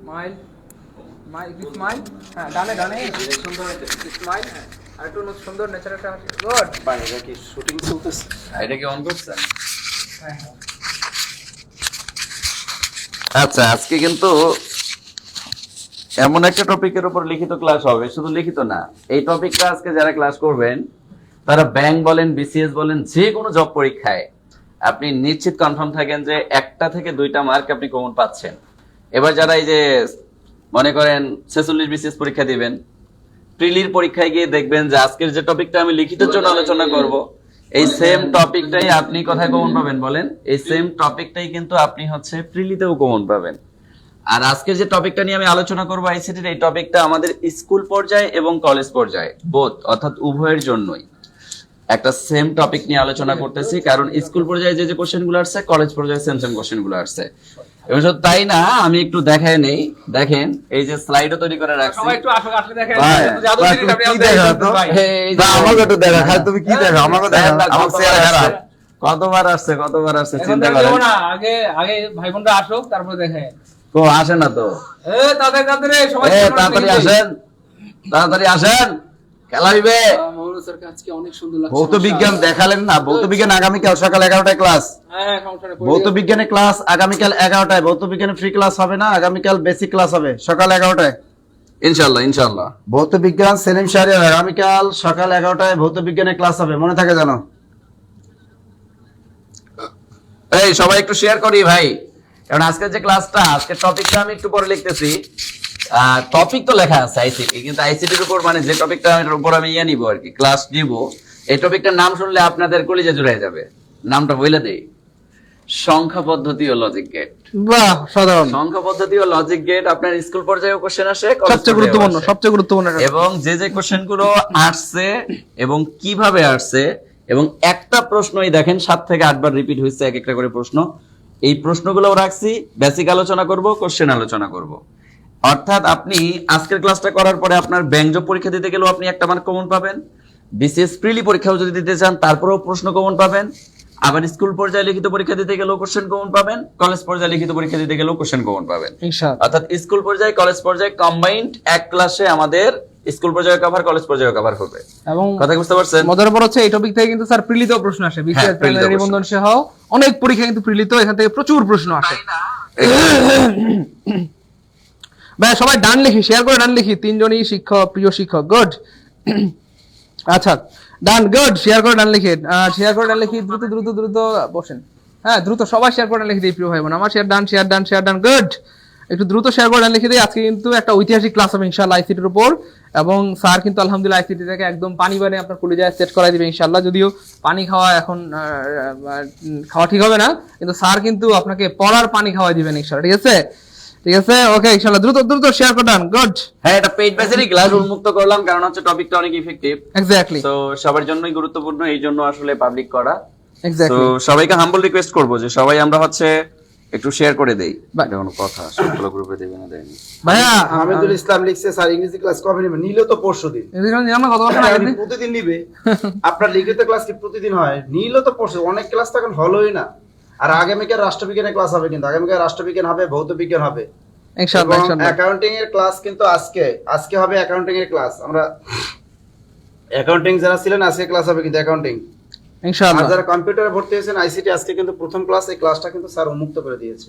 Smile smile, হ্যাঁ ডানে ডানে সুন্দর স্মাইল, হ্যাঁ আর একটু সুন্দর নেচার একটা হাসি। গুড। ভাই এটা কি শুটিং চলতেছে? এটা কি অন করছে? হ্যাঁ হ্যাঁ আচ্ছা, আজকে কিন্তু এমন একটা টপিকের উপর লিখিত ক্লাস হবে, শুধু লিখিত না, এই টপিকটা আজকে যারা ক্লাস করবেন তারা ব্যাংক বলেন, বিসিএস বলেন, যে কোনো জব পরীক্ষায় আপনি নিশ্চিত কনফার্ম থাকেন যে একটা থেকে দুইটা মার্ক আপনি কমন পাচ্ছেন। এবার যারা এই যে মনে করেন 46 বিসিএস পরীক্ষা দিবেন, প্রিলির পরীক্ষায় গিয়ে দেখবেন যে আজকের যে টপিকটা আমি লিখিতের জন্য আলোচনা করব, এই সেম টপিকটাই আপনি কোথায় কমন পাবেন বলেন? এই সেম টপিকটাই কিন্তু আপনি হচ্ছে প্রিলিতেও কমন পাবেন। আর আজকের যে টপিকটা নিয়ে আমি আলোচনা করবো আইসিটির, এই টপিকটা আমাদের স্কুল পর্যায়ে এবং কলেজ পর্যায়ে বোথ অর্থাৎ উভয়ের জন্যই একটা সেম টপিক নিয়ে আলোচনা করতেছি। কারণ স্কুল পর্যায়ে যে যে কোশ্চেন গুলো আসছে, কলেজ পর্যায়ে সেম সেম কোশ্চেন গুলো আসছে। এবং শুধু তাই না, আমি একটু দেখাই নেই, দেখেন এই যে স্লাইডও তৈরি করে রাখছি। সবাই একটু আসো, আসলে দেখেন ভাই, জাদু ভাই, দিদি তুমি কি দেখো তো? এই যে আমাকে একটু দেখা, খালি তুমি কি দেখো আমাকে দেখা, আমার চেহারা খারাপ। কতবার আসছে, কতবার আসছে, এখন চিন্তা দেখো করেন। না, আগে আগে ভাই বোনরা আসুক তারপরে দেখেন। তো আসে না তো, তাদের কাছে সবাই তাড়াতাড়ি আসেন, তাড়াতাড়ি আসেন, খেলা হইবে। মৌলভী স্যারকে আজকে অনেক সুন্দর লাগছে। ভৌত বিজ্ঞান দেখালেন না? ভৌত বিজ্ঞান আগামীকাল সকাল 11টায় ক্লাস। হ্যাঁ সমস্যা নেই। ভৌত বিজ্ঞানের ক্লাস আগামীকাল 11টায়। ভৌত বিজ্ঞানের ফ্রি ক্লাস হবে না, আগামীকাল বেসিক ক্লাস হবে সকাল 11টায়। ইনশাআল্লাহ ইনশাআল্লাহ। ভৌত বিজ্ঞান সেলিম শাহরি আগামীকাল সকাল 11টায় ভৌত বিজ্ঞানের ক্লাস হবে, মনে থাকে জানো? এই সবাই একটু শেয়ার করি ভাই, কারণ আজকের যে ক্লাসটা, আজকের টপিকটা আমি একটু পরে লিখতেছি। টপিক তো লেখা আছে আইসিটি, কিন্তু আইসিটির উপর মানে যে টপিকটা উপর আমি নিব আর কি, ক্লাস নিব, এই টপিকটার নাম শুনলে আপনাদের কলিজা জুড়ে যাবে। নামটা বলে দেই, সংখ্যা পদ্ধতি ও লজিক গেট। বাহ, সাধারণ। সংখ্যা পদ্ধতি ও লজিক গেট আপনার স্কুল পর্যায়েও কোশ্চেন আসে, সবচেয়ে গুরুত্বপূর্ণ, সবচেয়ে গুরুত্বপূর্ণ। এবং যে যে কোশ্চেন গুলো আসছে এবং কিভাবে আসছে, এবং একটা প্রশ্নই দেখেন 7 থেকে 8 বার রিপিট হয়েছে এক একটা করে প্রশ্ন। এই প্রশ্নগুলো রাখছি, বেসিক আলোচনা করব, কোশ্চেন আলোচনা করব। অর্থাৎ আপনি আজকের ক্লাসটা করার পরে আপনার ব্যাংক জব পরীক্ষা দিতে গেলেও আপনি একটা মার্ক কমন পাবেন, বিসিএস প্রিলি পরীক্ষাও যদি দিতে চান তারপরেও প্রশ্ন কমন পাবেন, আবার স্কুল পর্যায়ে লিখিত পরীক্ষা দিতে গেলেও কোশ্চেন কমন পাবেন, কলেজ পর্যায়ে লিখিত পরীক্ষা দিতে গেলেও কোশ্চেন কমন পাবেন। ইনশাআল্লাহ। অর্থাৎ স্কুল পর্যায়ে কলেজ পর্যায়ে কম্বাইন্ড এক ক্লাসে আমাদের স্কুল পর্যায়ে কভার, কলেজ পর্যায়ে কভার হবে। এবং কথা বুঝতে পারছেন? মজার ব্যাপার হচ্ছে এই টপিক থেকে কিন্তু স্যার প্রিলিতেও প্রশ্ন আসে, বিসিএস প্রিলিতেও প্রাইমারি প্রশ্ন। নিবন্ধন সহ অনেক পরীক্ষা কিন্তু প্রিলিতেও এখান থেকে প্রচুর প্রশ্ন আসে। ভাই সবাই ডান লিখি, শেয়ার করে ডান লিখি, তিনজনই শিক্ষক, প্রিয় শিক্ষক, গুড। আচ্ছা ডান, গুড, শেয়ার করে ডান লিখে, শেয়ার করে ডান লিখি, দ্রুত দ্রুত দ্রুত বসেন, হ্যাঁ দ্রুত সবাই শেয়ার করে ডান লিখে দিই প্রিয় ভাই বোন আমার। Share done, share done, share done, good. একটু দ্রুত শেয়ার করে ডান লিখে দিই। আজকে কিন্তু একটা ঐতিহাসিক ক্লাস হবে ইনশাআল্লাহ আইসিটির উপর, এবং স্যার কিন্তু আলহামদুলিল্লাহ আইসিটি থেকে একদম পানি বানিয়ে আপনার কলেজায় সেট করাই দিবে ইনশাআল্লাহ। যদিও পানি খাওয়া এখন খাওয়া ঠিক হবে না, কিন্তু স্যার কিন্তু আপনাকে পড়ার পানি খাওয়াই দিবেন ইনশাআল্লাহ, ঠিক আছে? ঠিক আছে, ওকে ইনশাআল্লাহ, দ্রুত দ্রুত শেয়ার করে ডান, গুড। হ্যাঁ, এটা পেইড ব্যাচেরই ক্লাস উন্মুক্ত করলাম, কারণ হচ্ছে টপিকটা অনেক ইফেক্টিভ, এক্স্যাক্টলি তো সবার জন্যই গুরুত্বপূর্ণ, এই জন্য আসলে পাবলিক করা। তো এক্স্যাক্টলি সবাইকে হাম্বল রিকোয়েস্ট করবো যে সবাই আমরা হচ্ছে একটু শেয়ার করে দেই। বাহ। এটা কোনো কথা, সবগুলো গ্রুপে দেবে না দেয়নি। ভাইয়া হামিদুল ইসলাম লিখছে স্যার ইংরেজি ক্লাস কবে নেবে? নিলেও তো পরশুদিন। আমরা কত কথা আগে দিই? প্রতিদিন নিবে। আপনার লিখিত ক্লাস কি প্রতিদিন হয়? নিলেও তো পরশু, অনেক ক্লাস তো এখন হলোই না। আর আগামীকাল রাষ্ট্রবিজ্ঞানের ক্লাস হবে, কিন্তু আগামীকাল রাষ্ট্রবিজ্ঞান হবে, ভৌত বিজ্ঞান হবে, ইনশাআল্লাহ ইনশাআল্লাহ। অ্যাকাউন্টিং এর ক্লাস কিন্তু আজকে হবে অ্যাকাউন্টিং এর ক্লাস। আমরা অ্যাকাউন্টিং যারা ছিলেন আজকে ক্লাস হবে কিন্তু অ্যাকাউন্টিং। আর ইনশাআল্লাহ যারা কম্পিউটারে ভর্তি হয়েছেন আইসিটি আজকে কিন্তু প্রথম ক্লাস, এই ক্লাসটা কিন্তু স্যার উন্মুক্ত করে দিয়েছে।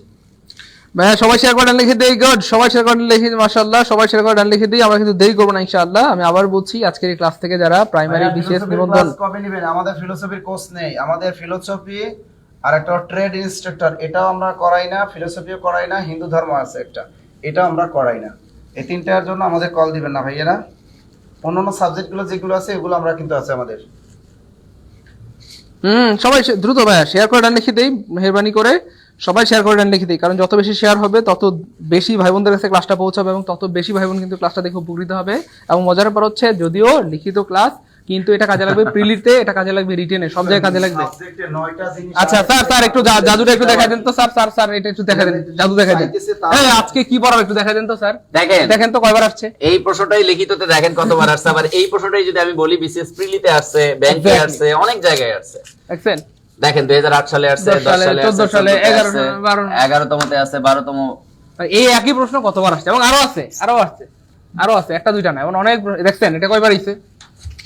ভাইয়া সবাই শেয়ার করে ডান লিখে দেই, গুড। সবাই শেয়ার করে ডান লিখে দিই, মাশাআল্লাহ, সবাই শেয়ার করে ডান লিখে দিই। আমরা কিন্তু দেরি করব না ইনশাআল্লাহ। আমি আবার বলছি, আজকের এই ক্লাস থেকে যারা প্রাইমারি বিসিএস নিবন্ধন কবে নেবেন? আমাদের ফিলোসফির কোর্স নেই, আমাদের ফিলোসফি আর একটা ট্রেড ইনস্ট্রাক্টর, এটাও আমরা করাই না, ফিলোসফিও করাই না, হিন্দু ধর্ম আছে একটা, এটাও আমরা করাই না। এই তিনটার জন্য আমাদের কল দিবেন না ভাইয়েরা। অন্যান্য সাবজেক্টগুলো যেগুলো আছে এগুলো আমরা কিন্তু আছে আমাদের। সবাই দ্রুত ভাইয়া শেয়ার করে ডান লিখে দেই, মেহেরবানি করে সবাই শেয়ার করে ডান লিখে দেই, কারণ যত বেশি শেয়ার হবে তত বেশি ভাই বোনদের কাছে ক্লাসটা পৌঁছাবে, এবং তত বেশি ভাই বোন কিন্তু ক্লাসটা দেখে উপকৃত হবে। এবং মজার ব্যাপার হচ্ছে, যদিও লিখিত ক্লাস, কিন্তু এটা কাজে লাগবে প্রিলিতে, এটা কাজে লাগবে রিটেনে, সব জায়গায় কাজে লাগবে। সাবজেক্টে 9টা জিনিস। আচ্ছা স্যার, স্যার একটু জাদুটা একটু দেখাই দেন তো স্যার, স্যার স্যার এটা একটু দেখাই দেন, জাদু দেখাই দেন। এই আজকে কি পড়াবো একটু দেখাই দেন তো স্যার। দেখেন দেখেন তো কয়বার আসছে এই প্রশ্নটাই লিখিততে, দেখেন কতবার আসছে। আবার এই প্রশ্নটাই যদি আমি বলি বিসিএস প্রিলিতে আসছে, ব্যাংকে Exactly. আসছে, অনেক জায়গায় আসছে। দেখছেন? দেখেন 2008 সালে আসছে, 10 সালে, 10 সালে আসছে, 14 সালে, 14 11 আসছে, 12 11তমতে আছে, 12তম এই একই প্রশ্ন কতবার আসছে এবং আরো আছে একটা দুইটা না এবং অনেক দেখছেন এটা কয়বার হইছে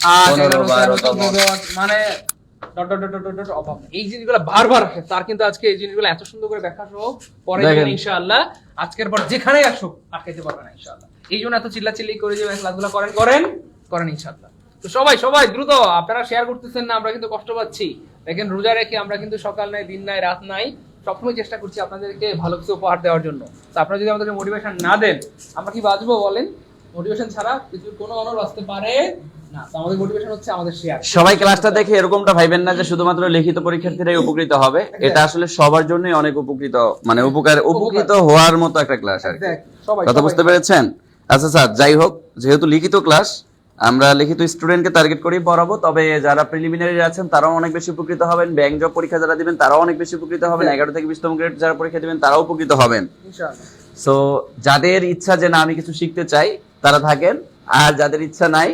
15, 12 মানে অভাব নেই। এই জিনিসগুলো বারবার আসে তার কিন্তু আজকে এই জিনিসগুলো এত সুন্দর করে ব্যাখ্যা সহ পরে দেখেন। ইনশাআল্লাহ আজকের পর যেখানেই আসুক আটকাইতে পারবে না ইনশাআল্লাহ। এই জন্য এত চিল্লাচিল্লি করে যে ক্লাসগুলো করেন ইনশাআল্লাহ। তো সবাই দ্রুত আপনারা শেয়ার করতেছেন না, আমরা কিন্তু কষ্ট পাচ্ছি। দেখেন রোজা রেখে আমরা কিন্তু সকাল নাই দিন নাই রাত নাই সবসময় চেষ্টা করছি আপনাদেরকে ভালো কিছু উপহার দেওয়ার জন্য। তো আপনারা যদি আমাদেরকে মোটিভেশন না দেন আমরা কি বাঁচবো বলেন? মোটিভেশন ছাড়া পৃথিবীর কোনো মানুষ বাঁচতে পারে না। তো আমাদের মোটিভেশন হচ্ছে আমাদের শেয়ার। সবাই ক্লাসটা দেখে এরকমটা ভাইবেন না যে শুধুমাত্র লিখিত পরীক্ষার্থীরাই উপকৃত হবে। এটা আসলে সবার জন্যই অনেক উপকৃত হওয়ার মতো একটা ক্লাস আর কি। কথা বুঝতে পেরেছেন? আচ্ছা স্যার, যাই হোক, যেহেতু লিখিত ক্লাস আমরা লিখিত স্টুডেন্টকে টার্গেট করেই পড়াবো, তবে যারা প্রিলিমিনারি আছেন তারাও অনেক বেশি উপকৃত হবেন, ব্যাংক জব পরীক্ষা যারা দিবেন তারাও অনেক বেশি উপকৃত হবেন, 11 থেকে 20তম গ্রেড যারা পরীক্ষা দিবেন তারাও উপকৃত হবেন ইনশাআল্লাহ। সো যাদের ইচ্ছা যে না আমি কিছু শিখতে চাই তারা থাকেন, আর যাদের ইচ্ছা নাই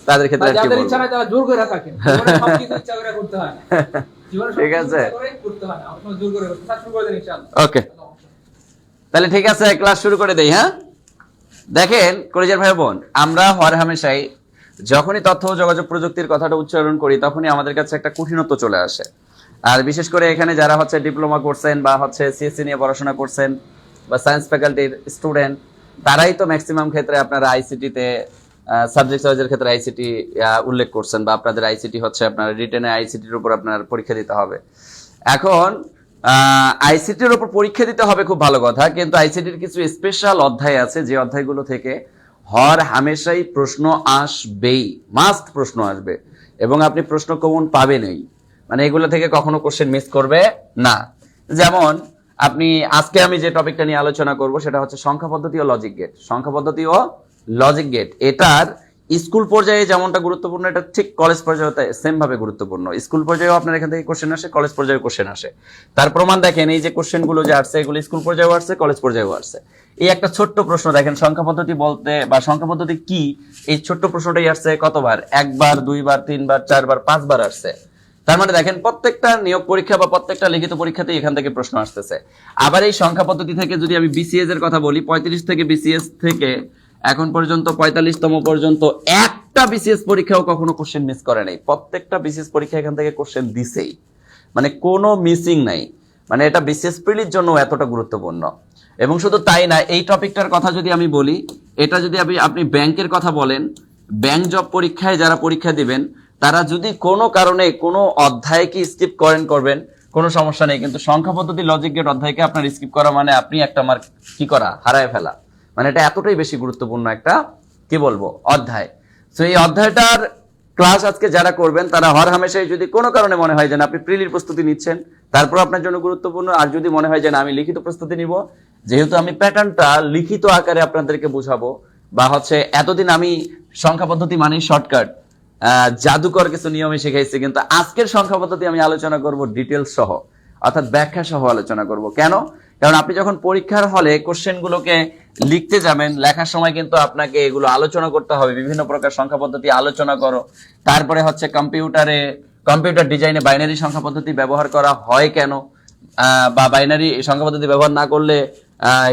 তাদের ক্ষেত্রে আর কি যাদের বলবো? ইচ্ছা নাই তারা জোর করে থাকেন। জীবনে সবকিছু ইচ্ছা করে করতে হয় না। জীবনে ঠিক আছে। সবকিছু ইচ্ছা করে করতে হয় না। আমরা জোর করে করতে শুরু করে দেন ইনশাআল্লাহ। ওকে, তাহলে ঠিক আছে, ক্লাস শুরু করে দেই। হ্যাঁ, দেখেন কলেজের ভাই বোন, আমরা হর হামেশাই যখনই তথ্য ও যোগাযোগ প্রযুক্তির কথাটা উচ্চারণ করি তখনই আমাদের কাছে একটা কঠিনত্ব চলে আসে। আর বিশেষ করে এখানে যারা হচ্ছে ডিপ্লোমা করছেন বা হচ্ছে সিএসসি নিয়ে পড়াশোনা করছেন বা সায়েন্স ফ্যাকাল্টির স্টুডেন্ট, তারাই তো ম্যাক্সিমাম ক্ষেত্রে আপনারা আইসিটিতে সাবজেক্ট চয়েসের ক্ষেত্রে আইসিটি উল্লেখ করছেন, বা আপনাদের আইসিটি হচ্ছে আপনার রিটেনে আইসিটির উপর আপনার পরীক্ষা দিতে হবে। এখন আইসিটির উপর পরীক্ষা দিতে হবে, খুব ভালো কথা, কিন্তু আইসিটির কিছু স্পেশাল অধ্যায় আছে যে অধ্যায়গুলো থেকে হর হামেশাই প্রশ্ন আসবেই, মাস্ট প্রশ্ন আসবে, এবং আপনি প্রশ্ন কমন পাবেনই। মানে এগুলো থেকে কখনো কোশ্চেন মিস করবে না। যেমন আপনি আজকে আমি যে টপিকটা নিয়ে আলোচনা করব সেটা হচ্ছে সংখ্যা পদ্ধতি ও লজিক গেট। সংখ্যা পদ্ধতি ও লজিক গেট এটার স্কুল পর্যায়ে যেমনটা গুরুত্বপূর্ণ, এটা ঠিক কলেজ পর্যায়ে সেম ভাবে গুরুত্বপূর্ণ। স্কুল পর্যায়েও আপনার এখান থেকে কোশ্চেন আসে, কলেজ পর্যায়ে কোশ্চেন আসে। তার প্রমাণ দেখেন, এই যে কোশ্চেন গুলো যে আসছে এগুলো স্কুল পর্যায়েও আসছে, কলেজ পর্যায়েও আসছে। এই একটা ছোট্ট প্রশ্ন দেখেন, সংখ্যা পদ্ধতি বলতে বা সংখ্যা পদ্ধতি কি, এই ছোট্ট প্রশ্নটাই আসছে কতবার? 1 বার, 2 বার, 3 বার, 4 বার, 5 বার আসছে। তার মানে দেখেন প্রত্যেকটা নিয়োগ পরীক্ষা বা প্রত্যেকটা লিখিত পরীক্ষাতে এখান থেকে প্রশ্ন আসতেছে। আবার এই সংখ্যা পদ্ধতি থেকে যদি আমি বিসিএস এর কথা বলি, 35 থেকে বিসিএস থেকে এখন পর্যন্ত 45তম পর্যন্ত একটা বিসিএস পরীক্ষাও কখনো কোশ্চেন মিস করে নাই। প্রত্যেকটা বিসিএস পরীক্ষা এখান থেকে কোশ্চেন দিছেই, মানে কোনো মিসিং নাই। মানে এটা বিসিএস প্রিলির জন্য এতটা গুরুত্বপূর্ণ। এবং শুধু তাই না, এই টপিকটার কথা যদি আমি বলি, এটা যদি আপনি ব্যাংকের কথা বলেন, ব্যাংক জব পরীক্ষায় যারা পরীক্ষা দিবেন তারা যদি কোনো কারণে কোনো অধ্যায় কি স্কিপ করবেন, কোনো সমস্যা নেই, কিন্তু সংখ্যা পদ্ধতি লজিক গেট অধ্যায়কে আপনার স্কিপ করা মানে আপনি একটা মার্ক কি করা, হারায় ফেলা। মানে এটা এতটাই বেশি গুরুত্বপূর্ণ একটা কি বলবো অধ্যায়। তো এই অধ্যায়টার ক্লাস আজকে যারা করবেন তারা হর হামেশাই, যদি কোনো কারণে মনে হয় যে আপনি প্রিলির প্রস্তুতি নিচ্ছেন তারপর আপনার জন্য গুরুত্বপূর্ণ, আর যদি মনে হয় যে আমি লিখিত প্রস্তুতি নিব, যেহেতু আমি প্যাটার্নটা লিখিত আকারে আপনাদেরকে বুঝাবো, বা হচ্ছে এতদিন আমি সংখ্যা পদ্ধতি মানে শর্টকাট জাদুকর কিছু নিয়মে শিখাইছি, কিন্তু আজকের সংখ্যা পদ্ধতি আমি আলোচনা করব ডিটেলস সহ, অর্থাৎ ব্যাখ্যা সহ আলোচনা করব। কেন? কারণ আপনি যখন পরীক্ষার হলে কোশ্চেন গুলোকে লিখতে যাবেন, লেখার সময় কিন্তু আপনাকে এগুলো আলোচনা করতে হবে, বিভিন্ন প্রকার সংখ্যা পদ্ধতি আলোচনা করো। তারপরে হচ্ছে কম্পিউটার ডিজাইনে বাইনারি সংখ্যা পদ্ধতি ব্যবহার করা হয় কেন, বা বাইনারি সংখ্যা পদ্ধতি ব্যবহার না করলে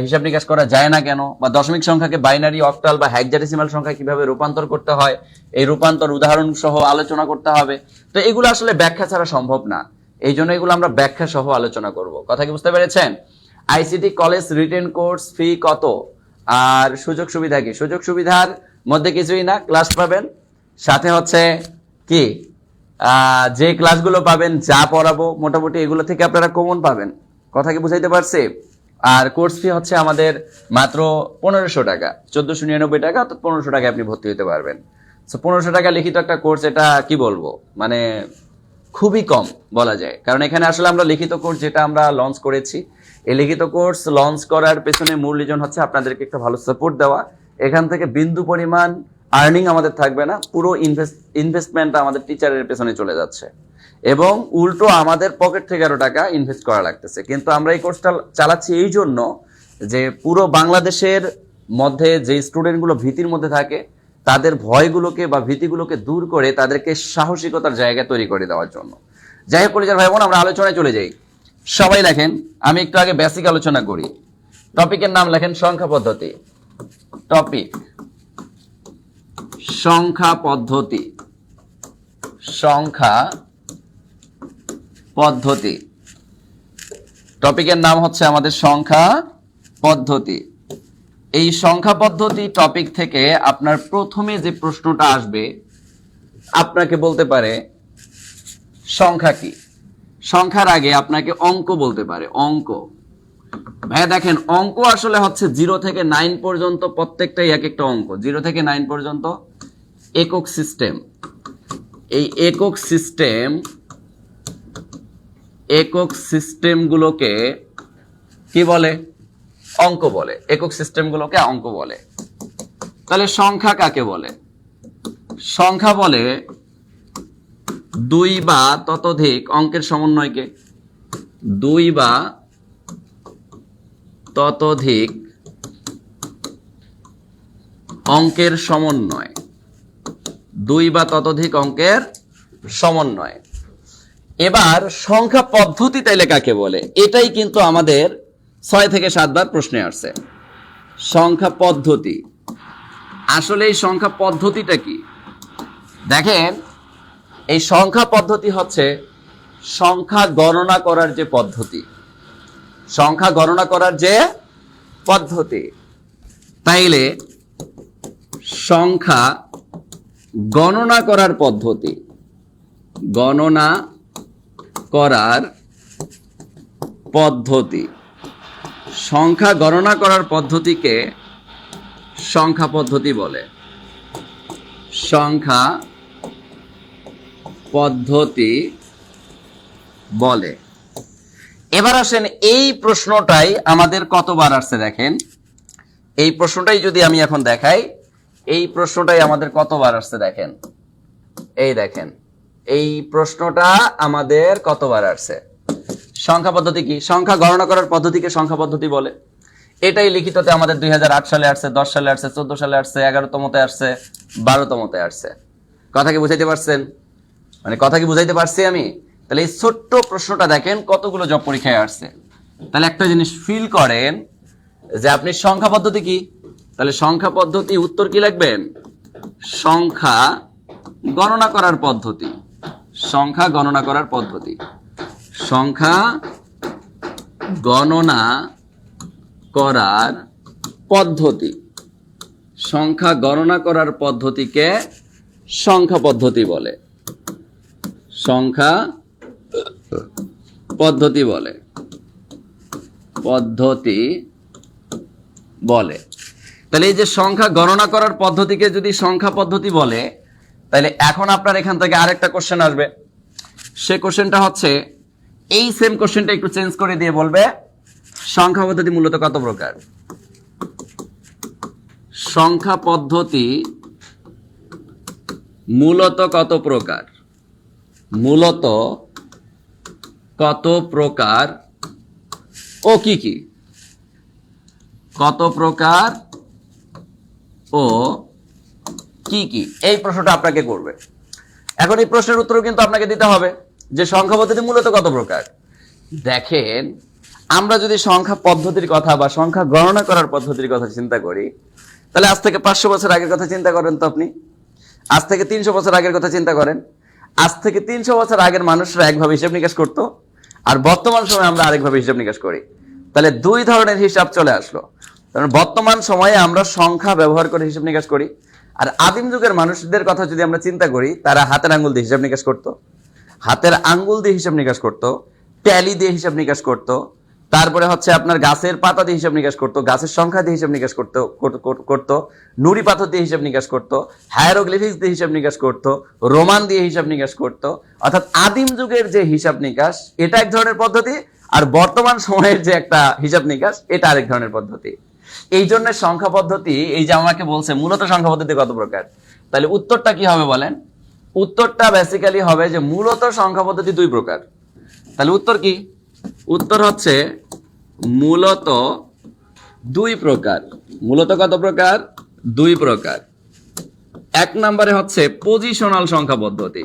হিসাব নিকাশ করা যায় না কেন, বা দশমিক সংখ্যাকে বাইনারি, অক্টাল বা হেক্সাডেসিমাল সংখ্যায় কিভাবে রূপান্তর করতে হয়, এই রূপান্তর উদাহরণ সহ আলোচনা করতে হবে। তো এগুলো আসলে ব্যাখ্যা ছাড়া সম্ভব না, এই জন্য এগুলো আমরা ব্যাখ্যা সহ আলোচনা করব। কথা কি বুঝতে পেরেছেন? ICT college written course fee কত, আর সুযোগ সুবিধা কি? সুযোগ সুবিধার মধ্যে কিছুই না, ক্লাস পাবেন, সাথে হচ্ছে কি যে ক্লাসগুলো পাবেন, যা পড়াবো মোটামুটি এগুলো থেকে আপনারা কমন পাবেন। কথা কি বুঝাইতে পারছি? আর কোর্স ফি হচ্ছে আমাদের মাত্র 1500 টাকা, 1499 টাকা, অর্থাৎ 1500 টাকায় আপনি ভর্তি হতে পারবেন। সো 1500 টাকা লিখিত একটা কোর্স, এটা কি বলবো, মানে খুবই কম বলা যায়। কারণ এখানে আসলে আমরা লিখিত কোর্স যেটা আমরা লঞ্চ করেছি, এই লিখিত কোর্স লঞ্চ করার পেছনে মূল রিজন হচ্ছে আপনাদেরকে একটা ভালো সাপোর্ট দেওয়া। এখান থেকে বিন্দু পরিমাণ আর্নিং আমাদের থাকবে না, পুরো ইনভেস্টমেন্টটা আমাদের টিচারের পেছনে চলে যাচ্ছে, এবং উল্টো আমাদের পকেট থেকে আরো টাকা ইনভেস্ট করা লাগতেছে। কিন্তু আমরা এই কোর্সটা চালাচ্ছি এই জন্য যে পুরো বাংলাদেশের মধ্যে যে স্টুডেন্টগুলো ভীতির মধ্যে থাকে তাদের ভয়গুলোকে বা ভীতিগুলোকে দূর করে তাদেরকে সাহসিকতার জায়গা তৈরি করে দেওয়ার জন্য। যাই হোক কলেজের ভাই বোন, আমরা আলোচনায় চলে যাই। সবাই দেখেন, আমি একটু আগে বেসিক আলোচনা করি। টপিকের নাম লেখেন সংখ্যা পদ্ধতি। টপিক সংখ্যা পদ্ধতি, সংখ্যা পদ্ধতি। টপিকের নাম হচ্ছে আমাদের সংখ্যা পদ্ধতি। এই সংখ্যা পদ্ধতি টপিক থেকে আপনার প্রথমে যে প্রশ্নটা আসবে, আপনাকে বলতে পারে সংখ্যা কি। সংখ্যার আগে আপনাকে অঙ্ক বলতে পারে, অঙ্ক। ভাইয়া দেখেন, অঙ্ক আসলে হচ্ছে 0 থেকে 9 পর্যন্ত, প্রত্যেকটাই এক একটা অঙ্ক। 0 থেকে 9 পর্যন্ত একক সিস্টেম। এই একক সিস্টেমগুলোকে কি বলে? অঙ্ক বলে। একক সিস্টেমগুলোকে অঙ্ক বলে। তাহলে সংখ্যা কাকে বলে? সংখ্যা বলে 2 বা ততোধিক অঙ্কের সমন্বয়কে। 2 বা ততোধিক অঙ্কের সমন্বয়। 2 বা ততোধিক অঙ্কের সমন্বয়। এবার সংখ্যা পদ্ধতি তাইলে কাকে বলে? এটাই কিন্তু আমাদের 6 থেকে 7 বার প্রশ্নে আসছে। সংখ্যা পদ্ধতি, আসলে এই সংখ্যা পদ্ধতিটা কি? দেখেন, এই সংখ্যা পদ্ধতি হচ্ছে সংখ্যা গণনা করার যে পদ্ধতি। সংখ্যা গণনা করার যে পদ্ধতি। তাইলে সংখ্যা গণনা করার পদ্ধতি, গণনা করার পদ্ধতি, সংখ্যা গণনা করার পদ্ধতিকে সংখ্যা পদ্ধতি বলে। সংখ্যা পদ্ধতি বলে। এবার আসেন, এই প্রশ্নটাই আমাদের কতবার আসছে দেখেন। এই প্রশ্নটাই যদি আমি এখন দেখাই, এই প্রশ্নটাই আমাদের কতবার আসছে দেখেন। এই দেখেন, এই প্রশ্নটা আমাদের কতবার আসছে। সংখ্যা পদ্ধতি কি? সংখ্যা গণনা করার পদ্ধতিকে সংখ্যা পদ্ধতি বলে। এটাই লিখিততে আমাদের 2008 সালে আসছে, 10 সালে আসছে, 14 সালে আসছে, 11তমতে আসছে, 12তমতে আসছে। কথা কি বুঝাইতে পারছেন? মানে কথা কি বুঝাইতে পারছি আমি? তাহলে এই ছোট্ট প্রশ্নটা দেখেন কতগুলো জব পরীক্ষায় আসছে। তাহলে একটা জিনিস ফিল করেন যে আপনি সংখ্যা পদ্ধতি কি, তাহলে সংখ্যা পদ্ধতি উত্তর কি লিখবেন? সংখ্যা গণনা করার পদ্ধতি। সংখ্যা গণনা করার পদ্ধতি। সংখ্যা গণনা করার পদ্ধতি। সংখ্যা গণনা করার পদ্ধতিকে সংখ্যা পদ্ধতি বলে। সংখ্যা পদ্ধতি বলে। পদ্ধতি বলে। তাহলে এই যে সংখ্যা গণনা করার পদ্ধতিকে যদি সংখ্যা পদ্ধতি বলে, তাহলে এখন আপনার এখান থেকে আরেকটা কোশ্চেন আসবে। সে কোশ্চেনটা হচ্ছে, এই সেম কোশ্চেনটা একটু চেঞ্জ করে দিয়ে বলবে সংখ্যা পদ্ধতি মূলত কত প্রকার। সংখ্যা পদ্ধতি মূলত কত প্রকার। মূলত কত প্রকার ও কি কি? কত প্রকার ও কি কি? এই প্রশ্নটা আপনাকে করবে। এখন এই প্রশ্নের উত্তর কিন্তু আপনাকে দিতে হবে যে সংখ্যা পদ্ধতি মূলত কত প্রকার। দেখেন, আমরা যদি সংখ্যা পদ্ধতির কথা বা সংখ্যা গণনা করার পদ্ধতির কথা চিন্তা করি, তাহলে আজ থেকে 500 বছর আগের কথা চিন্তা করেন তো আপনি। আজ থেকে 300 বছর আগের কথা চিন্তা করেন। আজ থেকে 300 বছর আগের মানুষরা একভাবে হিসাব নিকাশ করতো, আর বর্তমান সময়ে আমরা আরেকভাবে হিসাব নিকাশ করি। তাহলে 2 ধরনের হিসাব চলে আসলো। কারণ বর্তমান সময়ে আমরা সংখ্যা ব্যবহার করে হিসাব নিকাশ করি, আর আদিম যুগের মানুষদের কথা যদি আমরা চিন্তা করি, তারা হাতের আঙ্গুল দিয়ে হিসাব নিকাশ করতো। হাতের আঙ্গুল দিয়ে হিসাব নিকাশ করতো, ট্যালি দিয়ে হিসাব নিকাশ করতো, তারপরে হচ্ছে আপনার গাছের পাতা দিয়ে হিসাব নিকাশ করতো, গাছের সংখ্যা দিয়ে হিসাব নিকাশ করতো, নুড়ি পাথর দিয়ে হিসাব নিকাশ করতো, হায়ারোগ্লিফিক্স দিয়ে হিসাব নিকাশ করতো, রোমান দিয়ে হিসাব নিকাশ করতো। অর্থাৎ আদিম যুগের যে হিসাব নিকাশ, এটা এক ধরনের পদ্ধতি, আর বর্তমান সময়ের যে একটা হিসাব নিকাশ, এটা আরেক ধরনের পদ্ধতি। এই জন্য সংখ্যা পদ্ধতি, এই যে আমাকে বলছে মূলত সংখ্যা পদ্ধতি কত প্রকার, তাহলে উত্তরটা কি হবে বলেন? উত্তরটা বেসিক্যালি হবে যে মূলত সংখ্যা পদ্ধতি 2 প্রকার। তাহলে উত্তর কি? উত্তর হচ্ছে মূলত 2 প্রকার। মূলত কত প্রকার? 2 প্রকার। 1 নম্বরে হচ্ছে পজিশনাল সংখ্যা পদ্ধতি,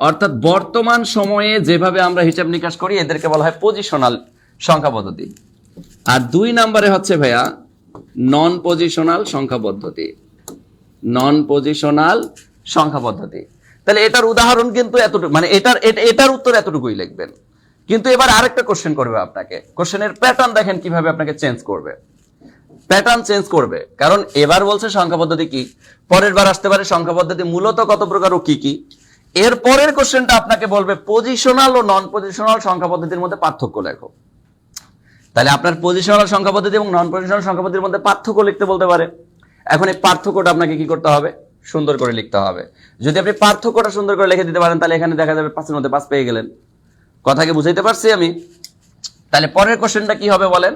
অর্থাৎ বর্তমান সময়ে যেভাবে আমরা হিসাব নিকাশ করি, এদেরকে বলা হয় পজিশনাল সংখ্যা পদ্ধতি। আর 2 নম্বরে হচ্ছে ভাইয়া নন পজিশনাল সংখ্যা পদ্ধতি। নন পজিশনাল সংখ্যা পদ্ধতি। তাহলে এটার উদাহরণ কিন্তু এতটুকু, মানে এটার উত্তর এতটুকুই লিখবেন। কিন্তু এবার আরেকটা কোশ্চেন করবে আপনাকে, কোশ্চেনের প্যাটার্ন দেখেন কিভাবে আপনাকে চেঞ্জ করবে, প্যাটার্ন চেঞ্জ করবে। কারণ এবার বলছে সংখ্যা পদ্ধতি কি, পরের বার আসতে পারে সংখ্যা পদ্ধতি মূলত কত প্রকার ও কি কি। এর পরের কোশ্চেনটা আপনাকে বলবে পজিশনাল ও নন পজিশনাল সংখ্যা পদ্ধতির মধ্যে পার্থক্য লেখো। তাহলে আপনার পজিশনাল সংখ্যা পদ্ধতি এবং নন পজিশনাল সংখ্যা পদ্ধতির মধ্যে পার্থক্য লিখতে বলতে পারে। এখন এই পার্থক্যটা আপনাকে কি করতে হবে, সুন্দর করে লিখতে হবে। যদি আপনি পার্থক্যটা সুন্দর করে লিখে দিতে পারেন তাহলে এখানে দেখা যাবে 5 এর মধ্যে 5 পেয়ে গেলেন। কথাকে বুঝাইতে পারছি আমি? তাহলে পরের কোশ্চেনটা কি হবে বলেন?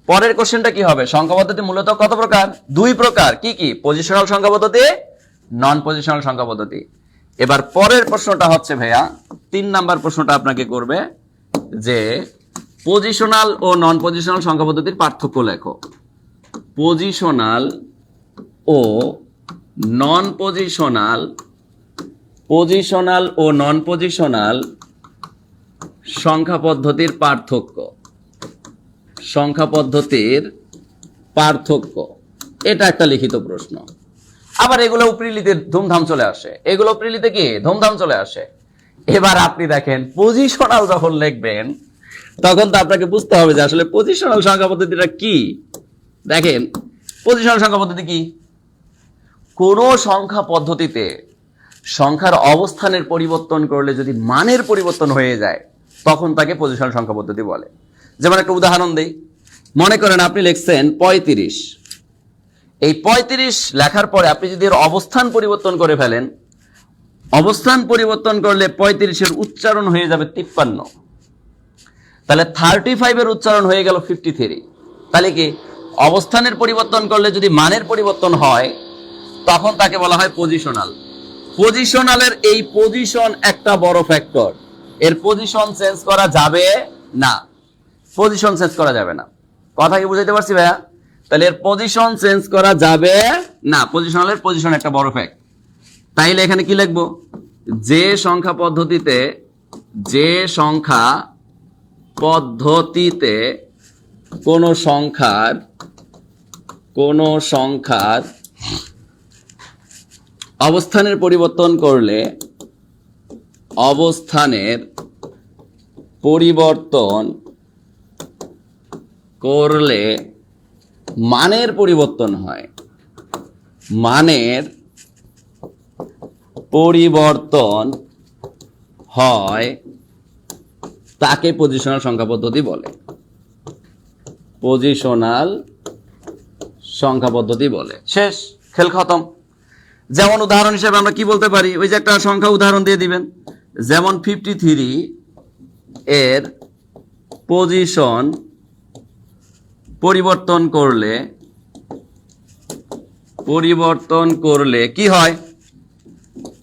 পরের কোশ্চেনটা কি হবে? সংখ্যা পদ্ধতি মূলত কত প্রকার? 2 প্রকার। কি কি? পজিশনাল সংখ্যা পদ্ধতি, নন পজিশনাল সংখ্যা পদ্ধতি। এবার পরের প্রশ্নটা হচ্ছে ভাইয়া 3 নাম্বার প্রশ্নটা আপনাকে করবে যে পজিশনাল ও নন পজিশনাল সংখ্যা পদ্ধতির পার্থক্য লেখো। পজিশনাল ও নন পজিশনাল, পজিশনাল ও নন পজিশনাল সংখ্যা পদ্ধতির পার্থক্য, সংখ্যা পদ্ধতির পার্থক্য। এটা একটা লিখিত প্রশ্ন। আবার এগুলো প্রিলিতে ধুমধাম চলে আসে, এগুলো প্রিলিতে কি ধুমধাম চলে আসে। এবার আপনি দেখেন পজিশনাল যখন লিখবেন তখন তো আপনাকে বুঝতে হবে যে আসলে পজিশনাল সংখ্যা পদ্ধতিটা কি। দেখেন পজিশনাল সংখ্যা পদ্ধতি কি, কোন সংখ্যা পদ্ধতিতে সংখ্যার অবস্থানের পরিবর্তন করলে যদি মানের পরিবর্তন হয়ে যায় তখন তাকে পজিশনাল সংখ্যা পদ্ধতি বলে। যেমন একটা উদাহরণ দেই, মনে করেন আপনি লিখছেন 35, এই 35 লেখার পরে আপনি যদি এর অবস্থান পরিবর্তন করে ফেলেন, অবস্থান পরিবর্তন করলে 35 এর উচ্চারণ হয়ে যাবে 53, তাহলে 35 এর উচ্চারণ হয়ে গেল 53। তাহলে কি অবস্থানের পরিবর্তন করলে যদি মানের পরিবর্তন হয় তখন তাকে বলা হয় পজিশনাল। পজিশনালের এই পজিশন একটা বড় ফ্যাক্টর, এর পজিশন চেঞ্জ করা যাবে না, পজিশন চেঞ্জ করা যাবে না। কথা কি বুঝাইতে পারছি ভাইয়া? তাহলে এর পজিশন চেঞ্জ করা যাবে না, পজিশনালের পজিশন একটা বড় ফ্যাক্ট। তাইলে এখানে কি লিখবো, যে সংখ্যা পদ্ধতিতে, যে সংখ্যা পদ্ধতিতে কোন সংখ্যার অবস্থানের পরিবর্তন করলে, অবস্থানের পরিবর্তন করলে মানের পরিবর্তন হয়, মানের পরিবর্তন হয় তাকে পজিশনাল সংখ্যা পদ্ধতি বলে, পজিশনাল সংখ্যা পদ্ধতি বলে। শেষ, খেল খতম। যেমন উদাহরণ হিসেবে আমরা কি বলতে পারি, ওই যে একটা সংখ্যা উদাহরণ দিয়ে দিবেন, যেমন 53 এর পজিশন পরিবর্তন করলে কি হয়,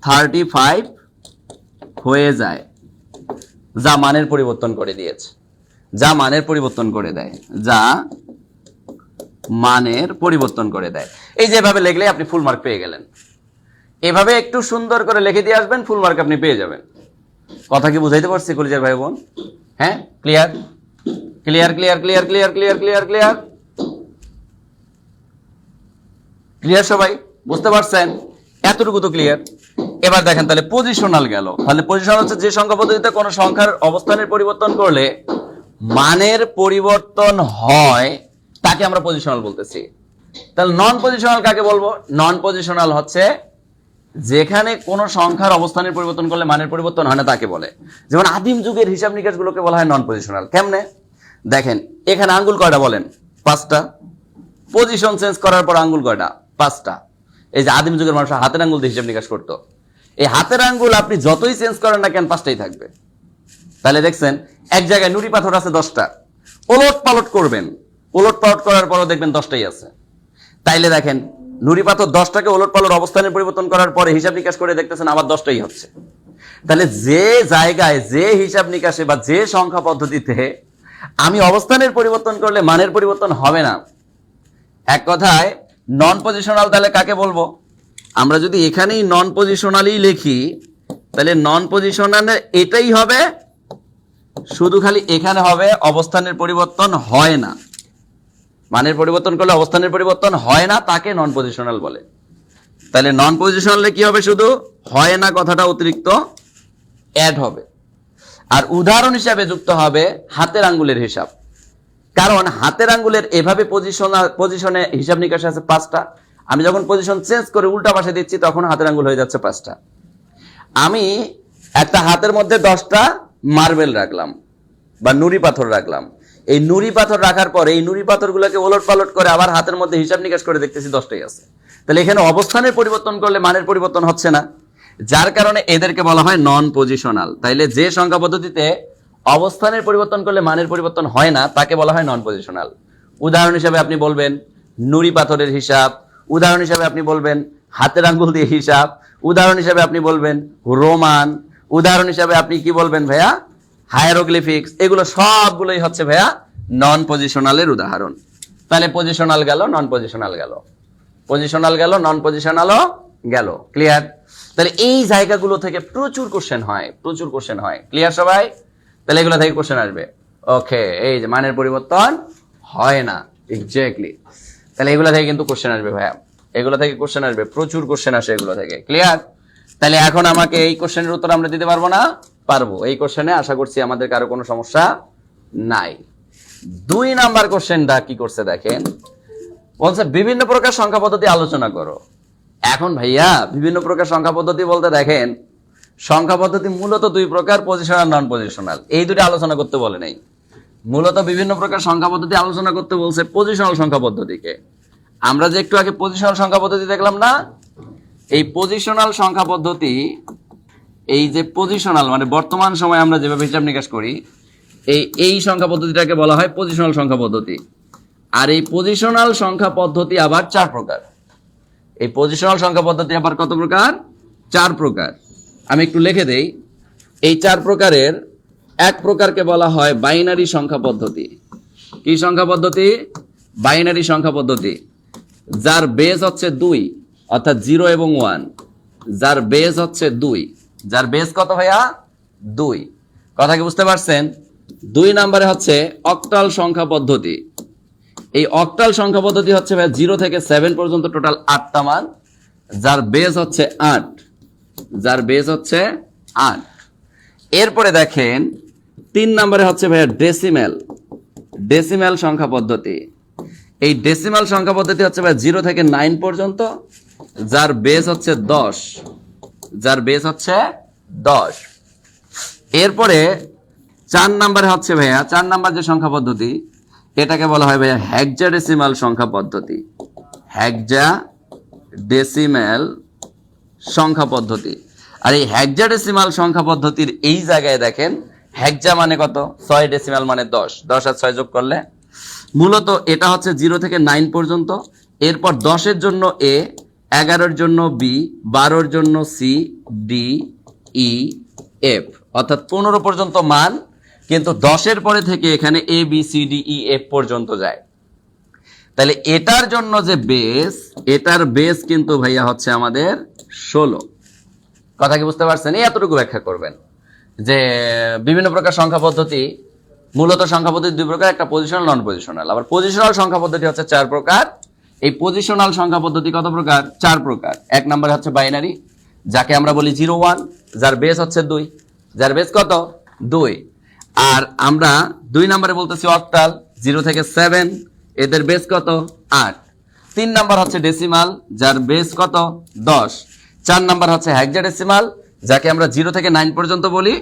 35 হয়ে যায়, যা মানের পরিবর্তন করে দিয়েছে, যা মানের পরিবর্তন করে দেয়, যা মানের পরিবর্তন করে দেয়। এই যেভাবে লিখলে আপনি ফুল মার্ক পেয়ে গেলেন। এভাবে একটু সুন্দর করে লিখে দিয়ে আসবেন, ফুল মার্ক আপনি পেয়ে যাবেন। কথা কি বুঝাইতে পারছি কলিজার ভাই বোন? হ্যাঁ, clear clear clear clear clear clear clear clear clear সবাই বুঝতে পারছেন? এতটুকু তো ক্লিয়ার। এবার দেখেন তাহলে পজিশনাল গেল। তাহলে পজিশনাল হচ্ছে যে সংখ্যা পদ্ধতিতে কোনো সংখ্যার অবস্থানের পরিবর্তন করলে মানের পরিবর্তন হয় তাকে আমরা পজিশনাল বলতেছি। তাহলে নন পজিশনাল কাকে বলবো? নন পজিশনাল হচ্ছে যেখানে কোন সংখ্যার অবস্থানের পরিবর্তন করলে মানের পরিবর্তন হয় না তাকে বলে। যেমন আদিম যুগের হিসাব নিকাশ গুলোকে বলা হয় নন পজিশনাল। কেমনে দেখেন, এখানে আঙ্গুল কয়টা বলেন? 5টা। পজিশন চেঞ্জ করার পর আঙ্গুল কয়টা? 5টা। এই যে আদিম যুগের মানুষ হাতের আঙ্গুল দিয়ে হিসাব নিকাশ করতো, এই হাতের আঙ্গুল আপনি যতই চেঞ্জ করেন না কেন 5টাই থাকবে। তাহলে দেখছেন এক জায়গায় নুড়ি পাথর আছে 10টা, ওলট পালট করবেন, ওলট পালট করার পরও দেখবেন 10টাই আছে। তাইলে দেখেন নুড়ি পাথর 10টাকে ওলট পালট অবস্থানের পরিবর্তন করার পরে হিসাব নিকাশ করে দেখতেছেন আবার 10টাই হচ্ছে। তাহলে যে জায়গায়, যে হিসাব নিকাশে বা যে সংখ্যা পদ্ধতিতে আমি অবস্থানের পরিবর্তন করলে মানের পরিবর্তন হবে না, এক কথায় নন পজিশনাল, তাহলে কাকে বলবো? আমরা যদি এখানেই নন পজিশনালই লিখি তাহলে নন পজিশনাল এটাই হবে, শুধু খালি এখানে হবে অবস্থানের পরিবর্তন হয় না, মানের পরিবর্তন করলে অবস্থানের পরিবর্তন হয় না, তাকে নন পজিশনাল বলে। তাহলে নন পজিশনালে কি হবে, শুধু হয় না কথাটা অতিরিক্ত অ্যাড হবে। আর উদাহরণ হিসাবে যুক্ত হবে হাতের আঙ্গুলের হিসাব, কারণ হাতের আঙ্গুলের এভাবে পজিশনে হিসাব নিকাশ আছে 5টা। আমি যখন পজিশন চেঞ্জ করে উল্টা পাশে দিচ্ছি তখন হাতের আঙ্গুল হয়ে যাচ্ছে 5টা। আমি একটা হাতের মধ্যে 10টা মার্বেল রাখলাম বা নুড়ি পাথর রাখলাম, এই নুড়ি পাথর রাখার পরে এই নুড়ি পাথরগুলোকে ওলট পালট করে আবার হাতের মধ্যে হিসাব নিকাশ করে দেখতেছি 10টাই আছে। তাহলে এখানে অবস্থানের পরিবর্তন করলে মানের পরিবর্তন হচ্ছে না, যার কারণে এদেরকে বলা হয় নন পজিশনাল। তাইলে যে সংখ্যা পদ্ধতিতে অবস্থানের পরিবর্তন করলে মানের পরিবর্তন হয় না তাকে বলা হয় নন পজিশনাল। উদাহরণ হিসাবে আপনি বলবেন নুড়ি পাথরের হিসাব, উদাহরণ হিসাবে আপনি বলবেন হাতের আঙ্গুল দিয়ে হিসাব, উদাহরণ হিসাবে আপনি বলবেন রোমান, উদাহরণ হিসাবে আপনি কি বলবেন ভাইয়া হায়ারোগ্লিফিক্স। এগুলো সবগুলোই হচ্ছে ভাইয়া নন পজিশনালের উদাহরণ। তাহলে পজিশনাল গেল, নন পজিশনাল গেল, পজিশনাল গেল, নন পজিশনালও গেল। ক্লিয়ার? তাহলে এই জায়গাগুলো থেকে প্রচুর কোশ্চেন হয়, প্রচুর কোশ্চেন হয়। ক্লিয়ার সবাই? তাহলে এগুলো থেকে কোশ্চেন আসবে। ওকে, এই যে মানের পরিবর্তন হয় না, এক্স্যাক্টলি। তাহলে এগুলো থেকে কিন্তু কোশ্চেন আসবে ভাইয়া, এগুলো থেকে কোশ্চেন আসবে, প্রচুর কোশ্চেন আসে এগুলো থেকে। ক্লিয়ার? তাহলে এখন আমাকে এই কোশ্চেনের উত্তর আমরা দিতে পারবো না? পারবো। এই কোশ্চেনে আশা করছি আমাদের কারো কোনো সমস্যা নাই। 2 নাম্বার কোশ্চেনটা কি করছে দেখেন, বলছে বিভিন্ন প্রকার সংখ্যা পদ্ধতি আলোচনা করো। এখন ভাইয়া বিভিন্ন প্রকার সংখ্যা পদ্ধতি বলতে দেখেন সংখ্যা পদ্ধতি মূলত 2 প্রকার, পজিশনাল, নন পজিশনাল। এই দুটো আলোচনা করতে বলে নাই, মূলত বিভিন্ন প্রকার সংখ্যা পদ্ধতি আলোচনা করতে বলছে পজিশনাল সংখ্যা পদ্ধতিকে। আমরা যে একটু আগে পজিশনাল সংখ্যা পদ্ধতি দেখলাম না, এই পজিশনাল সংখ্যা পদ্ধতি, এই যে পজিশনাল মানে বর্তমান সময়ে আমরা যেভাবে হিসাব নিকাশ করি, এই সংখ্যা পদ্ধতিটাকে বলা হয় পজিশনাল সংখ্যা পদ্ধতি। আর এই পজিশনাল সংখ্যা পদ্ধতি আবার 4 প্রকার। এই পজিশনাল সংখ্যা পদ্ধতি আবার কত প্রকার? 4 প্রকার। আমি একটু লিখে দেই। এই 4 প্রকারের এক প্রকারকে বলা হয় বাইনারি সংখ্যা পদ্ধতি। কি সংখ্যা পদ্ধতি? বাইনারি সংখ্যা পদ্ধতি, যার বেস হচ্ছে 2, অর্থাৎ 0 এবং 1। যার বেস হচ্ছে 2, যার বেস কত ভাইয়া? 2। কথা কি বুঝতে পারছেন? 2 নম্বরে হচ্ছে অক্টাল সংখ্যা পদ্ধতি। এই অক্টাল সংখ্যা পদ্ধতি হচ্ছে ভাই 0 থেকে 7 পর্যন্ত টোটাল 8টা মান, যার বেস হচ্ছে 8, যার বেস হচ্ছে 8। এরপরে দেখেন 3 নম্বরে হচ্ছে ভাইয়া ডেসিমেল, ডেসিমেল সংখ্যা পদ্ধতি। এই ডেসিমেল সংখ্যা পদ্ধতি হচ্ছে ভাই 0 থেকে 9 পর্যন্ত, যার বেস হচ্ছে 10, যার বেস হচ্ছে 10। এরপরে 4 নম্বরে হচ্ছে ভাইয়া 4 নম্বর যে সংখ্যা পদ্ধতি, এটাকে বলা হয় ভাইয়া হেক্সাডেসিমাল সংখ্যা পদ্ধতি। হেক্সাডেসিমাল সংখ্যা পদ্ধতি। আর এই হেক্সাডেসিমাল সংখ্যা পদ্ধতির এই জায়গায় দেখেন হেক্সা মানে কত? 6, ডেসিমাল মানে 10, 10 আর 6 যোগ করলে মূলত এটা হচ্ছে 0 থেকে 9 পর্যন্ত। এরপর 10-এর জন্য এ, 11-এর জন্য বি, 12-এর জন্য সি, ডি, ই, এফ, অর্থাৎ 15 পর্যন্ত মান, কিন্তু 10-এর পরে থেকে এখানে A B C D E F পর্যন্ত যায়। তাহলে এটার জন্য যে বেস, এটার বেস কিন্তু ভাইয়া হচ্ছে আমাদের 16। কথা কি বুঝতে পারছেন? এই এতটুকু ব্যাখ্যা করবেন যে বিভিন্ন প্রকার সংখ্যা পদ্ধতি, মূলত সংখ্যা পদ্ধতি 2 প্রকার, একটা পজিশনাল, নন পজিশনাল। আবার পজিশনাল সংখ্যা পদ্ধতি হচ্ছে 4 প্রকার। এই পজিশনাল সংখ্যা পদ্ধতি কত প্রকার? 4 প্রকার। 1 নম্বরে হচ্ছে বাইনারি, যাকে আমরা বলি 0 1, যার বেস হচ্ছে 2, যার বেস কত? 2। আর আমরা 2 নম্বরে বলতেছি অক্টাল, 0 থেকে 7, এদের বেস কত? 8। 3 নাম্বার হচ্ছে ডেসিমাল, যার বেস কত? 10। 4 নাম্বার হচ্ছে হেক্সাডেসিমাল, যাকে আমরা 0 থেকে 9 পর্যন্ত বলি,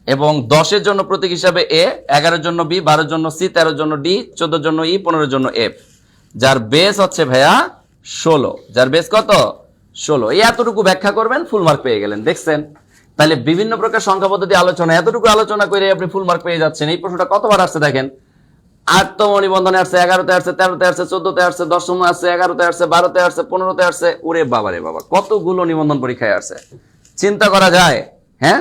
এবং 10-এর জন্য প্রতীক হিসাবে এ, 11-এর জন্য বি, 12-এর জন্য সি, 13-এর জন্য ডি, 14-এর জন্য ই, 15-এর জন্য এফ, যার বেস হচ্ছে ভাইয়া 16। যার বেস কত? 16। এই এতটুকু ব্যাখ্যা করবেন, ফুল মার্ক পেয়ে গেলেন। দেখছেন? তাহলে বিভিন্ন প্রকার সংখ্যা পদ্ধতি আলোচনা, এতটুকু আলোচনা করে আপনি ফুল মার্ক পেয়ে যাচ্ছেন। এই প্রশ্নটা কতবার আসছে দেখেন, 8তম নিবন্ধনে আসছে, 11তে আসছে, 13তে আসছে, 14তে আসছে, 10মে আসছে, 11তে আসছে, 12তে আসছে, 15তে আসছে। ওরে বাবা রে বাবা, কতগুলো নিবন্ধন পরীক্ষায় আসছে, চিন্তা করা যায়। হ্যাঁ,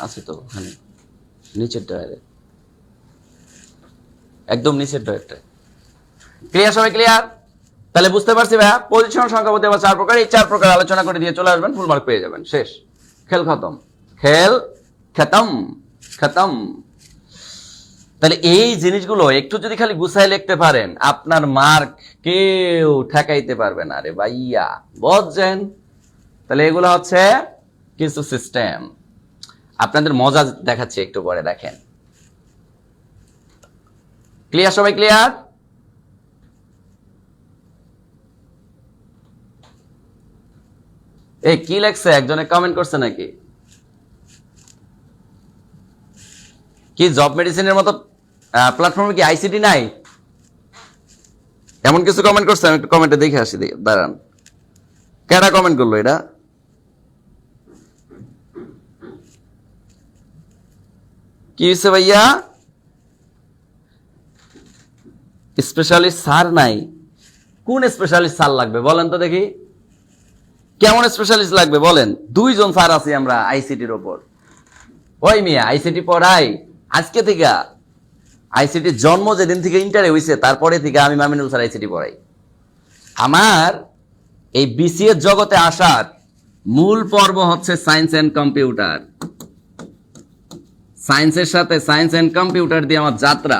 আছে তো ওখানে নিচের ডয়ারে, একদম নিচের ডয়ারটা। ক্লিয়ার সবাই? ক্লিয়ার? তাহলে বুঝতে পারছি ভাইয়া পজিশনাল সংখ্যা পদ্ধতি আবার 4 প্রকার। এই 4 প্রকার আলোচনা করে দিয়ে চলে আসবেন, ফুল মার্ক পেয়ে যাবেন। শেষ, খেল খতম, খেল খতম। খতম। তাহলে এই জিনিসগুলো একটু যদি খালি গুছাই লিখতে পারেন, আপনার মার্ক কেউ ঠেকাইতে পারবে না রে ভাইয়া, বুঝছেন? তাহলে এগুলো হচ্ছে কিছু সিস্টেম। আপনাদের মজা দেখাচ্ছি একটু পরে, দেখেন। ক্লিয়ার? সবাই ক্লিয়ার? এই কি লেখছে? একজনে কমেন্ট করছে নাকি? কি জব মেডিসিনের মতো প্ল্যাটফর্মে কি আইসিটি নাই? এমন কিছু কমেন্ট করছে, আমি একটু কমেন্টে দেখে আসি, দাঁড়ান। কেডা কমেন্ট করলো এটা? কি হয়েছে ভাইয়া? স্পেশালিস্ট স্যার নাই? কোন স্পেশালিস্ট স্যার লাগবে বলেন তো দেখি? কেমন স্পেশালিস্ট লাগবে বলেন? 2 জন স্যার আছি আমরা আইসিটির ওপর। ওই মিয়া আইসিটি পড়াই আজকে থেকে, আইসিটির জন্ম যেদিন থেকে ইন্টারে হয়েছে তারপরে থেকে আমি মামিনুল স্যার আইসিটি পড়াই। আমার এই বিসিএস জগতে আসার মূল পর্ব হচ্ছে সায়েন্স এন্ড কম্পিউটার। সায়েন্সের সাথে সায়েন্স এন্ড কম্পিউটার দিয়ে আমার যাত্রা।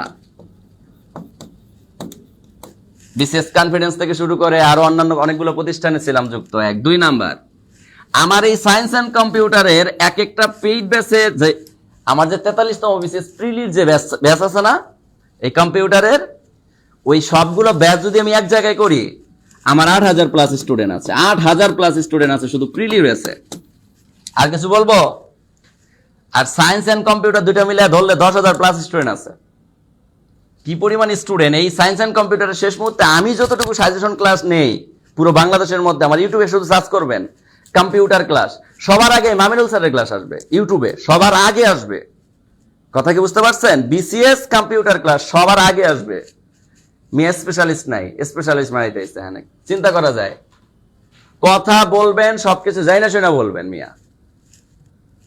বিসিএস কনফিডেন্স থেকে শুরু করে আরো অন্যান্য অনেকগুলো প্রতিষ্ঠানে ছিলাম যুক্ত। 1 2 নাম্বার আমার এই সায়েন্স এন্ড কম্পিউটারের এক একটা পেইড ব্যাচে, যে আমার যে 43তম বিসিএস প্রিলির যে ব্যাচ আছে না এই কম্পিউটারের, ওই সবগুলো ব্যাচ যদি আমি এক জায়গায় করি, আমার 8000 প্লাস স্টুডেন্ট আছে। 8000 প্লাস স্টুডেন্ট আছে শুধু প্রিলি রয়েছে। আর কিছু বলবো? আর সায়েন্স এন্ড কম্পিউটার দুটো মিলে ধরলে 10,000 প্লাস স্টুডেন্ট আছে। কি পরিমাণ স্টুডেন্ট! এই সায়েন্স এন্ড কম্পিউটারের শেষ মুহূর্তে আমি যতটুকু সাজেশন ক্লাস নেই পুরো বাংলাদেশের মধ্যে, আমার ইউটিউবে শুধু সার্চ করবেন কম্পিউটার ক্লাস, সবার আগে মামিনুল স্যারের ক্লাস আসবে ইউটিউবে, সবার আগে আসবে। কথা কি বুঝতে পারছেন? বিসিএস কম্পিউটার ক্লাস সবার আগে আসবে। মিয়া স্পেশালিস্ট নাই, স্পেশালিস্ট মারাইতেছে। হ্যাঁ, চিন্তা করা যায়? কথা বলবেন, সবকিছু যাই না শুনে বলবেন মিয়া।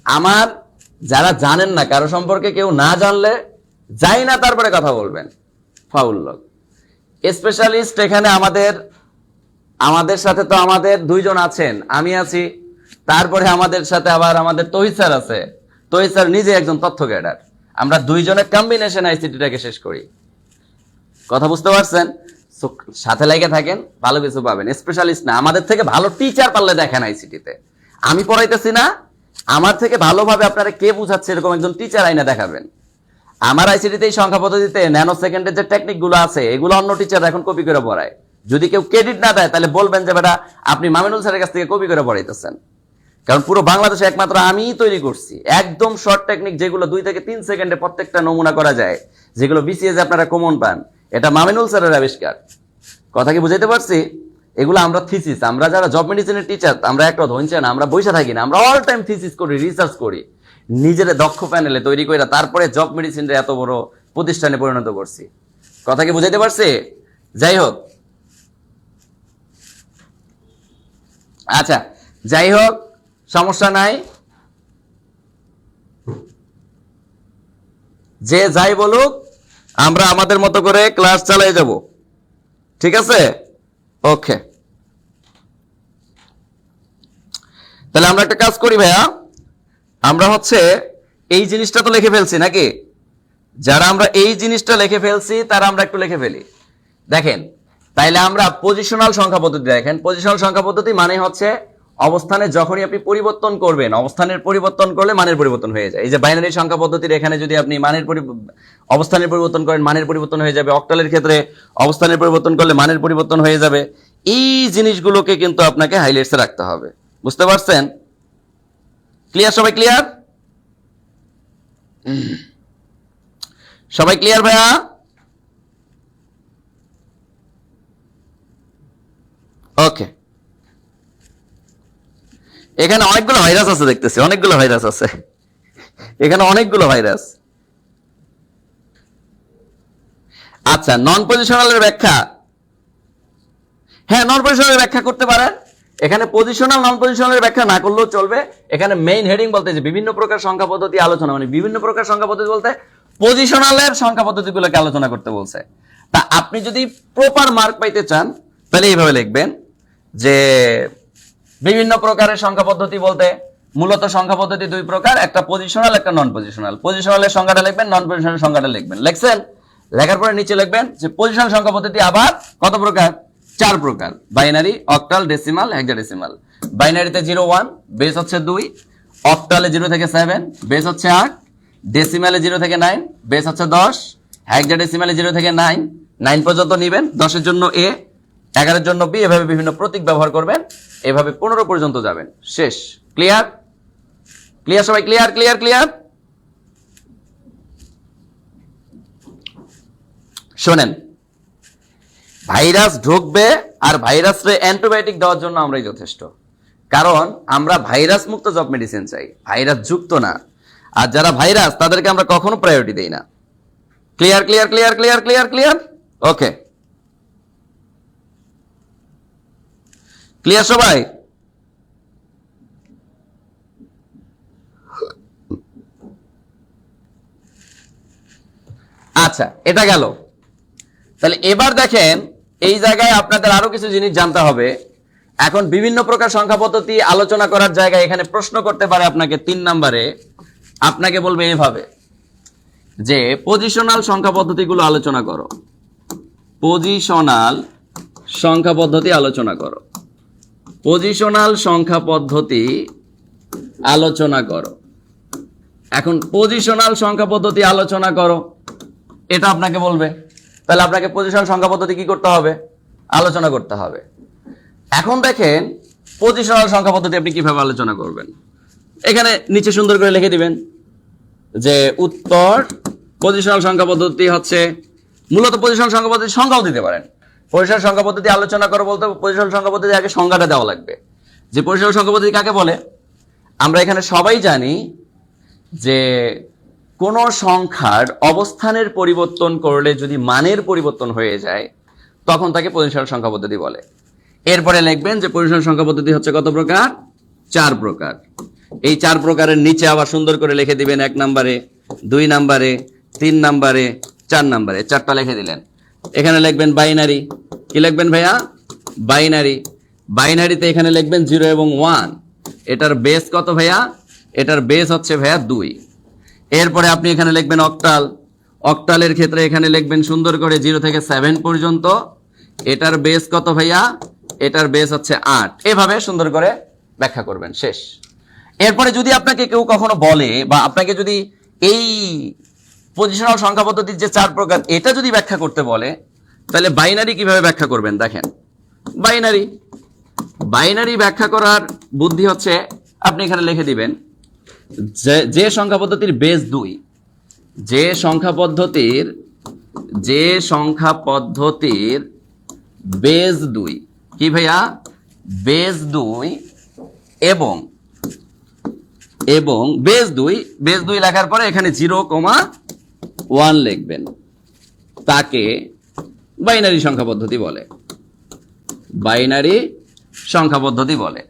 আমার যারা জানেন না কারো সম্পর্কে, কেউ না জানলে যাই না তারপরে কথা বলবেন, ফাউল লোক। স্পেশালিস্ট এখানে আমাদের সাথে তো আমাদের 2 জন আছেন, আমি আছি, তারপরে আমাদের সাথে আবার আমাদের তহিদ স্যার আছে। তহিদ স্যার নিজে একজন তথ্য ক্যাডার। আমরা 2 জনের কম্বিনেশন আইসিটিটাকে শেষ করি। কথা বুঝতে পারছেন? সাথে লেগে থাকেন, ভালো কিছু পাবেন। স্পেশালিস্ট না, আমাদের থেকে ভালো টিচার পারলে দেখেন আইসিটিতে। আমি পড়াইতেছি না, আমার থেকে ভালোভাবে আপনারা কে বুঝাচ্ছে এরকম একজন টিচার আইনা দেখাবেন। আমার আইসিটিতে এই সংখ্যা পদ্ধতিতে ন্যানো সেকেন্ডের যে টেকনিক গুলো আছে, এগুলো অন্য টিচার এখন কপি করে পড়ায়। যদি কেউ ক্রেডিট না দেয় তাহলে বলবেন যে বেটা আপনি মামিনুল স্যারের কাছ থেকে কপি করে পড়াইতেছেন। কারণ পুরো বাংলাদেশে একমাত্র আমিই তৈরি করছি একদম শর্ট টেকনিক, যেগুলো 2 থেকে 3 সেকেন্ডে প্রত্যেকটা নমুনা করা যায়, যেগুলো বিসিএস আপনারা কমন পান। এটা মামিনুল স্যারের আবিষ্কার। কথা কি বুঝাইতে পারছি? এগুলো আমরা থিসিস, আমরা যারা জব মেডিসিনের টিচার, আমরা একটা ধনছে না, আমরা বসে থাকি না, আমরা অল টাইম থিসিস করি, রিসার্চ করি, নিজের দক্ষ প্যানেলে তৈরি করে তারপরে জব মেডিসিনের এত বড় প্রতিষ্ঠানে পরিণত করছি। কথা কি বুঝাইতে পারছি? যাই হোক, আচ্ছা যাই হোক, সমস্যা নাই। যে যাই বলুক, আমরা আমাদের মতো করে ক্লাস চালিয়ে যাব। ঠিক আছে? ওকে, তাহলে আমরা একটা কাজ করি ভাইয়া, আমরা হচ্ছে এই জিনিসটা তো লিখে ফেলছি নাকি? যারা আমরা এই জিনিসটা লিখে ফেলছি তারা আমরা একটু লিখে ফেলি। দেখেন, তাইলে আমরা পজিশনাল সংখ্যা পদ্ধতি, দেখেন পজিশনাল সংখ্যা পদ্ধতি মানে হচ্ছে অবস্থানে যখনই আপনি পরিবর্তন করবেন, অবস্থানের পরিবর্তন করলে মানের পরিবর্তন হয়ে যায়। এই যে বাইনারি সংখ্যা পদ্ধতির এখানে যদি আপনি অবস্থানের পরিবর্তন করেন, মানের পরিবর্তন হয়ে যাবে। অক্টালের ক্ষেত্রে অবস্থানের পরিবর্তন করলে মানের পরিবর্তন হয়ে যাবে। এই জিনিসগুলোকে কিন্তু আপনাকে হাইলাইটসে রাখতে হবে। বুঝতে পারছেন? ক্লিয়ার? সবাই ক্লিয়ার? সবাই ক্লিয়ার ভাইয়া? ওকে, এখানে অনেকগুলো ভাইরাস আছে দেখতেছি, অনেকগুলো ভাইরাস আছে এখানে, অনেকগুলো ভাইরাস। আচ্ছা, নন পজিশনালের ব্যাখ্যা। হ্যাঁ, নন পজিশনালের ব্যাখ্যা করতে পারেন। এখানে পজিশনাল নন পজিশনালের ব্যাখ্যা না করলেও চলবে। এখানে মেইন হেডিং বলতে যে বিভিন্ন প্রকার সংখ্যা পদ্ধতি আলোচনা, মানে বিভিন্ন প্রকার সংখ্যা পদ্ধতি বলতে পজিশনালের সংখ্যা পদ্ধতিগুলোকে আলোচনা করতে বলছে। তা আপনি যদি প্রপার মার্ক পাইতে চান তাহলে এইভাবে লিখবেন যে বিভিন্ন প্রকারের সংখ্যা পদ্ধতি বলতে মূলত সংখ্যা পদ্ধতি দুই প্রকার, একটা পজিশনাল, একটা নন পজিশনাল। পজিশনালের সংখ্যাটা লিখবেন, নন পজিশনালের সংখ্যাটা লিখবেন। লিখছেন? লেখার পরে নিচে লিখবেন যে পজিশনাল সংখ্যা পদ্ধতি আবার কত প্রকার? 4 প্রকার, বাইনারি, অক্টাল, ডেসিমাল, হেক্সাডেসিমাল। বাইনারিতে 0 1 বেস হচ্ছে 2, অক্টালে 0 থেকে 7 বেস হচ্ছে 8, ডেসিমালে 0 থেকে 9 বেস হচ্ছে 10, হেক্সাডেসিমালে 0 থেকে 9 9 পর্যন্ত নেবেন, 10 এর জন্য এ, 11 এর জন্য বি, এভাবে বিভিন্ন প্রতীক ব্যবহার করবেন, এভাবে 15 পর্যন্ত যাবেন। শেষ। ক্লিয়ার? ক্লিয়ার সবাই? Clear clear clear? শোনেন, ভাইরাস ঢুকবে আর ভাইরাসে অ্যান্টিবায়োটিক দেওয়ার জন্য আমরাই যথেষ্ট, কারণ আমরা ভাইরাস মুক্ত জব মেডিসিন চাই, ভাইরাস যুক্ত না। আর যারা ভাইরাস তাদেরকে আমরা কখনো প্রায়োরিটি দেই না। Clear clear clear clear clear clear? Okay, clear সবাই? আচ্ছা, এটা গেল। তাহলে এবার দেখেন, এই জায়গায় আপনাদের আরো কিছু জিনিস জানতে হবে। এখন বিভিন্ন প্রকার সংখ্যা পদ্ধতি আলোচনা করার জায়গায় এখানে প্রশ্ন করতে পারে আপনাকে 3 নম্বরে, আপনাকে বলবে এভাবে যে পজিশনাল সংখ্যা পদ্ধতিগুলো আলোচনা করো, পজিশনাল সংখ্যা পদ্ধতি আলোচনা করো, পজিশনাল সংখ্যা পদ্ধতি আলোচনা করো। এখন পজিশনাল সংখ্যা পদ্ধতি আলোচনা করো, এটা আপনাকে বলবে। তাহলে আপনাকে পজিশনাল সংখ্যা পদ্ধতি কি করতে হবে? আলোচনা করতে হবে। এখন দেখেন পজিশনাল সংখ্যা পদ্ধতি আপনি কিভাবে আলোচনা করবেন। এখানে নিচে সুন্দর করে লিখে দিবেন যে উত্তর পজিশনাল সংখ্যা পদ্ধতি হচ্ছে, মূলত পজিশনাল সংখ্যা পদ্ধতি সংজ্ঞাও দিতে পারেন। পজিশনাল সংখ্যা পদ্ধতি আলোচনা করো বলতে পজিশনাল সংখ্যা পদ্ধতি আগে সংজ্ঞাটা দেওয়া লাগবে যে পজিশনাল সংখ্যা পদ্ধতি কাকে বলে। আমরা এখানে সবাই জানি যে কোন সংখ্যার অবস্থানের পরিবর্তন করলে যদি মানের পরিবর্তন হয়ে যায় তখন তাকে পজিশনাল সংখ্যা পদ্ধতি বলে। এরপরে লিখবেন যে পজিশনাল সংখ্যা পদ্ধতি হচ্ছে কত প্রকার? 4 প্রকার। এই 4 প্রকারের নিচে আবার সুন্দর করে লিখে দিবেন 1 নম্বরে, 2 নম্বরে, 3 নম্বরে, 4 নম্বরে, 4টা লিখে দিলেন। এখানে লিখবেন বাইনারি। কি লিখবেন ভাইয়া? বাইনারি। বাইনারিতে এখানে লিখবেন 0 এবং 1। এটার বেস কত ভাইয়া? এটার বেস হচ্ছে ভাইয়া 2। এরপরে আপনি এখানে লিখবেন অক্টাল। অক্টালের ক্ষেত্রে এখানে লিখবেন সুন্দর করে 0 থেকে 7 পর্যন্ত। এটার বেস কত ভাইয়া? এটার বেস হচ্ছে 8। এভাবে সুন্দর করে ব্যাখ্যা করবেন। শেষ। এরপরে যদি আপনাকে কেউ কখনো বলে বা আপনাকে যদি এই পজিশনাল সংখ্যা পদ্ধতির যে 4 প্রকার এটা যদি ব্যাখ্যা করতে বলে, তাহলে বাইনারি কিভাবে ব্যাখ্যা করবেন দেখেন। বাইনারি বাইনারি ব্যাখ্যা করার বুদ্ধি হচ্ছে আপনি এখানে লিখে দিবেন যে সংখ্যা পদ্ধতির বেস 2, যে সংখ্যা পদ্ধতির বেস 2, কি ভাইয়া? বেস 2 এবং বেস 2 লেখার পরে এখানে 0,1 লিখবেন, তাকে বাইনারি সংখ্যা পদ্ধতি বলে। বাইনারি সংখ্যা পদ্ধতি বলে,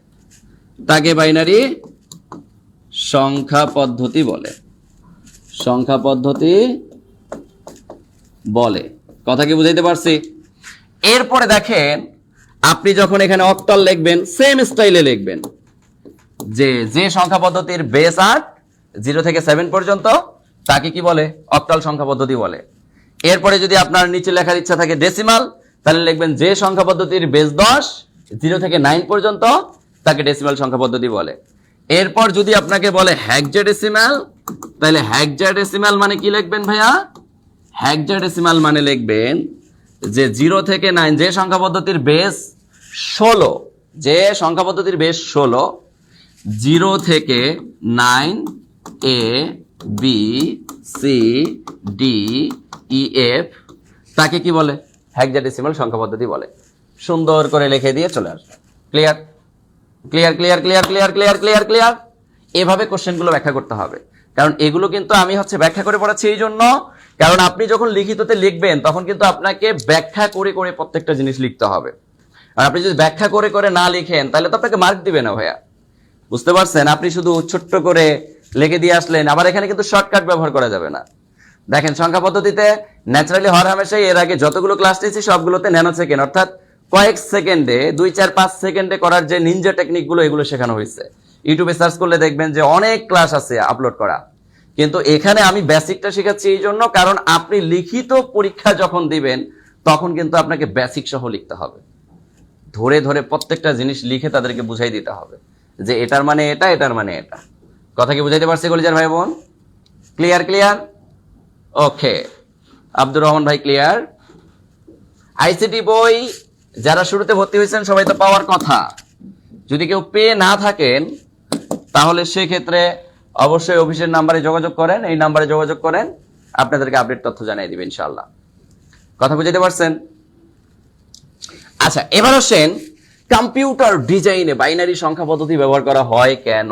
তাকে বাইনারি সংখ্যা পদ্ধতি বলে। সংখ্যা পদ্ধতি বলে। কথা কি বুঝাইতে পারছি? এরপরে দেখেন আপনি যখন এখানে অক্টাল লিখবেন সেম স্টাইলে লিখবেন যে সংখ্যা পদ্ধতির বেস 8, 0 থেকে 7 পর্যন্ত, তাকে কি বলে? অক্টাল সংখ্যা পদ্ধতি বলে। এরপরে যদি আপনার নিচে লেখার ইচ্ছা থাকে ডেসিমাল, তাহলে লিখবেন যে সংখ্যা পদ্ধতির বেস 10, 0 থেকে 9 পর্যন্ত, তাকে ডেসিমাল সংখ্যা পদ্ধতি বলে। এরপর যদি আপনাকে বলে হেক্সাডেসিমাল, তাহলে হেক্সাডেসিমাল মানে কি লিখবেন ভাইয়া? হেক্সাডেসিমাল মানে লিখবেন যে 0 থেকে 9, যে সংখ্যা পদ্ধতির বেস 16, যে সংখ্যা পদ্ধতির বেস 16, 0 থেকে 9 A B C D E F, তাকে কি বলে? হেক্সাডেসিমাল সংখ্যা পদ্ধতি বলে। সুন্দর করে লিখে দিয়ে চলে আসবে। Clear clear clear clear clear clear clear clear? এভাবে কোশ্চেনগুলো ব্যাখ্যা করতে হবে, কারণ এগুলো কিন্তু আমি ব্যাখ্যা করে পড়াচ্ছি এই জন্য, কারণ আপনি যখন লিখিততে লিখবেন তখন কিন্তু আপনাকে ব্যাখ্যা করে করে প্রত্যেকটা জিনিস লিখতে হবে। আর আপনি যদি ব্যাখ্যা করে করে না লিখেন তাহলে তো আপনাকে মার্ক দিবে না ভাইয়া। বুঝতে পারছেন? আপনি শুধু ছোট্ট করে লিখে দিয়ে আসলেন, আবার এখানে কিন্তু শর্টকাট ব্যবহার করা যাবে না। দেখেন সংখ্যা পদ্ধতিতে ন্যাচারালি হর হামেশাই এর আগে যতগুলো ক্লাস নিয়েছি সবগুলোতে ন্যানো সেকেন্ড, অর্থাৎ কয়েক সেকেন্ডে 2, 4, 5 সেকেন্ডে করার যে নিনজা টেকনিকগুলো এগুলো শেখানো হয়েছে। ইউটিউবে সার্চ করলে দেখবেন যে অনেক ক্লাস আছে আপলোড করা, কিন্তু এখানে আমি বেসিকটা শেখাচ্ছি এই জন্য, কারণ আপনি লিখিত পরীক্ষা যখন দিবেন তখন কিন্তু আপনাকে বেসিক সহ লিখতে হবে, ধরে ধরে প্রত্যেকটা জিনিস লিখে তাদেরকে বুঝাই দিতে হবে যে এটার মানে এটা, এটার মানে এটা। কথা কি বুঝাইতে পারছি কলিজার ভাই বোন? Clear clear? Okay, Abdur Rahman ভাই ক্লিয়ার? আইসিটি বই যারা শুরুতে ভর্তি হয়েছেন সবাই তো পাওয়ার কথা। যদি কেউ পেয়ে না থাকেন তাহলে সেক্ষেত্রে অবশ্যই অফিসের নাম্বারে যোগাযোগ করেন, এই নাম্বারে যোগাযোগ করেন, আপনাদেরকে আপডেট তথ্য জানিয়ে দিবে ইনশাআল্লাহ। কথা বুঝতে পারছেন? আচ্ছা, এবার আসেন কম্পিউটার ডিজাইনে বাইনারি সংখ্যা পদ্ধতি ব্যবহার করা হয় কেন?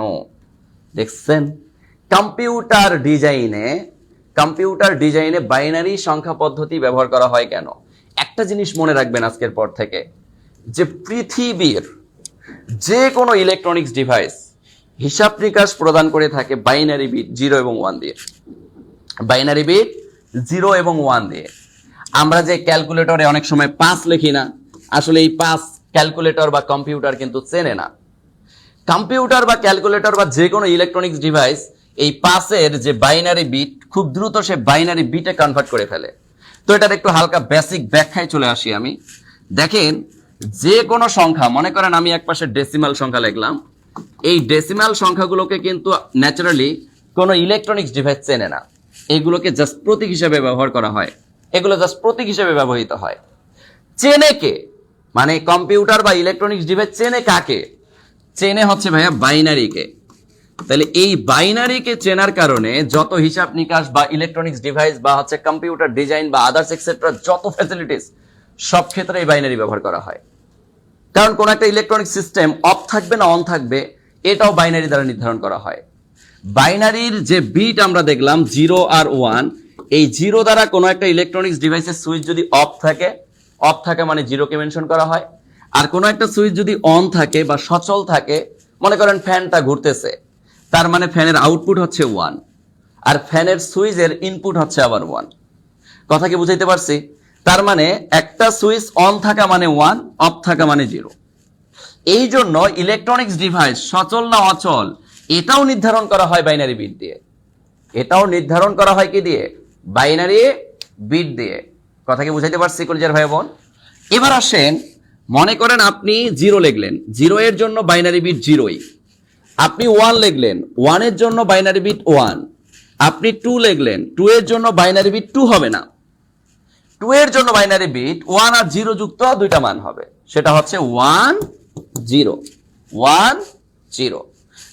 দেখছেন, কম্পিউটার ডিজাইনে বাইনারি সংখ্যা পদ্ধতি ব্যবহার করা হয় কেন? একটা জিনিস মনে রাখবেন আজকের পর থেকে, যে পৃথিবীর যে কোনো ইলেকট্রনিক্স ডিভাইস হিসাব নিকাশ প্রদান করে থাকে বাইনারি বিট 0 এবং 1 দিয়ে। বাইনারি বিট 0 এবং 1 দিয়ে। আমরা যে ক্যালকুলেটরে অনেক সময় 5 লিখি না, আসলে এই 5 ক্যালকুলেটর বা কম্পিউটার কিন্তু চেনে না। কম্পিউটার বা ক্যালকুলেটর বা যে কোনো ইলেকট্রনিক্স ডিভাইস এই 5-এর যে বাইনারি বিট খুব দ্রুত সে বাইনারি বিটে কনভার্ট করে ফেলে। তো এটার একটু হালকা বেসিক ব্যাখ্যায় চলে আসি আমি। দেখেন, যে কোনো সংখ্যা, মনে করেন আমি একপাশে ডেসিমাল সংখ্যা লিখলাম, এই ডেসিমাল সংখ্যাগুলোকে কিন্তু ন্যাচারালি কোনো ইলেকট্রনিক্স ডিভাইস চেনে না, এগুলোকে জাস্ট প্রতীক হিসেবে ব্যবহার করা হয়, এগুলো জাস্ট প্রতীক হিসেবে ব্যবহৃত হয়। চেনে কে? মানে কম্পিউটার বা ইলেকট্রনিক্স ডিভাইস চেনে কাকে? চেনে হচ্ছে ভাইয়া বাইনারিকে। তাহলে এই বাইনারিকে চেনার কারণে যত হিসাব নিকাশ বা ইলেকট্রনিক্স ডিভাইস বা হচ্ছে কম্পিউটার ডিজাইন বা আদার্স এক্সেট্রা যত ফ্যাসিলিটিস সব ক্ষেত্রে এই বাইনারি ব্যবহার করা হয়। কারণ কোন একটা ইলেকট্রনিক সিস্টেম অফ থাকবে না অন থাকবে এটাও বাইনারি দ্বারা নির্ধারণ করা হয়। বাইনারির যে বিট আমরা দেখলাম 0 আর 1, এই 0 দ্বারা কোনো একটা ইলেকট্রনিক্স ডিভাইসের সুইচ যদি অফ থাকে মানে 0 কে মেনশন করা হয়। আর কোনো একটা সুইচ যদি অন থাকে বা সচল থাকে, মনে করেন ফ্যানটা ঘুরতেছে, তার মানে ফ্যানের আউটপুট হচ্ছে 1 আর ফ্যানের সুইচের ইনপুট হচ্ছে আবার 1। কথা কি বুঝাইতে পারছি? তার মানে একটা সুইচ অন থাকা মানে 1, অফ থাকা মানে 0। এই জন্য ইলেকট্রনিক্স ডিভাইস সচল না অচল এটাও নির্ধারণ করা হয় বাইনারি বিট দিয়ে। এটাও নির্ধারণ করা হয় কি দিয়ে? বাইনারি বিট দিয়ে। কথা কি বুঝাইতে পারছি কলিজার ভাই বোন? এবার আসেন, মনে করেন আপনি 0 লিখলেন, 0 এর জন্য বাইনারি বিট 0ই। আপনি 1 লিখলেন, 1 এর জন্য বাইনারি বিট 1। আপনি 2 লিখলেন, 2 এর জন্য বাইনারি বিট 2 হবে না। 2 এর জন্য বাইনারি বিট 1 আর 0 যুক্ত দুইটা মান হবে, সেটা হচ্ছে 1 0 1 0।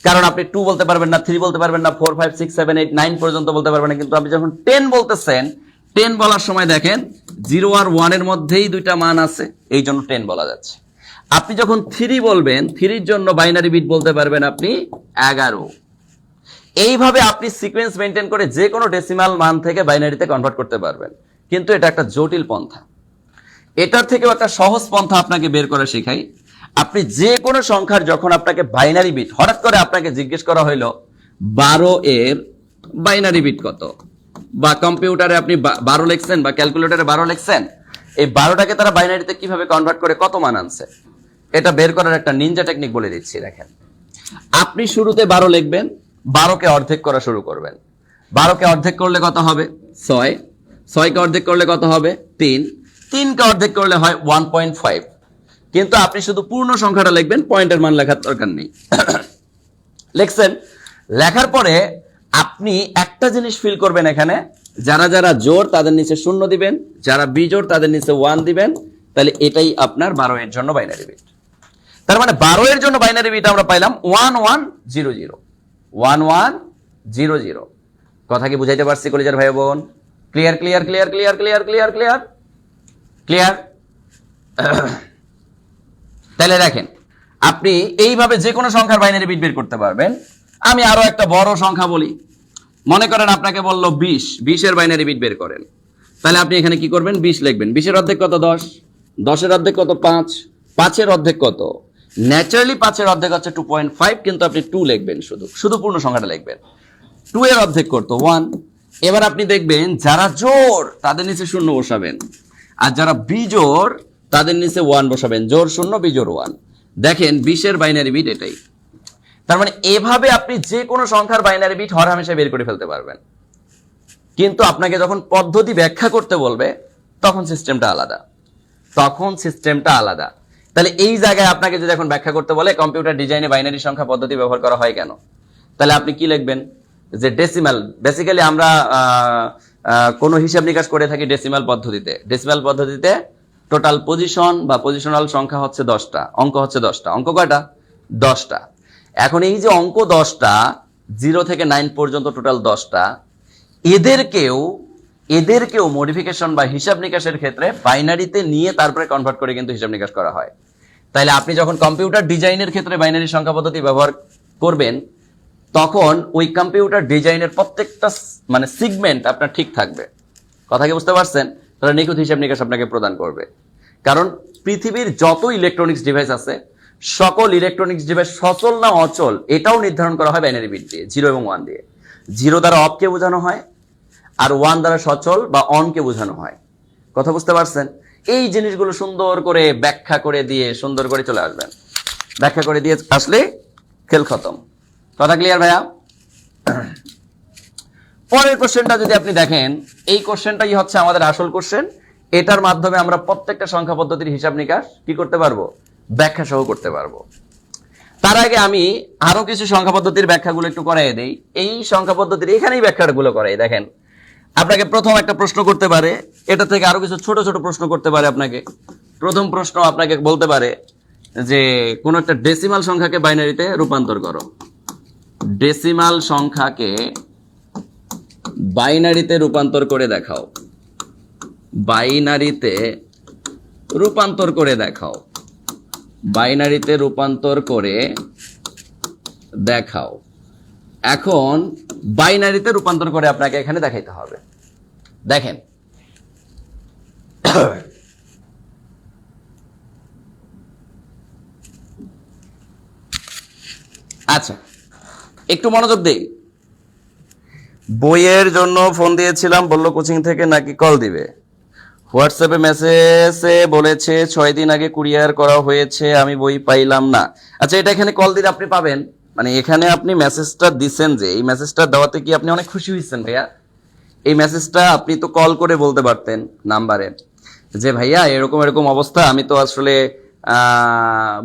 কারণ আপনি 2 বলতে পারবেন না, 3 বলতে পারবেন না, 4 5 6 7 8 9 পর্যন্ত বলতে পারবেন না, কিন্তু আপনি যখন 10 বলতেছেন, 10 বলার সময় দেখেন 0 আর 1 এর মধ্যেই দুইটা মান আছে, এই জন্য 10 বলা যাচ্ছে। আপনি যখন 3 বলবেন, 3 এর জন্য বাইনারি বিট বলতে পারবেন আপনি 11। এইভাবে আপনি সিকোয়েন্স মেনটেন করে যে কোনো ডেসিমাল মান থেকে বাইনারিতে কনভার্ট করতে পারবেন। কিন্তু এটা একটা জটিল পন্থা। এটার থেকেও একটা সহজ পন্থা আপনাকে বের করে শেখাই। আপনি যে কোনো সংখ্যার যখন আপনাকে বাইনারি বিট, হঠাৎ করে আপনাকে জিজ্ঞেস করা হইলো 12 এর বাইনারি বিট কত, বা কম্পিউটারে আপনি 12 লিখছেন বা ক্যালকুলেটরে 12 লিখছেন, এই 12টাকে তারা বাইনারিতে কিভাবে কনভার্ট করে কত মান আনছে, এটা বের করার একটা নিনজা টেকনিক বলে দিচ্ছি। দেখেন, আপনি শুরুতে 12 লিখবেন, 12কে অর্ধেক করা শুরু করবেন। 12কে অর্ধেক করলে কত হবে? 6। 6কে অর্ধেক করলে কত হবে? 3। 3কে অর্ধেক করলে হয় 1.5। কিন্তু আপনি শুধু পূর্ণ সংখ্যাটা লিখবেন, পয়েন্টের মান লেখার দরকার নেই। লিখছেন, লেখার পরে আপনি একটা জিনিস ফিল করবেন, এখানে যারা যারা জোড় তাদের নিচে 0 দিবেন, যারা বিজোড় তাদের নিচে 1 দিবেন। তাহলে এটাই আপনার 12 এর জন্য বাইনারি বিট। তার মানে 12 এর জন্য বাইনারি বিট আমরা পাইলাম 1100 1100। কথা কি বুঝাইতে পারছি কলিজার ভাই বোন? Clear clear clear clear clear clear clear clear. তাহলে দেখেন, আপনি এইভাবে যে কোনো সংখ্যার বাইনারি বিট বের করতে পারবেন। আমি আরো একটা বড় সংখ্যা বলি, মনে করেন আপনাকে বললো 20 এর বাইনারি বিট বের করেন। তাহলে আপনি এখানে কি করবেন? 20 লিখবেন। 20 এর অর্ধেক কত? 10। 10 এর অর্ধেক কত? 5। 5 এর অর্ধেক কত? ন্যাচারালি 5 এর অর্ধেক হচ্ছে 2.5, কিন্তু আপনি 2 লিখবেন, শুধু পূর্ণ সংখ্যাটা লিখবেন। 2 এর অর্ধেক কত? 1। এবার আপনি দেখবেন যারা জোড় তাদের নিচে 0 বসাবেন, আর যারা বিজোড় তাদের নিচে 1 বসাবেন। জোড় 0, বিজোড় 1। দেখেন 20 এর বাইনারি বিট এটাই। তার মানে এভাবে আপনি যে কোনো সংখ্যার বাইনারি বিট হরহামেশা বের করে ফেলতে পারবেন। কিন্তু আপনাকে যখন পদ্ধতি ব্যাখ্যা করতে বলবে তখন সিস্টেমটা আলাদা, তাহলে এই জায়গায় আপনাকে যদি এখন ব্যাখ্যা করতে বলে কম্পিউটার ডিজাইনে বাইনারি সংখ্যা পদ্ধতি ব্যবহার করা হয় কেন, তাহলে আপনি কি লিখবেন যে ডেসিমাল, বেসিক্যালি আমরা কোনো হিসাব নিকাশ করে থাকি ডেসিমাল পদ্ধতিতে টোটাল পজিশন বা পজিশনাল সংখ্যা হচ্ছে 10টা, অঙ্ক হচ্ছে 10টা। অঙ্ক কয়টা? 10টা। এখন এই যে অঙ্ক 10টা 0 থেকে 9 পর্যন্ত টোটাল 10টা, এদেরকেও মডিফিকেশন বা হিসাব নিকাশের ক্ষেত্রে বাইনারিতে নিয়ে তারপরে কনভার্ট করে কিন্তু হিসাব নিকাশ করা হয়। তাইলে আপনি যখন কম্পিউটার ডিজাইনের ক্ষেত্রে বাইনারি সংখ্যা পদ্ধতি ব্যবহার করবেন তখন ওই কম্পিউটার ডিজাইনের প্রত্যেকটা মানে সিগমেন্ট আপনার ঠিক থাকবে। কথা কি বুঝতে পারছেন? তারা নিখুঁত হিসাব নিকাশ আপনাকে প্রদান করবে। কারণ পৃথিবীর যত ইলেকট্রনিক্স ডিভাইস আছে সকল ইলেকট্রনিক্স ডিভাইস সচল না অচল এটাও নির্ধারণ করা হয় বাইনারি বিট দিয়ে, 0 এবং 1 দিয়ে। 0 দ্বারা অফকে বোঝানো হয় আর 1 দ্বারা সচল বা অনকে বোঝানো হয়। কথা বুঝতে পারছেন? এই জিনিসগুলো সুন্দর করে ব্যাখ্যা করে দিয়ে সুন্দর করে চলে আসবেন। ব্যাখ্যা করে দিয়ে আসলে খেল খতম। কথা ক্লিয়ার ভাইয়া? পরের কোশ্চেনটা যদি আপনি দেখেন, এই কোশ্চেনটাই হচ্ছে আমাদের আসল কোশ্চেন। এটার মাধ্যমে আমরা প্রত্যেকটা সংখ্যা পদ্ধতির হিসাব নিকাশ কি করতে পারবো? ব্যাখ্যা সহ করতে পারবো। তার আগে আমি আরো কিছু সংখ্যা পদ্ধতির ব্যাখ্যাগুলো একটু করাই দেই। এই সংখ্যা পদ্ধতির এখানেই ব্যাখ্যাগুলো করাই। দেখেন, আপনাকে প্রথম একটা প্রশ্ন করতে পারে, এটা থেকে আরো কিছু ছোট ছোট প্রশ্ন করতে পারে আপনাকে। প্রথম প্রশ্ন আপনাকে বলতে পারে যে কোন একটা ডেসিমাল সংখ্যাকে বাইনারিতে রূপান্তর করো। ডেসিমাল সংখ্যাকে বাইনারিতে রূপান্তর করে দেখাও। বাইনারিতে রূপান্তর করে দেখাও। বাইনারিতে রূপান্তর করে দেখাও। এখন বাইনারিতে রূপান্তর করে আপনাকে এখানে দেখাইতে হবে। দেখেন, আচ্ছা একটু মনোযোগ দেই। বইয়ের জন্য ফোন দিয়েছিলাম, বললো কোচিং থেকে নাকি কল দিবে। হোয়াটসঅ্যাপে মেসেজে বলেছে 6 দিন আগে কুরিয়ার করা হয়েছে, আমি বই পাইলাম না। আচ্ছা, এটা এখানে কল দিলে আপনি পাবেন, মানে এখানে আপনি মেসেজটা দিচ্ছেন, যে এই মেসেজটা দেওয়াতে কি আপনি অনেক খুশি হয়েছেন ভাইয়া? এই মেসেজটা আপনি তো কল করে বলতে পারতেন নাম্বারে যে ভাইয়া এরকম এরকম অবস্থা, আমি তো আসলে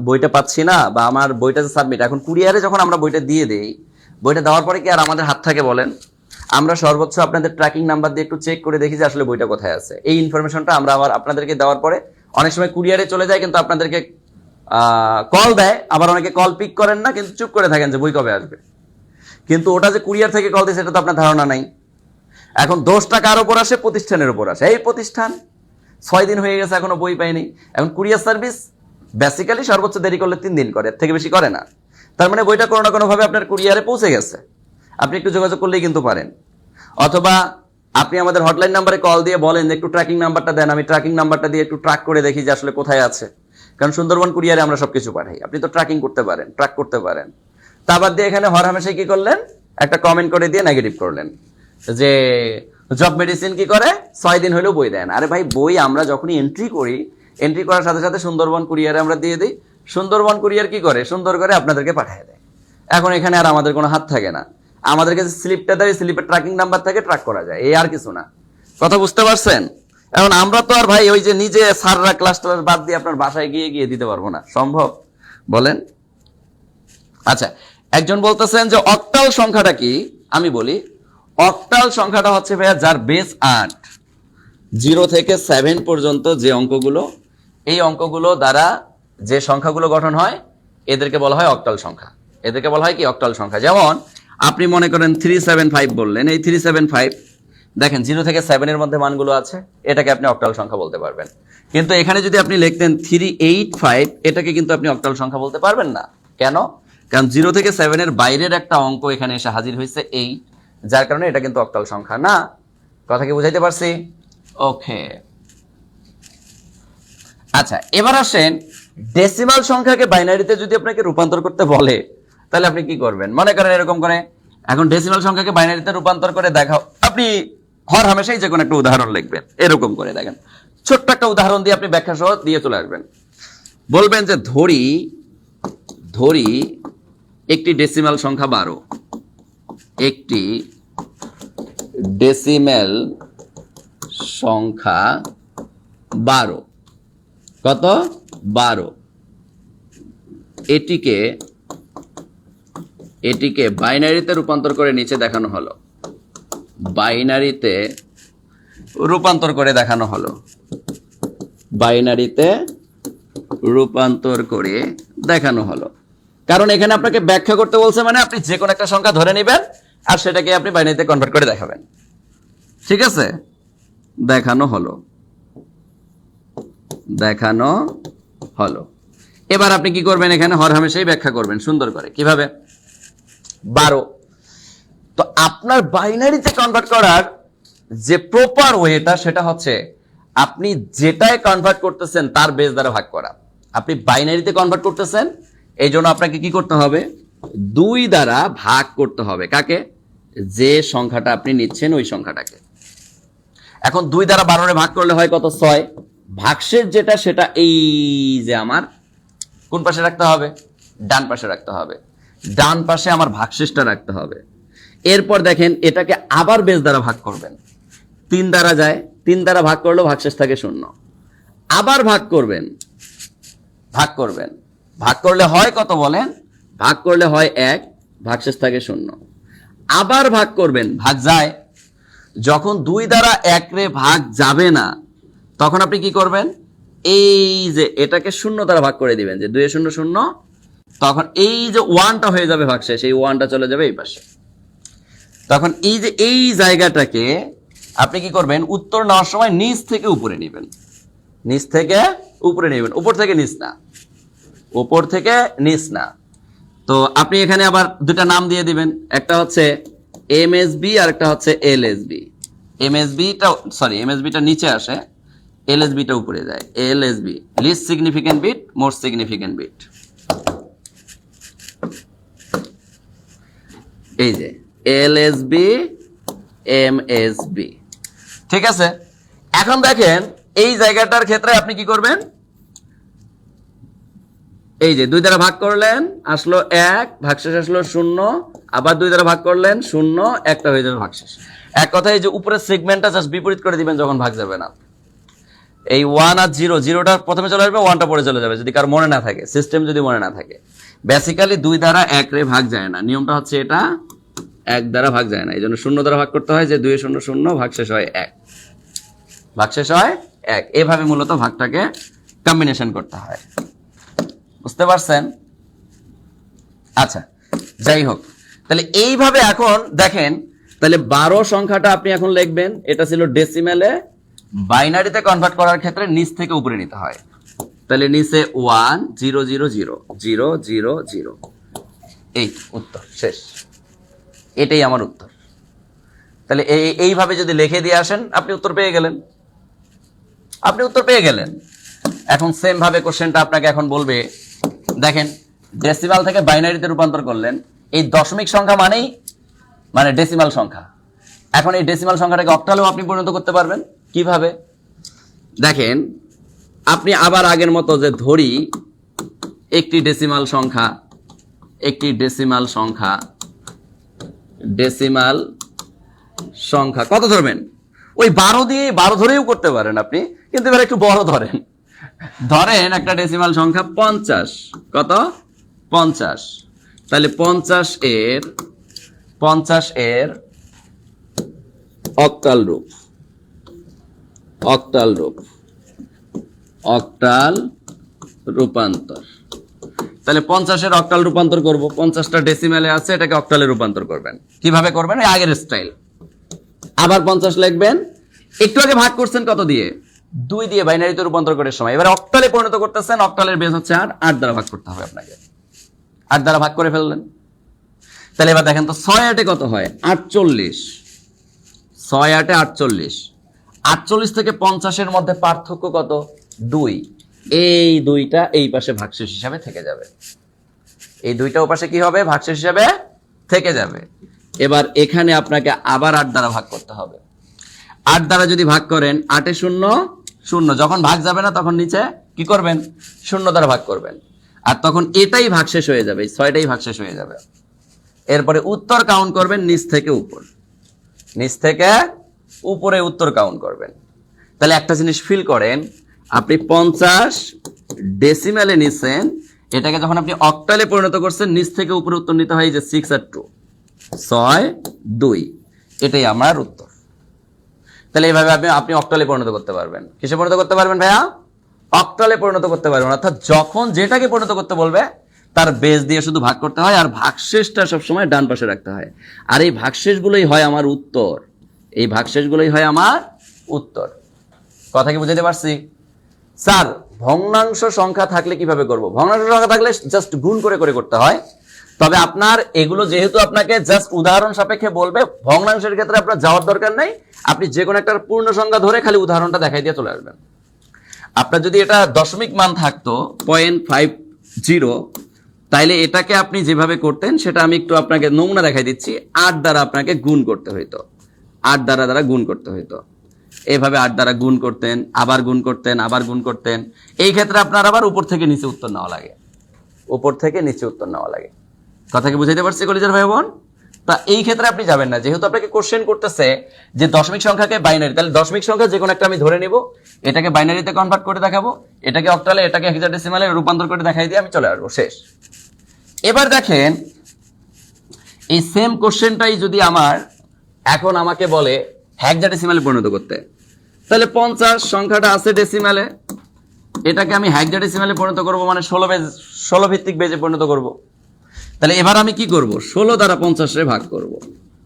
বইটা পাচ্ছি না, বা আমার বইটা যে সাবমিট। এখন কুরিয়ারে যখন আমরা বইটা দিয়ে দেই, বইটা দেওয়ার পরে কি আর আমাদের হাত থাকে বলেন? আমরা সর্বোচ্চ আপনাদের ট্র্যাকিং নাম্বার দিয়ে একটু চেক করে দেখি যে আসলে বইটা কোথায় আছে। এই ইনফরমেশনটা আমরা আবার আপনাদেরকে দেওয়ার পরে অনেক সময় কুরিয়ারে চলে যায়, কিন্তু আপনাদেরকে কল দেয়, আবার অনেকে কল পিক করেন না, কিন্তু চুপ করে থাকেন যে বই কবে আসবে। কিন্তু ওটা যে কুরিয়ার থেকে কল দিয়েছে এটা তো আপনার ধারণা নাই। এখন দোষটা কার উপর আসে? প্রতিষ্ঠানের উপর আসে। এই প্রতিষ্ঠান 6 দিন হয়ে গেছে এখনো বই পায়নি। এখন কুরিয়ার সার্ভিস বেসিক্যালি সর্বোচ্চ দেরি করলে 3 দিন করে, এর থেকে বেশি করে না। তার মানে বইটা কোনো না কোনো ভাবে আপনার কুরিয়ারে পৌঁছে গেছে। আপনি একটু যোগাযোগ করলেই কিন্তু পারেন। অথবা আপনি আমাদের হটলাইন নাম্বারে কল দিয়ে বলেন যে একটু ট্র্যাকিং নাম্বারটা দেন, আমি ট্র্যাকিং নাম্বারটা দিয়ে একটু ট্র্যাক করে দেখি যে আসলে কোথায় আছে। কারণ সুন্দরবন কুরিয়ারে আমরা সবকিছু পাঠাই, আপনি তো ট্র্যাকিং করতে পারেন, ট্র্যাক করতে পারেন। তারপর দিয়ে এখানে হরহামেশাই কি করলেন? একটা কমেন্ট করে দিয়ে নেগেটিভ করলেন যে জব মেডিসিন কি করে 6 দিন হলেও বই দেন। আরে ভাই, বই আমরা যখনই এন্ট্রি করি, এন্ট্রি করার সাথে সাথে সুন্দরবন কুরিয়ারে আমরা দিয়ে দিই। সুন্দরবন কুরিয়ার কি করে? সুন্দর করে আপনাদেরকে পাঠিয়ে দেয়। এখন এখানে আর আমাদের কোনো হাত থাকে না। আমাদের কাছে স্লিপটা দেয়, স্লিপের ট্র্যাকিং নাম্বার থেকে ট্র্যাক করা যায়, এই আর কিছু না। কথা বুঝতে পারছেন? এখন আমরা তো আর ভাই ওই যে নিজে স্যাররা ক্লাস টাস বাদ দিয়ে আপনার বাসায় গিয়ে দিতে পারবো না, সম্ভব? বলেন। আচ্ছা, একজন বলতেছেন যে অক্টাল সংখ্যাটা কি? আমি বলি, অক্টাল সংখ্যাটা হচ্ছে ভাইয়া যার বেস 8, 0 থেকে 7 পর্যন্ত যে অঙ্কগুলো, এই অঙ্কগুলো দ্বারা যে সংখ্যাগুলো গঠন হয় এদেরকে বলা হয় অক্টাল সংখ্যা। এদেরকে বলা হয় কি? অক্টাল সংখ্যা। যেমন আপনি মনে করেন 375 বললেন, এই 375 দেখেন 0 থেকে 7 এর মধ্যে মানগুলো আছে, এটাকে আপনি অক্টাল সংখ্যা বলতে পারবেন। কিন্তু এখানে যদি আপনি লিখতেন 385, এটাকে কিন্তু আপনি অক্টাল সংখ্যা বলতে পারবেন না। কেন? কারণ 0 থেকে 7 এর বাইরের একটা অঙ্ক এখানে এসে হাজির হয়েছে 8, যার কারণে এটা কিন্তু অক্টাল সংখ্যা না। কথা কি বুঝাইতে পারছি? ওকে। আচ্ছা, এবার আসেন ডেসিমাল সংখ্যাকে বাইনারিতে যদি আপনাকে রূপান্তর করতে বলে তাহলে আপনি কি করবেন? মনে করেন এরকম করে, এখন ডেসিমাল সংখ্যাকে বাইনারিতে রূপান্তর করে দেখাও। আপনি হরহামেশাই যে কোনো একটা উদাহরণ লিখবেন, এরকম করে দেখেন, ছোট্ট একটা উদাহরণ দিয়ে আপনি ব্যাখ্যা সহ দিয়ে চলে আসবেন। বলবেন যে ধরি একটি ডেসিমাল সংখ্যা 12, একটি ডেসিমেল সংখ্যা 12, কত 12, এটিকে বাইনারিতে রূপান্তর করে নিচে দেখানো হলো, বাইনারিতে রূপান্তর করে দেখানো হলো, বাইনারিতে রূপান্তর করে দেখানো হলো। কারণ এখানে আপনাকে ব্যাখ্যা করতে বলছে, মানে আপনি যে কোনো একটা সংখ্যা ধরে নেবেন আর সেটাকে আপনি বাইনারিতে কনভার্ট করে দেখাবেন। ঠিক আছে, দেখানো হলো, দেখানো হলো। এবার আপনি কি করবেন, এখানে হরহামেশাই ব্যাখ্যা করবেন সুন্দর করে। কিভাবে? 12। তো আপনার বাইনারিতে কনভার্ট করার যে প্রপার ওয়েটা, সেটা হচ্ছে আপনি যেটাই কনভার্ট করতেছেন তার বেস দ্বারা ভাগ করা। আপনি বাইনারিতে কনভার্ট করতেছেন, এই জন্য আপনাকে কি করতে হবে, 2 দ্বারা ভাগ করতে হবে। কাকে? যে সংখ্যাটা আপনি নিচ্ছেন ওই সংখ্যাটাকে। এখন 2 দ্বারা 12 ভাগ করলে হয় কত? 6। ভাগশেষ যেটা, সেটা এই যে আমার কোন পাশে রাখতে হবে? ডান পাশে রাখতে হবে। ডান পাশে আমার ভাগশেষটা রাখতে হবে। এরপর দেখেন, এটাকে আবার বেস দ্বারা ভাগ করবেন। 3 দ্বারা যায়, 3 দ্বারা ভাগ করলেও ভাগশেষ থাকে 0। আবার ভাগ করবেন, ভাগ করবেন, ভাগ করলে হয় কত বলেন? ভাগ করলে হয় 1, ভাগশেষ থাকে 0। আবার ভাগ করবেন, ভাগ যায়। যখন 2 দ্বারা 1 রে ভাগ যাবে না, তখন আপনি কি করবেন, এই যে এটাকে 0 দ্বারা ভাগ করে দিবেন, যে 2 এ 0 0, তখন এই যে 1টা হয়ে যাবে ভাগশেষ, এই 1টা চলে যাবে এই পাশে। তখন এই যে এই জায়গাটাকে আপনি কি করবেন, উত্তর নেওয়ার সময় নিচ থেকে উপরে নেবেন, নিচ থেকে উপরে নেবেন, উপর থেকে নিচ না, উপর থেকে নিচ না। তো আপনি এখানে আবার 2টা নাম দিয়ে দিবেন, একটা হচ্ছে এমএসবি আর একটা হচ্ছে এলএসবি। এমএসবিটা নিচে আসে, এলএসবিটা উপরে যায়। LSB, least significant bit, most significant bit. এই যে এলএসবি, এমএসবি। ঠিক আছে, এখন দেখেন এই জায়গাটার ক্ষেত্রে আপনি কি করবেন, এই যে 2 দ্বারা ভাগ করলেন, আসলো 1, ভাগশেষ আসলো 0, আবার 2 দ্বারা ভাগ করলেন 0, একটা হয়ে যাবে ভাগশেষ। এক কথায় এই যে উপরের সেগমেন্টটা জাস্ট বিপরীত করে দিবেন যখন ভাগ যাবে না। এই 1 আর 0, 0টা প্রথমে চলে আসবে, 1টা পরে চলে যাবে, যদি কার মনে না থাকে, সিস্টেম যদি মনে না থাকে। বেসিক্যালি 2 দ্বারা 1 রে ভাগ যায় না, নিয়মটা হচ্ছে এটা, 1 দ্বারা ভাগ যায় না, এই জন্য 0 দ্বারা ভাগ করতে হয়, যে 2 এ 0 0, ভাগশেষ হয় 1, ভাগশেষ হয় 1। এভাবে মূলত ভাগটাকে কম্বিনেশন করতে হয়। বুঝতে পারছেন? আচ্ছা, যাই হোক, তাহলে এইভাবে এখন দেখেন, তাহলে 12 সংখ্যাটা আপনি এখন লিখবেন, এটা ছিল ডেসিমেলে, বাইনারিতে কনভার্ট করার ক্ষেত্রে নিচ থেকে উপরে নিতে হয়। তাহলে নিচে 1 0 0 0 0 0 0, এই উত্তর শেষ। এটাই আমার উত্তর। তাহলে এইভাবে যদি লিখে দিয়ে আসেন, আপনি উত্তর পেয়ে গেলেন, আপনি উত্তর পেয়ে গেলেন। এখন সেম ভাবে কোশ্চেনটা আপনাকে এখন বলবে, দেখেন ডেসিমাল থেকে বাইনারিতে রূপান্তর করলেন, এই দশমিক সংখ্যা মানেই মানে ডেসিমাল সংখ্যা। এখন এই ডেসিমাল সংখ্যাটাকে অক্টালেও আপনি পরিণত করতে পারবেন। কিভাবে? দেখেন, আপনি আবার আগের মতো যে ধরি একটি ডেসিমাল সংখ্যা, একটি ডেসিমাল সংখ্যা, ডেসিমাল সংখ্যা কত ধরবেন? ওই 12 দিয়ে 12 ধরেও করতে পারেন আপনি, কিন্তু এবার একটু বড় ধরেন। ধরেন একটা ডেসিমাল সংখ্যা 50, কত? 50। তাহলে 50 এর অক্টাল রূপ, অক্টাল রূপ, অক্টাল রূপান্তর। তাহলে 50 এর অক্টাল রূপান্তর করব, 50টা ডেসিমেলে আছে, এটাকে অক্টালে রূপান্তর করবেন। কিভাবে করবেন? এই আগের স্টাইল। আবার 50 লিখবেন, একটু আগে ভাগ করছেন কত দিয়ে? 2 দিয়ে বাইনারিতে রূপান্তর করার সময়। এবার অক্টালে পরিণত করতেছেন, অক্টালের বেস হচ্ছে 8, 8 দ্বারা ভাগ করতে হবে আপনাকে। 8 দ্বারা ভাগ করে ফেললেন। তাহলে এবার দেখেন তো 6 8 কত হয়? 48। 6 8 48। 48 থেকে 50 এর মধ্যে পার্থক্য কত? 2। এই 2টা এই পাশে ভাগশেষ হিসাবে থেকে যাবে, এই 2টা ওপাশে কি হবে? ভাগশেষ হিসাবে থেকে যাবে। এবার এখানে আপনাকে আবার 8 দ্বারা ভাগ করতে হবে। 8 দ্বারা যদি ভাগ করেন, 8 এ 0 0, যখন ভাগ যাবে না তখন নিচে কি করবেন? 0 দ্বারা ভাগ করবেন। আর তখন এটাই ভাগশেষ হয়ে যাবে, এই 6টাই ভাগশেষ হয়ে যাবে। এরপরে উত্তর কাউন্ট করবেন নিচ থেকে উপর, নিচ থেকে উপরে উত্তর কাউন্ট করবেন। তাহলে একটা জিনিস ফিল করেন, আপনি 50 ডেসিমেলে নিচ্ছেন, এটাকে যখন আপনি অক্টালে পরিণত করছেন নিচ থেকে উপরে উত্তর নিতে হয় যে 6 আর 2 6 2, এটাই আমার উত্তর। তাহলে এইভাবে আপনি অক্টালে পরিণত করতে পারবেন। কিসে পরিণত করতে পারবেন ভাইয়া? অক্টালে পরিণত করতে পারবেন। অর্থাৎ যখন যেটাকে পরিণত করতে বলবে তার বেস দিয়ে শুধু ভাগ করতে হয়, আর ভাগশেষটা সবসময় ডান পাশে রাখতে হয়। আর এই ভাগশেষগুলোই হয় আমার উত্তর, এই ভাগশেষগুলোই হয় আমার উত্তর। কথা কি বুঝাতে পারছি? স্যার ভগ্নাংশ সংখ্যা থাকলে কিভাবে করব? ভগ্নাংশ সংখ্যা থাকলে জাস্ট গুণ করে করে করতে হয়। তবে আপনার এগুলো যেহেতু আপনাকে জাস্ট উদাহরণ সাপেক্ষে বলবে, ভগ্নাংশের ক্ষেত্রে আপনার যাওয়ার দরকার নেই। আপনি যে কোনো একটা পূর্ণ সংখ্যা ধরে খালি উদাহরণটা দেখাই দিয়ে চলে আসবেন। আপনার যদি এটা দশমিক মান থাকতো 0.50, তাইলে এটাকে আপনি যেভাবে করতেন সেটা আমি একটু আপনাকে নমুনা দেখাই দিচ্ছি। 8 দ্বারা আপনাকে গুণ করতে হইতো, 8 দ্বারা গুণ করতে হইতো। এইভাবে 8 দ্বারা গুণ করতেন, আবার গুণ করতেন, আবার গুণ করতেন। এই ক্ষেত্রে আপনার আবার উপর থেকে নিচে উত্তর নেওয়া লাগে, উপর থেকে নিচে উত্তর নেওয়া লাগে। কথা কি বুঝাইতে পারছি কলেজের ভাই বোন? তা এই ক্ষেত্রে আপনি যাবেন না, যেহেতু আপনাকে কোশ্চেন করতেছে যে দশমিক সংখ্যাকে বাইনারি, তাহলে দশমিক সংখ্যা যে কোনো একটা আমি ধরে নিব, এটাকে বাইনারিতে কনভার্ট করে দেখাবো, এটাকে অক্টালে, এটাকে হেক্সাডেসিমালে রূপান্তর করে দেখাই দিয়ে আমি চলে আসবো, শেষ। এবার দেখেন এই সেম কোশ্চেনটাই যদি আমার এখন আমাকে বলে হেক্সাডেসিমালে পরিণত করতে, তাহলে 50 সংখ্যাটা আছে ডেসিমালে, এটাকে আমি হেক্সাডেসিমালে পরিণত করব, মানে 16 ভিত্তিক বেজে পরিণত করব। তাহলে এবার আমি কি করব? 16 দ্বারা 50 রে ভাগ করব।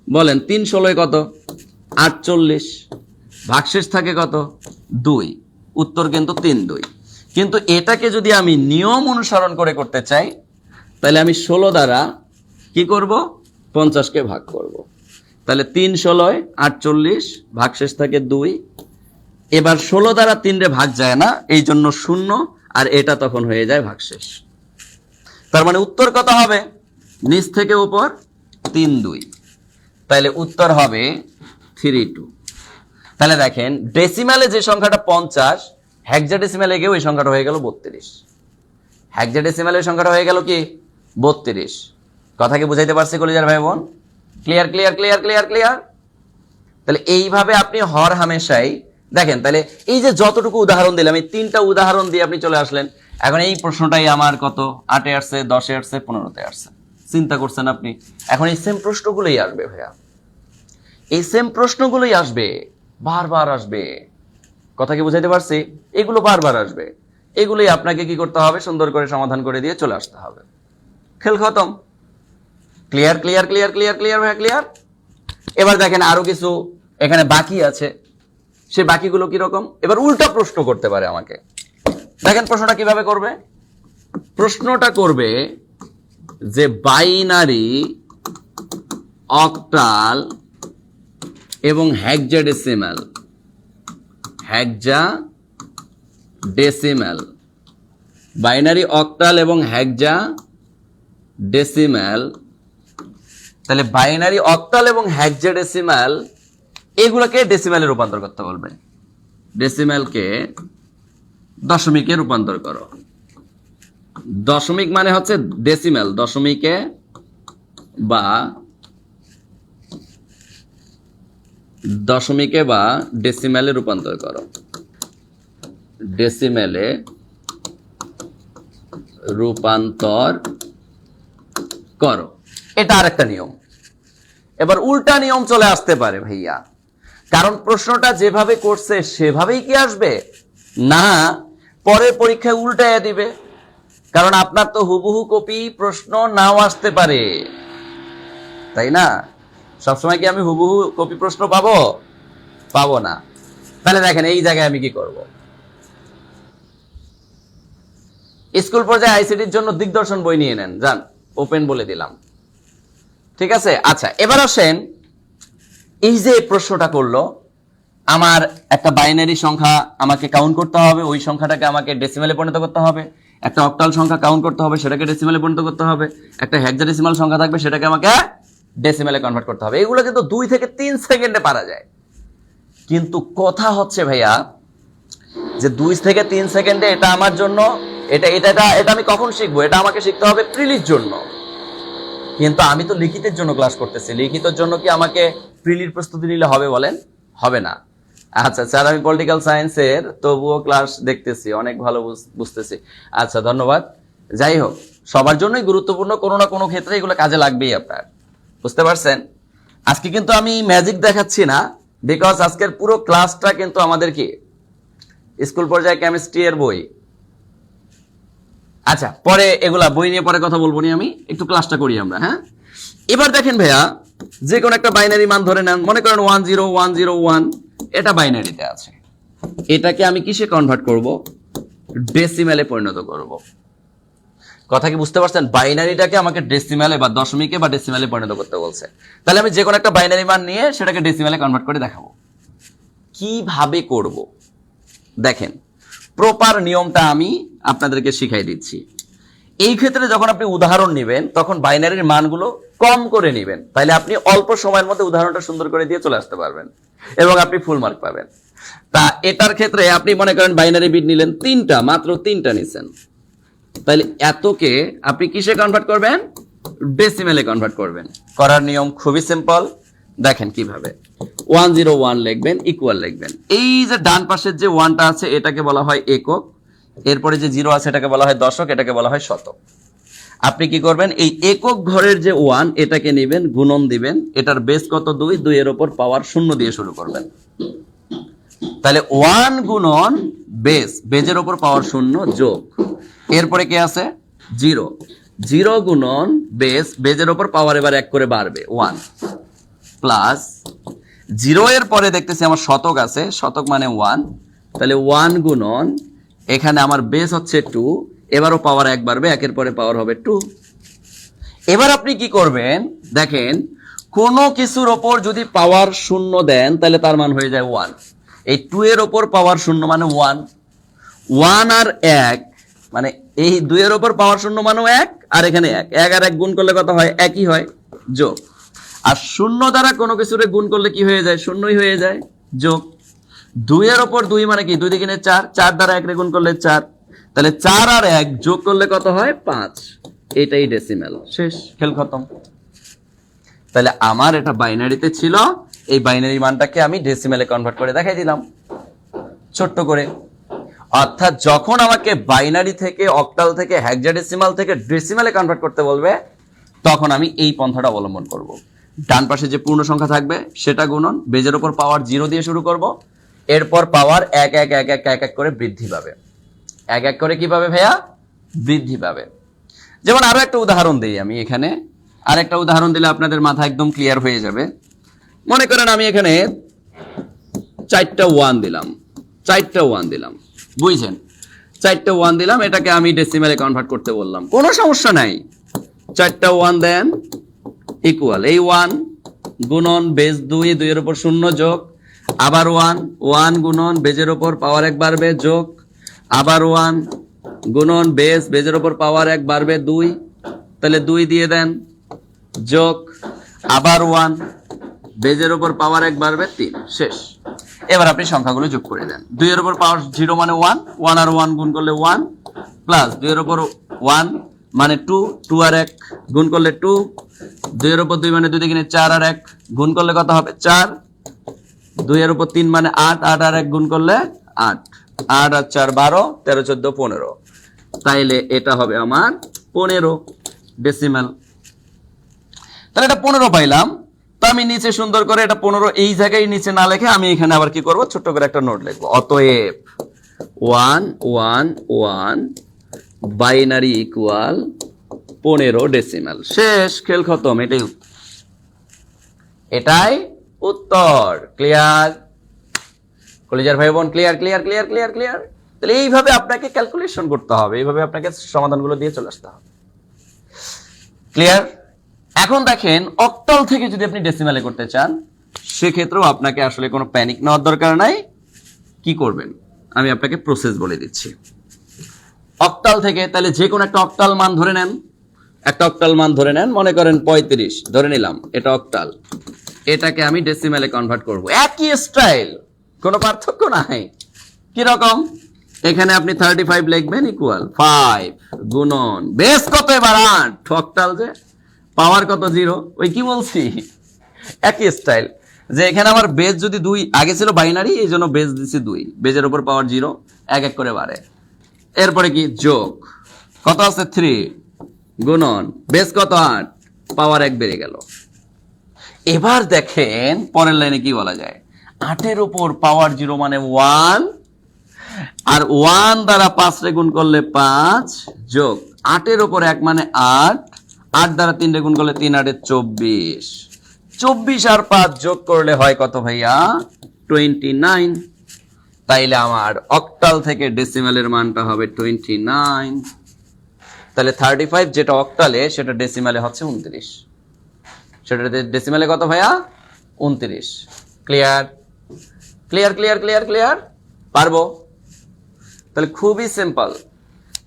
বলেন 3 16 কত? 48। ভাগশেষ থাকে কত? 2। উত্তর কিন্তু 3 2। কিন্তু এটাকে যদি আমি নিয়ম অনুসরণ করে করতে চাই, তাহলে আমি 16 দ্বারা কি করব? 50 কে ভাগ করব। তাহলে 3 16 48, ভাগশেষ থাকে 2। এবার 16 দ্বারা 3 রে ভাগ যায় না, এই জন্য 0, আর এটা তখন হয়ে যায় ভাগশেষ। তার মানে উত্তর কত হবে? নিচ থেকে উপর 3 2, তাহলে উত্তর হবে 3 2। তাহলে দেখেন ডেসিমালে যে সংখ্যাটা 50, হেক্সাডেসিমালে গিয়ে ওই সংখ্যাটা হয়ে গেল 32। হেক্সাডেসিমালে সংখ্যাটা হয়ে গেল কি? 32। কথা কি বুঝাইতে পারছি কলিজার ভাই বোন? Clear clear clear clear clear. তাহলে এইভাবে আপনি হর হামেশাই দেখেন। তাহলে এই যে যতটুকু উদাহরণ দিলাম, এই 3টা উদাহরণ দিয়ে আপনি চলে আসলেন। এখন এই প্রশ্নটাই আমার কত? 8 এ আসছে, 10 এ আসছে, 15 তে আসছে। চিন্তা করছেন আপনি? এখন এই সেম প্রশ্নগুলোই আসবে ভাইয়া, এই সেম প্রশ্নগুলোই আসবে, বারবার আসবে। কথা কি বুঝাইতে পারছি? এগুলো বারবার আসবে, এগুলোই আপনাকে কি করতে হবে? সুন্দর করে সমাধান করে দিয়ে চলে আসতে হবে। খেল খতম। Clear clear clear clear clear ভাইয়া ক্লিয়ার। এবার দেখেন আরো কিছু এখানে বাকি আছে, সে বাকিগুলো কিরকম? এবার উল্টা প্রশ্ন করতে পারে আমাকে। দেখেন প্রশ্নটা কিভাবে করবে? প্রশ্নটা করবে যে বাইনারি, অক্টাল এবং হেক্সাডেসিমাল, হেক্সাডেসিমাল, বাইনারি, অক্টাল এবং হেক্সাডেসিমাল। তাহলে বাইনারি, অক্টাল এবং হেক্সাডেসিমাল এগুলোকে ডেসিমালে রূপান্তর করতে বলবে। ডেসিমালকে দশমিকে রূপান্তর করো। দশমিক মানে হচ্ছে ডেসিমাল, দশমিকে বা ডেসিমালে রূপান্তর করো, ডেসিমালে রূপান্তর করো। এটা আরেকটা নিয়ম। এবার উল্টা নিয়ম চলে আসতে পারে ভাইয়া, কারণ প্রশ্নটা যেভাবে করছে সেভাবেই কি আসবে? না, পরের পরীক্ষায় উল্টাইয়া দিবে। কারণ আপনার তো হুবহু কপি প্রশ্ন নাও আসতে পারে, তাই না? সবসময় কি আমি হুবহু কপি প্রশ্ন পাবো না। তাহলে দেখেন এই জায়গায় আমি কি করব? স্কুল পর্যায়ে আইসিটির জন্য দিগদর্শন বই নিয়ে নেন, যান, ওপেন বলে দিলাম। ঠিক আছে? আচ্ছা, এবার আসেন, এই যে প্রশ্নটা করলো, আমার একটা বাইনারি সংখ্যা আমাকে কাউন্ট করতে হবে, ওই সংখ্যাটাকে আমাকে ডেসিমালে পরিণত করতে হবে। একটা অক্টাল সংখ্যা কাউন্ট করতে হবে, সেটাকে ডেসিমালে পরিণত করতে হবে। একটা হেক্সাডেসিমাল সংখ্যা থাকবে, সেটাকে আমাকে ডেসিমালে কনভার্ট করতে হবে। এগুলো কিন্তু 2 থেকে 3 সেকেন্ডে পারা যায়। কিন্তু কথা হচ্ছে ভাইয়া যে 2 থেকে 3 সেকেন্ডে এটা আমার জন্য এটা এটা এটা এটা আমি কখন শিখবো? এটা আমাকে শিখতে হবে প্রিলির জন্য, কিন্তু আমি তো লিখিতের জন্য ক্লাস করতেছি। লিখিতের জন্য কি আমাকে প্রিলির প্রস্তুতি নিলে হবে বলেন? হবে না। আচ্ছা স্যার, আমি পলিটিক্যাল সায়েন্সের তবুও ক্লাস দেখতেছি, অনেক ভালো বুঝতেছি। আচ্ছা ধন্যবাদ। যাই হোক, সবার জন্যই গুরুত্বপূর্ণ, কোনো না কোনো ক্ষেত্রে এগুলো কাজে লাগবেই আপনার, বুঝতে পারছেন? আজকে কিন্তু আমি ম্যাজিক দেখাচ্ছি না, বিকজ আজকের পুরো ক্লাসটা কিন্তু আমাদের কি স্কুল পর্যায়ে কেমিস্ট্রি এর বই। আচ্ছা, পরে এগুলা বই নিয়ে পরে কথা বলবো নি, আমি একটু ক্লাসটা করি আমরা। হ্যাঁ, এবার দেখেন ভাইয়া, যে কোনো একটা বাইনারি মান ধরে নেন, মনে করেন 10101, এটা বাইনারিতে আছে। এটাকে আমি কিসে কনভার্ট করব? ডেসিমেলে পরিণত করব। কথা কি বুঝতে পারছেন? বাইনারিটাকে আমাকে ডেসিমেলে বা দশমিকে বা ডেসিমেলে পরিণত করতে বলছে। তাহলে আমি যে কোনো একটা বাইনারি মান নিয়ে সেটাকে ডেসিমেলে কনভার্ট করে দেখাবো। কিভাবে করব দেখেন, প্রপার নিয়মটা আমি আপনাদেরকে শিখাই দিচ্ছি। এই ক্ষেত্রে যখন আপনি উদাহরণ নেবেন, তখন বাইনারির মানগুলো কম করে নেবেন, তাহলে আপনি অল্প সময়ের মধ্যে উদাহরণটা সুন্দর করে দিয়ে চলে আসতে পারবেন এবং আপনি ফুল মার্ক পাবেন। তা এটার ক্ষেত্রে আপনি মনে করেন বাইনারি বিট নিলেন তিনটা, মাত্র তিনটা নিছেন, তাহলে এতকে আপনি কিসে কনভার্ট করবেন? ডেসিমেলে কনভার্ট করবেন। করার নিয়ম খুবই সিম্পল, দেখেন কিভাবে। 101 লিখবেন, ইকুয়াল লিখবেন। এই যে ডান পাশের যে 1টা আছে এটাকে বলা হয় একক, এরপরে যে 0 আছে এটাকে বলা হয় দশক, এটাকে বলা হয় শতক। আপনি কি করবেন? এই একক ঘরের যে 1 এটাকে নেবেন, গুণন দিবেন, এটার বেস কত? 2, 2 এর উপর পাওয়ার 0 দিয়ে শুরু করবেন। তাহলে 1 গুণন বেস, বেজের উপর পাওয়ার 0 যোগ, এরপরে কি আছে? 0, 0 গুণন বেস, বেজের উপর পাওয়ার এবার 1 করে বাড়বে 1, প্লাস 0 এর পরে দেখতেছি আমার শতক আছে, শতক মানে 1, তাহলে 1 গুণন এখানে আমার বেস হচ্ছে 2, এবারও পাওয়ার 1 বাড়বে, 1 এর পরে পাওয়ার হবে 2। এবার আপনি কি করবেন দেখেন, কোন কিছুর ওপর যদি পাওয়ার 0 দেন তাহলে তার মান হয়ে যায় 1। এই 2 এর ওপর পাওয়ার 0 মানে 1, 1 আর 1 মানে এই 2 এর ওপর পাওয়ার 0 মানে 1, আর এখানে 1, 1 আর 1 গুণ করলে কত হয়? একই হয়, যোগ। আর 0 দ্বারা কোনো কিছুরে গুণ করলে কি হয়ে যায়? 0ই হয়ে যায়, যোগ। 2 এর ওপর 2 মানে কি? 2 দিকে 4, 4 দ্বারা 1 রে গুণ করলে 4, তাহলে 4 আর 1 যোগ করলে কত হয়? 5। এটাই ডেসিমেল, শেষ, খেল খতম। তাহলে আমার এটা বাইনারিতে ছিল, এই বাইনারি মানটাকে আমি ডেসিমেলে কনভার্ট করে দেখাই দিলাম ছোট্ট করে। অর্থাৎ যখন আমাকে বাইনারি থেকে, অক্টাল থেকে, হেক্সাডেসিমাল থেকে ডেসিমেলে কনভার্ট করতে বলবে, তখন আমি এই পন্থাটা অবলম্বন করব। ডান পাশে যে পূর্ণ সংখ্যা থাকবে সেটা গুণন, বেজের উপর পাওয়ার 0 দিয়ে শুরু করব, এরপর পাওয়ার 1 1 1 1 1 1 করে বৃদ্ধি পাবে। 1 1 করে কি পাবে ভাইয়া? বৃদ্ধি পাবে। যেমন আরো একটা উদাহরণ দিই আমি এখানে, আরেকটা উদাহরণ দিলে আপনাদের মাথা একদম ক্লিয়ার হয়ে যাবে। মনে করেন আমি এখানে 4টা 1 দিলাম, 4টা 1 দিলাম, বুঝছেন? 4টা 1 দিলাম, এটাকে আমি ডেসিমেলে কনভার্ট করতে বললাম, কোনো সমস্যা নাই। 4টা 1 দেন, ইকুয়াল এই 1 গুণন বেজ 2, 2 এর উপর 0 যোগ, আবার 1, 1 গুণন বেজের উপর পাওয়ার 1 বাড়বে, যোগ, আবার 1 গুণন বেজ, বেজের উপর পাওয়ার 1 বাড়বে 2, তাহলে 2 দিয়ে দেন, যোগ, আবার 1 বেজের উপর পাওয়ার 1 বাড়বে 3, শেষ। এবার আপনি সংখ্যাগুলো যোগ করে দেন। 2 এর উপর পাওয়ার 0 মানে 1, 1 আর 1 গুণ করলে 1, প্লাস 2 এর উপর 1 মানে 2, 2 আর 1 গুণ করলে 2, 2 এর উপর 2 মানে 2 দিকে 4 আর 1 গুণ করলে কত হবে? 4, 2 এর উপর 3 মানে 8, 8 আর 1 গুণ করলে 8, 8 আর 4 12, 13 14 15, তাইলে এটা হবে আমার 15 ডেসিমেল। তাহলে এটা 15 পাইলাম। তো আমি নিচে সুন্দর করে এটা 15 এই জায়গায় নিচে না লিখে আমি এখানে আবার কি করব? ছোট্ট করে একটা নোট লিখবো। অতএব 1 1 1 বাইনারি ইকুয়াল 15 ডেসিমেল, শেষ, খেল খতম। এটাই উত্তর। ক্লিয়ার কলেজের ভাই বোন? Clear clear clear clear clear. তাহলে এইভাবে আপনাকে ক্যালকুলেশন করতে হবে, এইভাবে আপনাকে সমাধানগুলো দিয়ে চলে আসতে হবে। ক্লিয়ার? এখন দেখেন, অক্টাল থেকে যদি আপনি ডেসিমেলে করতে চান, সেক্ষেত্রেও আপনাকে আসলে কোনো প্যানিক নেওয়ার দরকার নাই। কি করবেন আমি আপনাকে প্রসেস বলে দিচ্ছি। অক্টাল থেকে তাহলে যে কোনো একটা অক্টাল মান ধরে নেন, একটা অক্টাল মান ধরে নেন, মনে করেন 35 ধরে নিলাম, এটা অক্টাল। এটাকে আমি ডেসিমেলে কনভার্ট করব, একই স্টাইল, কোনো পার্থক্য নাই। কিরকম? এখানে আপনি 35 লিখবেন ইকুয়াল 5 গুণন বেস কত এবার 8 অক্টাল যে পাওয়ার কত 0 ওই কি বলছি একই স্টাইল যে এখানে আমার বেস যদি 2 আগে ছিল বাইনারি এই জন্য বেস দিছি 2 বেজের উপর পাওয়ার 0 এক এক করে বাড়ে এরপরে কি যোগ কত আছে 3 গুণন বেস কত 8 পাওয়ার 1 বেড়ে গেল এবার দেখেন পরের লাইনে কি বলা যায় 8 এর উপর পাওয়ার 0 মানে 1 আর 1 দ্বারা 5 রে গুণ করলে 5 যোগ 8 এর উপর 1 মানে 8 8 দ্বারা 3 রে গুণ করলে 3 8 24 24 আর 5 যোগ করলে হয় কত ভাইয়া 29 তাইলে আমার অক্টাল থেকে ডেসিমালের মানটা হবে 29 তাহলে 35 যেটা অক্টালে সেটা ডেসিমালে হচ্ছে 29 সেটা ডেসিমালে কত ভাইয়া 29 clear clear clear clear clear পারবো তাহলে খুবই সিম্পল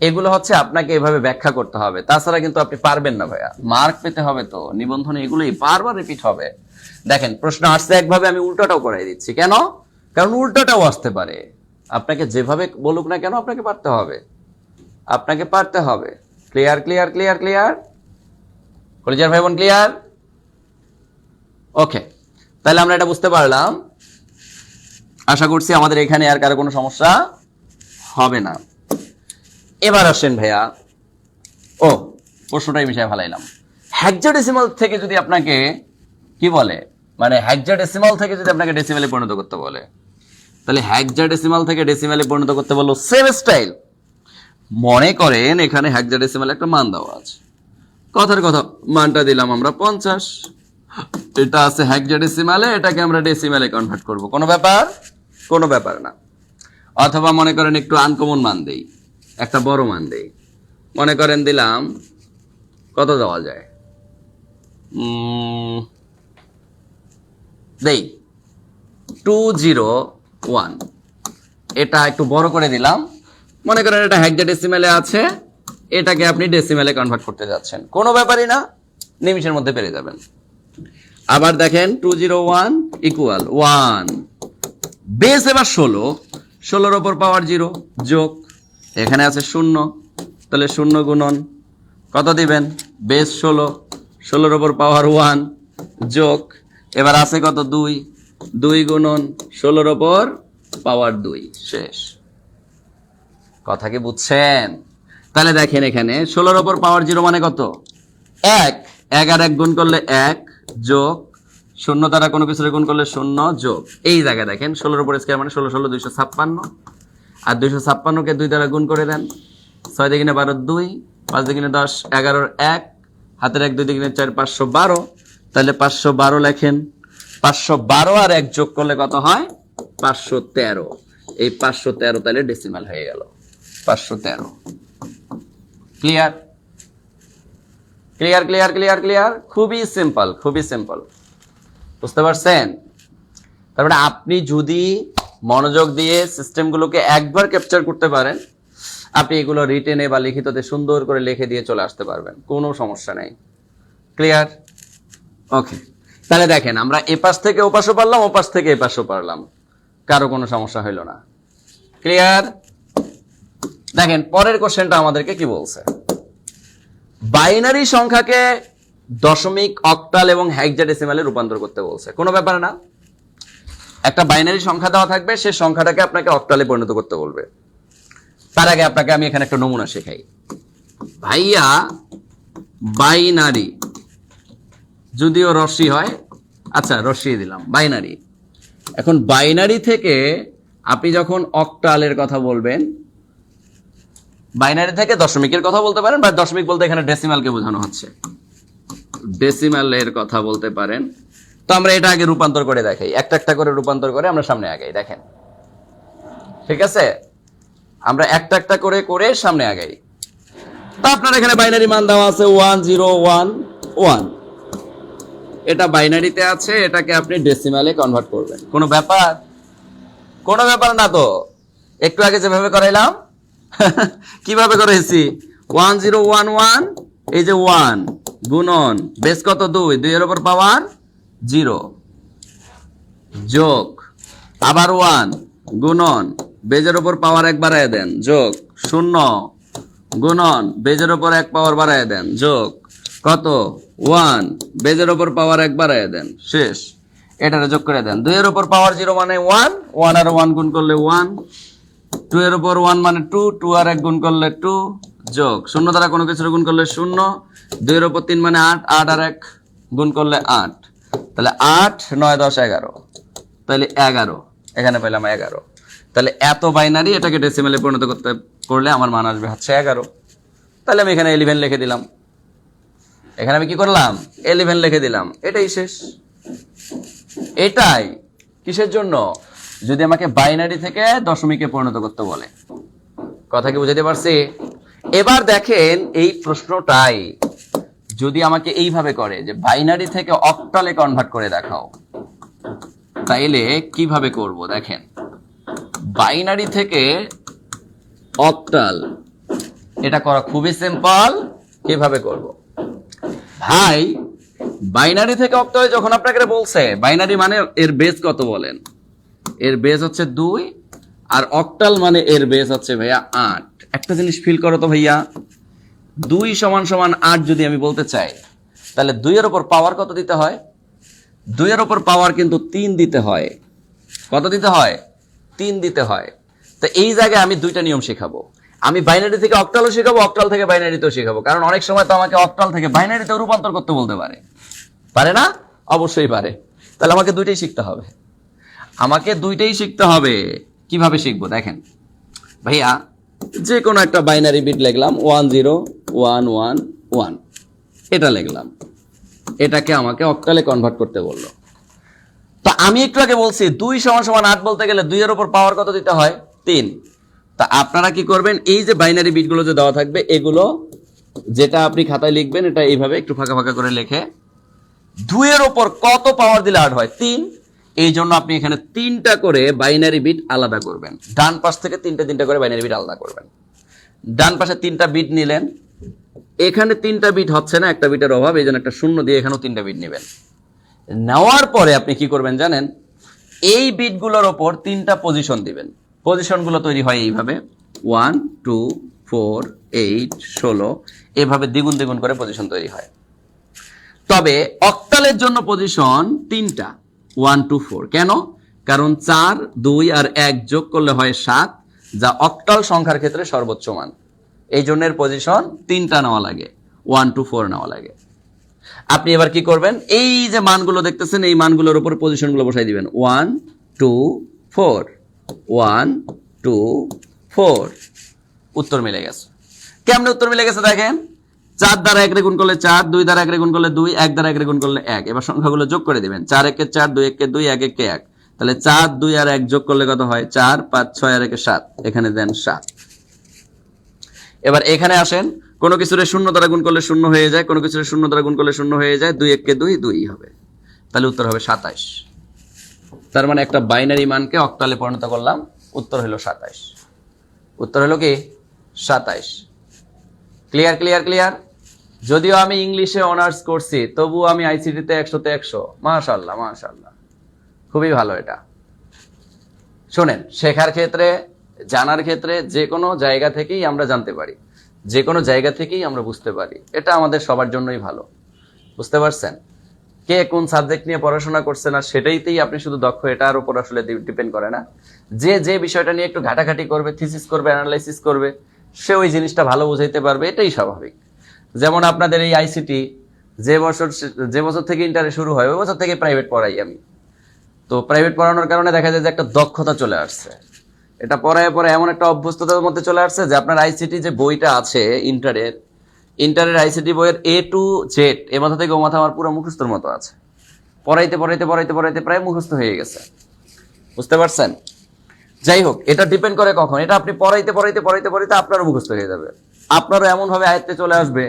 এগুলো হচ্ছে আপনাকে এভাবে ব্যাখ্যা করতে হবে তাছাড়া কিন্তু আপনি পারবেন না ভাইয়া মার্ক পেতে হবে তো নিবন্ধনে এগুলোই বারবার রিপিট হবে দেখেন প্রশ্ন আসছে একভাবে আমি উল্টাটাও করাই দিচ্ছি কেন কারণ উল্টাটাও আসতে পারে আপনাকে যেভাবে বলুক না কেন আপনাকে পারতে হবে ক্লিয়ার ক্লিয়ার ক্লিয়ার ক্লিয়ার কলেজের ভাই বোন ক্লিয়ার ওকে তাহলে আমরা এটা বুঝতে পারলাম আশা করছি আমাদের এখানে আর কারো কোনো সমস্যা হবে না এবার আসেন ভাইয়া ও প্রশ্নটাই বিষয়ে ভালাইলাম হেক্সাডেসিমাল থেকে যদি আপনাকে কি বলে মানে হেক্সাডেসিমাল থেকে যদি আপনাকে ডেসিমালে পরিণত করতে বলে তাহলে হেক্সাডেসিমাল থেকে ডেসিমালে পরিণত করতে বললো সেম স্টাইল মনে করেন এখানে হেক্সাডেসিমাল একটা মান দেওয়া আছে কথার কথা মানটা দিলাম আমরা 50 এটা আছে হেক্সাডেসিমালে এটাকে আমরা ডেসিমালে কনভার্ট করব কোনো ব্যাপার না অথবা মনে করেন একটু আনকমন মান দেই একটা বড় মান দেই মনে করেন দিলাম কত দেওয়া যায় দেই 201 এটা একটু বড় করে দিলাম মনে করেন এটা হেক্সাডেসিমালে আছে এটাকে আপনি ডেসিমালে কনভার্ট করতে যাচ্ছেন কোনো ব্যাপারই না নিমিষের মধ্যে পেরে যাবেন আবার দেখেন 201 ইকুয়াল 1 বেস এবার 16 এর উপর পাওয়ার 0 যোগ এখানে আছে 0 তাহলে 0 গুণন কত দিবেন বেস 16 এর উপর পাওয়ার 1 যোগ এবার আছে কত 2 গুণন 16 এর উপর পাওয়ার 2 শেষ কথা কি বুঝছেন তাহলে দেখেন এখানে 16 এর উপর পাওয়ার 0 মানে কত 1 আর 1 গুণ করলে 1 যোগ 0 দ্বারা কোনো কিছুর গুণ করলে 0 যোগ এই জায়গায় দেখেন 16 এর উপর স্কয়ার মানে 16 16 256 আর 256 কে 2 দ্বারা গুণ করে দেন 6 দুগুণে 12 2 5 দুগুণে 10 11 1 হাতের 1 2 দুগুণে 4 512 তাহলে 512 লেখেন 512 আর 1 যোগ করলে কত হয় 513 এই 513 তাহলে ডেসিমাল হয়ে গেল 513 clear clear clear clear clear খুবই সিম্পল বুঝতে পারছেন তারপরে আপনি যদি মনোযোগ দিয়ে সিস্টেমগুলোকে একবার ক্যাপচার করতে পারেন আপনি এগুলো রিটেনে বা লিখিততে সুন্দর করে লিখে দিয়ে চলে আসতে পারবেন কোনো সমস্যা নেই ক্লিয়ার ওকে তাহলে দেখেন আমরা এপাশ থেকে ওপাশও পারলাম ওপাশ থেকে এপাশও পারলাম কারো কোনো সমস্যা হইল না ক্লিয়ার দেখেন পরের কোশ্চেনটা আমাদেরকে কি বলছে বাইনারি সংখ্যাকে দশমিক অক্টাল এবং হেক্সাডেসিমালে রূপান্তর করতে বলছে কোনো ব্যাপার না একটা বাইনারি সংখ্যা দেওয়া থাকবে সেই সংখ্যাটাকে আপনাকে অক্টালে পরিণত করতে বলবে তার আগে আপনাকে আমি এখানে একটা নমুনা শেখাই ভাইয়া বাইনারি যদিও রশ্মি হয় আচ্ছা রশ্মি দিলাম বাইনারি এখন বাইনারি থেকে আপনি যখন অক্টালের কথা বলবেন বাইনারি থেকে দশমিকের কথা বলতে পারেন বা দশমিক বলতে এখানে ডেসিমালকে বোঝানো হচ্ছে ডেসিমালের কথা বলতে পারেন তো আমরা এটা আগে রূপান্তর করে দেখাই একটা একটা করে রূপান্তর করে আমরা সামনে আগাই দেখেন ঠিক আছে আমরা একটা একটা করে করে সামনে আগাই তো আপনার এখানে বাইনারি মান দেওয়া আছে 1011 এটা বাইনারিতে আছে এটাকে আপনি ডেসিমালে কনভার্ট করবেন কোনো ব্যাপার না তো একটু আগে যেভাবে করাইলাম কিভাবে করেছি 1011 এই যে 1 গুণন বেস কত 2 এর উপর পাওয়ার 0 যোগ আবার 1 গুণন বেজের উপর পাওয়ার 1 বাড়ায় দেন, যোগ 0 গুণন বেজের উপর 1 পাওয়ার বাড়ায় দেন, যোগ কত 1 বেজের উপর পাওয়ার 1 বাড়ায় দেন, শেষ। এটারে যোগ করে দেন। 2 এর উপর পাওয়ার 0 মানে 1, 1 আর 1 গুণ করলে 1, 2 এর উপর 1 মানে 2, 2 আর 1 গুণ করলে 2, যোগ 0 দ্বারা কোনো কিছুর গুণ করলে 0, 2 এর উপর 3 মানে 8, 8 আর 1 গুণ করলে 8, তাহলে 8 9 10 11, তাহলে 11, এখানে পেলাম 11। তাহলে এত বাইনারি এটাকে ডেসিমেলে পরিণত করলে আমার মান আসবে হচ্ছে 11। তাহলে আমি এখানে 11 লিখে দিলাম, এখানে আমি কি করলাম 11 লিখে দিলাম, এটাই শেষ। এটাই কিসের জন্য? যদি আমাকে বাইনারি থেকে দশমিকে পরিণত করতে বলে। কথা কি বুঝাতে পারছি? এবার দেখেন এই প্রশ্নটাই যদি আমাকে এইভাবে করে যে বাইনারি থেকে অক্টালে কনভার্ট করে দেখাও, তাইলে কিভাবে করব দেখেন। বাইনারি থেকে অক্টাল এটা করা খুবই সিম্পল। কিভাবে করব ভাই? বাইনারি থেকে অক্টালে যখন আপনাকে বলছে, বাইনারি মানে এর বেস কত বলেন? এর বেস হচ্ছে 2, আর অক্টাল মানে এর বেস হচ্ছে ভাইয়া 8। একটা জিনিস ফিল করো তো ভাইয়া, 2 = 8 যদি আমি বলতে চাই, তাহলে 2 এর উপর পাওয়ার কত দিতে হয়? 2 এর উপর পাওয়ার কিন্তু 3 দিতে হয়। কত দিতে হয়? 3 দিতে হয়। তো এই জায়গায় আমি 2টা নিয়ম শেখাবো। আমি বাইনারি থেকে অক্টালও শেখাবো, অক্টাল থেকে বাইনারিতেও শেখাবো। কারণ অনেক সময় তো আমাকে অক্টাল থেকে বাইনারিতে রূপান্তর করতে বলতে পারে, পারে না? অবশ্যই পারে। তাহলে আমাকে 2টাই শিখতে হবে, আমাকে 2টাই শিখতে হবে। কিভাবে শিখবো দেখেন ভাইয়া, যে কোনো একটা বাইনারি বিট লিখলাম 1 0 1 1 1, এটা লিখলাম, এটাকে আমাকে অক্টালে কনভার্ট করতে বললো। তো আমি একটু আগে বলছি 2 = 8 বলতে গেলে 2 এর উপর পাওয়ার কত দিতে হয়? 3। তা আপনারা কি করবেন, এই যে বাইনারি বিটগুলো যে দেওয়া থাকবে, এগুলো যেটা আপনি খাতায় লিখবেন, এটা এইভাবে একটু ফাঁকা ফাঁকা করে লিখে 2 এর উপর কত পাওয়ার দিলে 8 হয়? 3। এই জন্য আপনি এখানে 3টা করে বাইনারি বিট আলাদা করবেন। ডান পাশ থেকে 3টা করে বাইনারি বিট আলাদা করবেন। ডান পাশে 3টা বিট নিলেন, এখানে 3টা বিট হচ্ছে না, একটা বিটের অভাব, এই জন্য একটা 0 দিয়ে এখানেও 3টা বিট নেবেন। নেওয়ার পরে আপনি কি করবেন জানেন? এই বিটগুলোর ওপর 3টা পজিশন দিবেন। পজিশনগুলো তৈরি হয় এইভাবে 1 2 4 8 16, এভাবে দ্বিগুণ দ্বিগুণ করে পজিশন তৈরি হয়। তবে অক্টালের জন্য পজিশন 3টা 1 2 4। কেন? কারণ 4 2 আর 1 যোগ করলে হয় 7, যা অক্টাল সংখ্যার ক্ষেত্রে সর্বোচ্চ মান। এই জন্যের পজিশন 3টা নেওয়া লাগে, 1 2 4 নেওয়া লাগে। আপনি এবার কি করবেন, এই যে মানগুলো দেখতেছেন, এই মানগুলোর উপর পজিশনগুলো বসাই দিবেন 1 2 4 1 2 4। উত্তর মিলে গেছে। কেমনে উত্তর মিলে গেছে দেখেন, 4 দ্বারা 1 রে গুণ করলে 4, 2 দ্বারা 1 রে গুণ করলে 2, 1 দ্বারা 1 রে গুণ করলে 1। এবার সংখ্যাগুলো যোগ করে দিবেন, 4 1 এ 4, 2 1 এ 2, 1 1 এ 1। তাহলে 4 2 আর 1 যোগ করলে কত হয়? 4 5 6 আর 1 এ 7, এখানে দেন 7। এবার এখানে আসেন, কোনো কিছুরে 0 দ্বারা গুণ করলে 0 হয়ে যায়, কোনো কিছুরে 0 দ্বারা গুণ করলে 0 হয়ে যায়, 2 1 এ 2, 2ই হবে। তাহলে উত্তর হবে 27। তার মানে একটা বাইনারি মানকে অক্টালে পরিণত করলাম, উত্তর হলো 27। উত্তর হলো কি 27। Clear clear clear. যদিও আমি ইংলিশে অনার্স করছি, তবু আমি আইসিটিতে 100তে 100। মাশাআল্লাহ মাশাআল্লাহ, খুবই ভালো। এটা শোনেন, শেখার ক্ষেত্রে, জানার ক্ষেত্রে যে কোনো জায়গা থেকেই আমরা জানতে পারি, যে কোনো জায়গা থেকেই আমরা বুঝতে পারি। এটা আমাদের সবার জন্যই ভালো। বুঝতে পারছেন? কে কোন সাবজেক্ট নিয়ে পড়াশোনা করছে না সেটাইতেই আপনি শুধু দক্ষ, এটার উপর আসলে ডিপেন্ড করে না। যে বিষয়টা নিয়ে একটু ঘাটাঘাটি করবে, থিসিস করবে, অ্যানালাইসিস করবে, সে ওই জিনিসটা ভালো বুঝাইতে পারবে, এটাই স্বাভাবিক। যেমন আপনাদের এই আইসিটি যে বছর থেকে ইন্টারে শুরু হয়, ওই বছর থেকে প্রাইভেট পড়াই আমি। তো প্রাইভেট পড়ানোর কারণে দেখা যায় যে একটা দক্ষতা চলে আসছে। এটা পড়ায় পরে এমন একটা অভ্যস্ততার মধ্যে চলে আসছে যে আপনার আইসিটি যে বইটা আছে ইন্টারের আইসিটি বইয়ের A to Z, এ মাথা থেকে ও মাথা আমার পুরো মুখস্থর মতো আছে। পড়াইতে পড়াইতে পড়াইতে পড়াইতে প্রায় মুখস্থ হয়ে গেছে। বুঝতে পারছেন? যাই হোক, এটা ডিপেন্ড করে কখন। এটা আপনি পড়াইতে পড়াইতে পড়াইতে পড়াইতে আপনারও মুখস্থ হয়ে যাবে, আপনারও এমন ভাবে আয়ত্তে চলে আসবে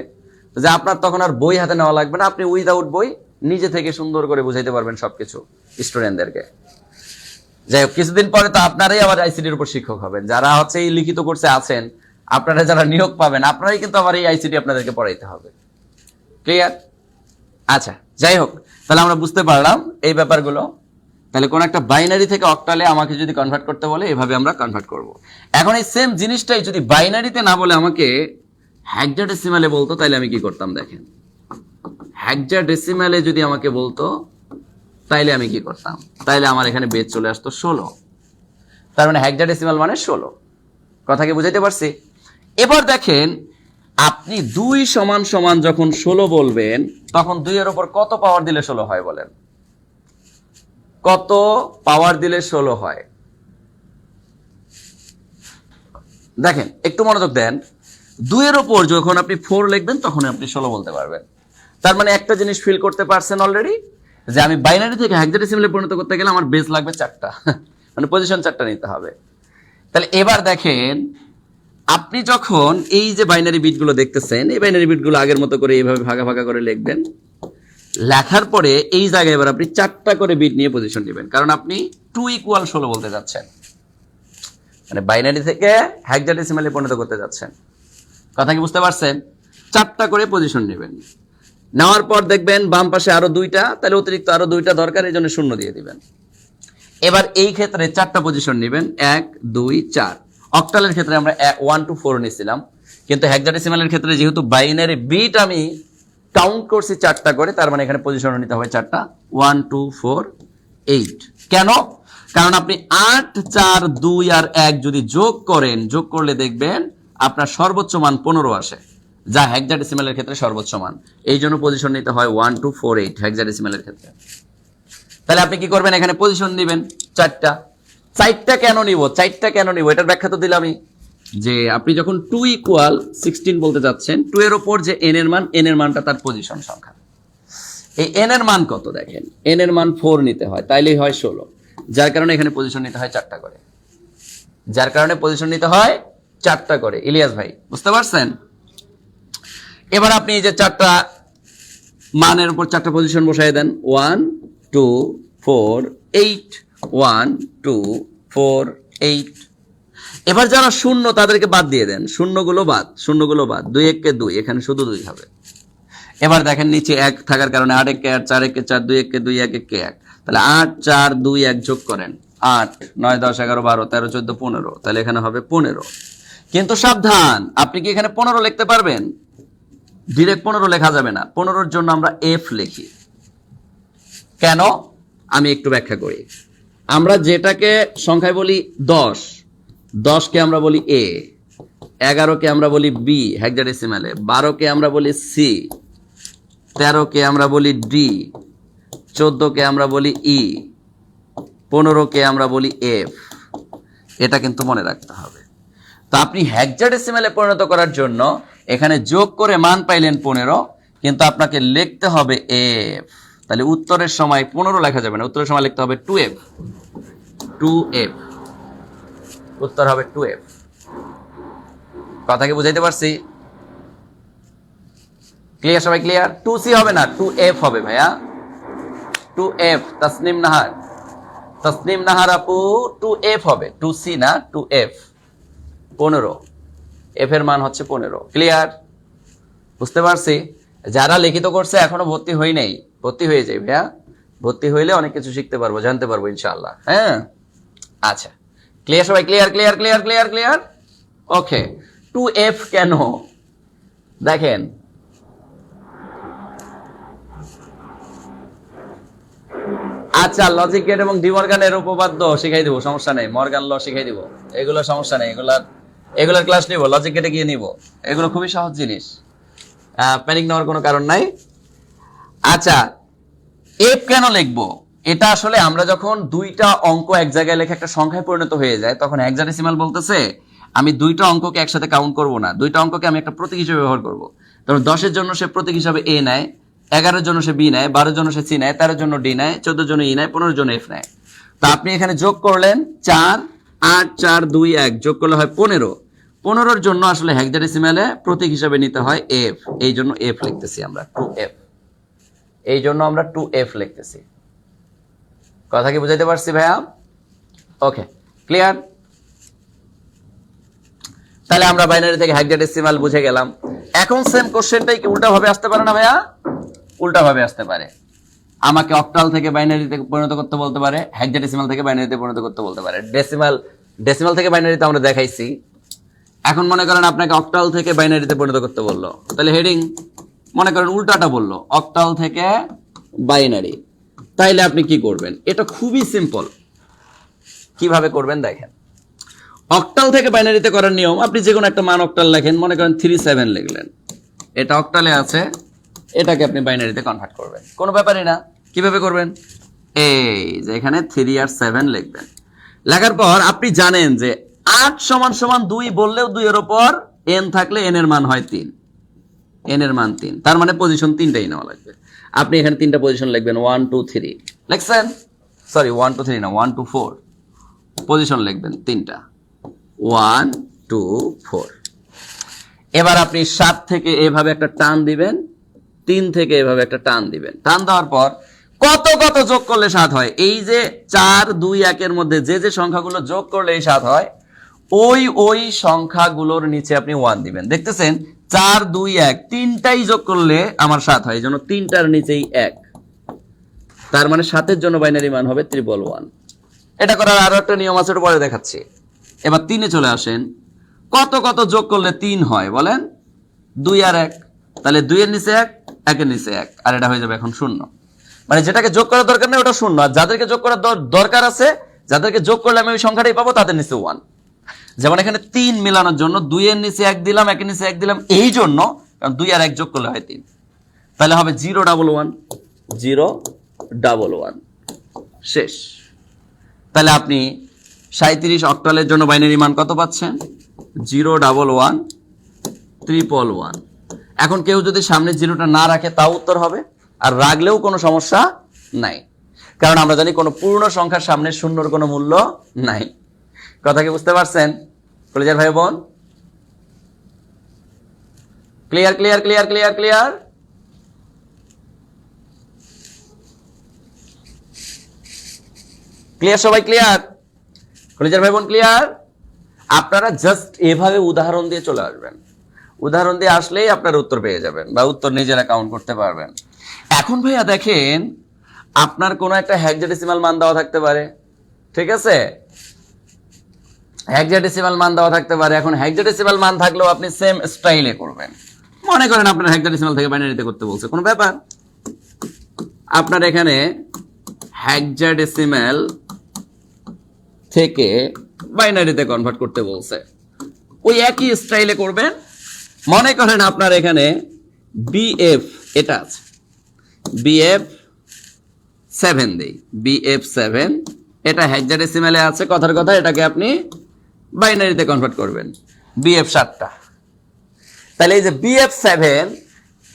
যে আপনার তখন আর বই হাতে নেওয়া লাগবে না। আপনি উইদাউট বই নিজে থেকে সুন্দর করে বুঝাইতে পারবেন সবকিছু স্টুডেন্টদেরকে। যাই হোক, কিছুদিন পরে তো আপনারাই আবার আইসিটির উপর শিক্ষক হবেন। যারা হচ্ছে এই লিখিত কোর্সে আছেন, আপনারা যারা নিয়োগ পাবেন, আপনারাই কিন্তু আবার এই আইসিটি আপনাদেরকে পড়াইতে হবে। ক্লিয়ার? আচ্ছা, যাই হোক, তাহলে আমরা বুঝতে পারলাম এই ব্যাপারগুলো। তাহলে কোন একটা বাইনারি থেকে অক্টালে আমাকে যদি কনভার্ট করতে বলে এভাবে আমরা কনভার্ট করব। এখন এই সেম জিনিসটাই যদি বাইনারিতে না বলে আমাকে হেক্সাডেসিমালে বলতো তাহলে আমি কি করতাম দেখেন, হেক্সাডেসিমালে যদি আমাকে বলতো তাইলে আমি কি করতাম, তাইলে আমার এখানে বেজ চলে আসতো 16। তার মানে হেক্সাডেসিমাল মানে 16। কথা কি বুঝাইতে পারছি? এবার দেখেন আপনি 2 সমান সমান যখন 16 বলবেন তখন 2 এর উপর কত পাওয়ার দিলে 16 হয় বলেন? কত পাওয়ার দিলে 16 হয়? দেখেন একটু মনোযোগ দেন, 2 এর উপর যখন আপনি 4 লিখবেন তখন আপনি 16 বলতে পারবেন। তার মানে একটা জিনিস ফিল করতে পারছেন অলরেডি, যে আমি বাইনারি থেকে হেক্সাডেসিমালে পরিণত করতে গেলে আমার বেস লাগবে 4টা, মানে পজিশন 4টা নিতে হবে। তাহলে এবার দেখেন আপনি যখন এই যে বাইনারি বিটগুলো দেখতেছেন, এই বাইনারি বিটগুলো আগের মতো করে এইভাবে ভাগা ভাগা করে লিখবেন। লেখার পরে এই জায়গায় এবার আপনি 4টা করে বিট নিয়ে পজিশন নেবেন, কারণ আপনি 2 = 16 বলতে যাচ্ছেন, মানে বাইনারি থেকে হেক্সাডেসিমালে পরিণত করতে যাচ্ছেন। কথা কি বুঝতে পারছেন? 4টা করে পজিশন নেবেন। নেওয়ার পর দেখবেন বাম পাশে আরো 2টা, তাহলে অতিরিক্ত আরো 2টা দরকার, এই জন্য 0 দিয়ে দিবেন। এবার এই ক্ষেত্রে 4টা পজিশন নেবেন, 1 2 4। অক্টালের ক্ষেত্রে আমরা 1 to 4 নিয়েছিলাম, কিন্তু হেক্সাডেসিমালের ক্ষেত্রে যেহেতু বাইনারি বিট আমি কাউন্ট করছি 4টা করে, তার মানে এখানে পজিশন নিতে হবে 4টা, 1 2 4 8। কেন? কারণ আপনি 8 4 2 আর 1 যদি যোগ করেন, যোগ করলে দেখবেন আপনার সর্বোচ্চ মান 15 আসে, যা হেক্সাডেসিমালের ক্ষেত্রে সর্বোচ্চ মান। এই জন্য পজিশন নিতে হয় 1 2 4 8 হেক্সাডেসিমালের ক্ষেত্রে। তাহলে আপনি কি করবেন, এখানে পজিশন দিবেন 4টা। 4টা কেন নিব, 4টা কেন নিব এটার ব্যাখ্যা তো দিলামই, যে আপনি যখন 2 = 16 বলতে যাচ্ছেন, 2 এর উপর যে n এর মান, n এর মানটা তার পজিশন সংখ্যা। এই n এর মান কত দেখেন, n এর মান 4 নিতে হয়, তাইলেই হয় 16, যার কারণে এখানে পজিশন নিতে হয় 4টা করে, যার কারণে পজিশন নিতে হয় 4টা করে। ইলিয়াস ভাই বুঝতে পারছেন? এবার আপনি এই যে 4টা মানের উপর 4টা পজিশন বসায় দেন, 1 2 4 8 1 2 4 8। এবার যারা শূন্য তাদেরকে বাদ দিয়ে দেন, শূন্যগুলো বাদ, শূন্যগুলো বাদ, 2 1 কে 2, এখানে শুধু 2 হবে। এবার দেখেন নিচে 1 থাকার কারণে 8 1 কে 8 4 1 কে 4 2 1 কে 2 1 1 কে 1, তাহলে 8 4 2 1 যোগ করেন, 8 9 10 11 12 13 14 15, তাহলে এখানে হবে 15। কিন্তু সাবধান, আপনি কি এখানে 15 লিখতে পারবেন? ডিরেক্ট 15 লেখা যাবে না, 15-র জন্য আমরা f লিখি। কেন আমি একটু ব্যাখ্যা করি। আমরা যেটাকে সংখ্যায় বলি 10, 10 কে আমরা বলি a, 11 কে আমরা বলি b হেক্সাডেসিমালে, 12 কে আমরা বলি c, 13 কে আমরা বলি d, 14 কে আমরা বলি e, 15 কে আমরা বলি f। এটা কিন্তু মনে রাখতে হবে। তো আপনি হেক্সাডেসিমালে পরিণত করার জন্য এখানে যোগ করে মান পাইলেন 15, কিন্তু আপনাকে লিখতে হবে f। তাহলে উত্তরের সময় 15 লেখা যাবে না, উত্তরের সময় লিখতে হবে 2f। 2f, উত্তর হবে 2f। কথা কি বুঝাইতে পারছি? ক্লিয়ার সবাই? ক্লিয়ার? 2c হবে না, 2f হবে ভাইয়া, 2f। তাসনিম নাহার, তাসনিম নাহার আপু 2f হবে, 2c না 2f। 15, f এর মান হচ্ছে 15। ক্লিয়ার? বুঝতে পারছি? যারা লিখিত করছে এখনো ভর্তি হই নাই, ভর্তি হয়ে যাই ভাইয়া, ভর্তি হইলে অনেক কিছু শিখতে পারবো, জানতে পারবো ইনশাআল্লাহ। হ্যাঁ আচ্ছা, ক্লিয়ার সবাই? Clear clear clear clear clear ওকে। 2f কেন দেখেন, আচ্ছা লজিক গেট এবং ডিমর্গানের উপপাদ্য শিখাই দিব, সমস্যা নেই, মর্গান ল শিখাই দিব, এগুলো সমস্যা নেই, এগুলার ক্লাস নিব, লজিক গেটে গিয়ে নিব, এগুলো খুবই সহজ জিনিস, প্যানিক নেওয়ার কোনো কারণ নাই। আচ্ছা এফ কেন লিখবো, এটা আসলে আমরা যখন 2টা অঙ্ক এক জায়গায় লেখে একটা সংখ্যায় পরিণত হয়ে যায়, তখন হেক্সাডেসিমাল বলতেছে আমি 2টা অঙ্ককে একসাথে কাউন্ট করব না, 2টা অঙ্ককে আমি একটা প্রতীক হিসেবে ব্যবহার করব। তখন 10-এর জন্য সে প্রতীক হিসাবে a নেয়, 11-এর জন্য সে b নেয়, 12-এর জন্য সে c নেয়, 13-এর জন্য d নেয়, 14-এর জন্য e নেয়, 15-এর জন্য f নেয়। তো আপনি এখানে যোগ করলেন 4 8 4 2 1, যোগ করলে হয় 15। 15-এর জন্য আসলে হেক্সাডেসিমালে প্রতীক হিসাবে নিতে হয় f, এই জন্য f লিখতেছি আমরা 2f, এই জন্য আমরা 2f লিখতেছি। কথা কি বুঝাইতে পারছি ভাইয়া? Okay clear? তাহলে আমরা বাইনারি থেকে হেক্সাডেসিমাল বুঝে গেলাম। এখন সেম কোশ্চেনটাই কি উল্টা ভাবে আসতে পারে না ভাইয়া? উল্টা ভাবে আসতে পারে। আমাকে অক্টাল থেকে বাইনারিতে পরিণত করতে বলতে পারে, হেক্সাডেসিমাল থেকে বাইনারিতে পরিণত করতে বলতে পারে। ডেসিমাল থেকে বাইনারিতে আমরা দেখাইছি। এখন মনে করেন আপনাকে অক্টাল থেকে বাইনারিতে পরিণত করতে বললো, তাহলে হেডিং মনে করেন উল্টাটা বললো, অক্টাল থেকে বাইনারি। তাইলে আপনি কি করবেন? এটা খুবই সিম্পল। কিভাবে করবেন দেখেন। অক্টাল থেকে বাইনারিতে করার নিয়ম, আপনি যে কোনো একটা মান অক্টাল লেখেন, মনে করেন 37 লিখলেন, এটা অক্টালে আছে, এটাকে আপনি বাইনারিতে কনভার্ট করবেন, কোনো ব্যাপারই না। কিভাবে করবেন? এই যে এখানে 3 আর 7 লিখবেন। লেখার পর আপনি জানেন যে 8 = 2 বললেও 2 এর উপর n থাকলে n এর মান হয় 3, n এর মান 3, তার মানে পজিশন 3টাই নেওয়া লাগবে। আপনি এখানে 3টা পজিশন লিখবেন, 1 2 3 লিখছেন, সরি 1 2 3 না 1 2 4 পজিশন লিখবেন 3টা, 1 2 4। এবার আপনি 7 থেকে এভাবে একটা টান দিবেন, 3 থেকে এভাবে একটা টান দিবেন। টান দেওয়ার পর কত কত যোগ করলে 7 হয়? এই যে 4 2 1 এর মধ্যে যে যে সংখ্যাগুলো যোগ করলে এই 7 হয়, ওই সংখ্যাগুলোর নিচে আপনি 1 দিবেন। দেখতেছেন 4 2 1 তিনটাই যোগ করলে আমার 7 হয়, এই জন্য 3টার নিচেই 1, তার মানে 7 এর জন্য বাইনারি মান হবে 111। এটা করার আরো একটা নিয়ম আছে, ওটা পরে দেখাচ্ছি। এবার 3 এ চলে আসেন, কত কত যোগ করলে 3 হয় বলেন? 2 আর 1, তাহলে 2 এর নিচে 1, 1 এর নিচে 1, আর এটা হয়ে যাবে এখন 0। মানে যেটাকে যোগ করার দরকার নেই ওটা 0, আর যাদেরকে যোগ করার দরকার আছে, যাদেরকে যোগ করলে আমি ওই সংখ্যাটাই পাবো, তাদের নিচে 1। যেমন এখানে 3 মেলানোর জন্য 2 এর নিচে 1 দিলাম, 1 এর নিচে 1 দিলাম, এই জন্য, কারণ 2 আর 1 যোগ করলে হয় 3। তাহলে হবে 011 011, শেষ। তাহলে আপনি 37 অক্টালের জন্য বাইনারি মান কত পাচ্ছেন? 011 111। এখন কেউ যদি সামনে 0টা না রাখে তাও উত্তর হবে, আর রাখলেও কোনো সমস্যা নাই, কারণ আমরা জানি কোনো পূর্ণ সংখ্যার সামনে শূন্যর কোনো মূল্য নাই। কথা কি বুঝতে পারছেন কলেজের ভাই বোন? Clear clear clear clear clear? Clear সবাই? ক্লিয়ার কলেজের ভাই বোন? ক্লিয়ার? আপনারা জাস্ট এভাবে উদাহরণ দিয়ে চলে আসবেন, উদাহরণ দিয়ে আসলেই আপনারা উত্তর পেয়ে যাবেন, বা উত্তর নিজেরা কাউন্ট করতে পারবেন। এখন ভাইয়া দেখেন, আপনার কোনো একটা হেক্সাডেসিমাল মান দেওয়া থাকতে পারে, ঠিক আছে? হেক্সাডেসিমাল মান দেওয়া থাকতে পারে। এখন হেক্সাডেসিমাল মান থাকলেও আপনি সেম স্টাইলে করবেন। মনে করেন আপনার হেক্সাডেসিমাল থেকে বাইনারিতে করতে বলছে, কোনো ব্যাপার, আপনার এখানে হেক্সাডেসিমাল থেকে বাইনারিতে কনভার্ট করতে বলছে, ওই একই স্টাইলে করবেন। মনে করেন আপনার এখানে BF এটা আছে, BF 7 দেই, BF 7 এটা হেক্সাডেসিমালে আছে, কথার কথা এটাকে আপনি বাইনারিতে কনভার্ট করবেন, BF 7টা। তাহলে এই যে BF 7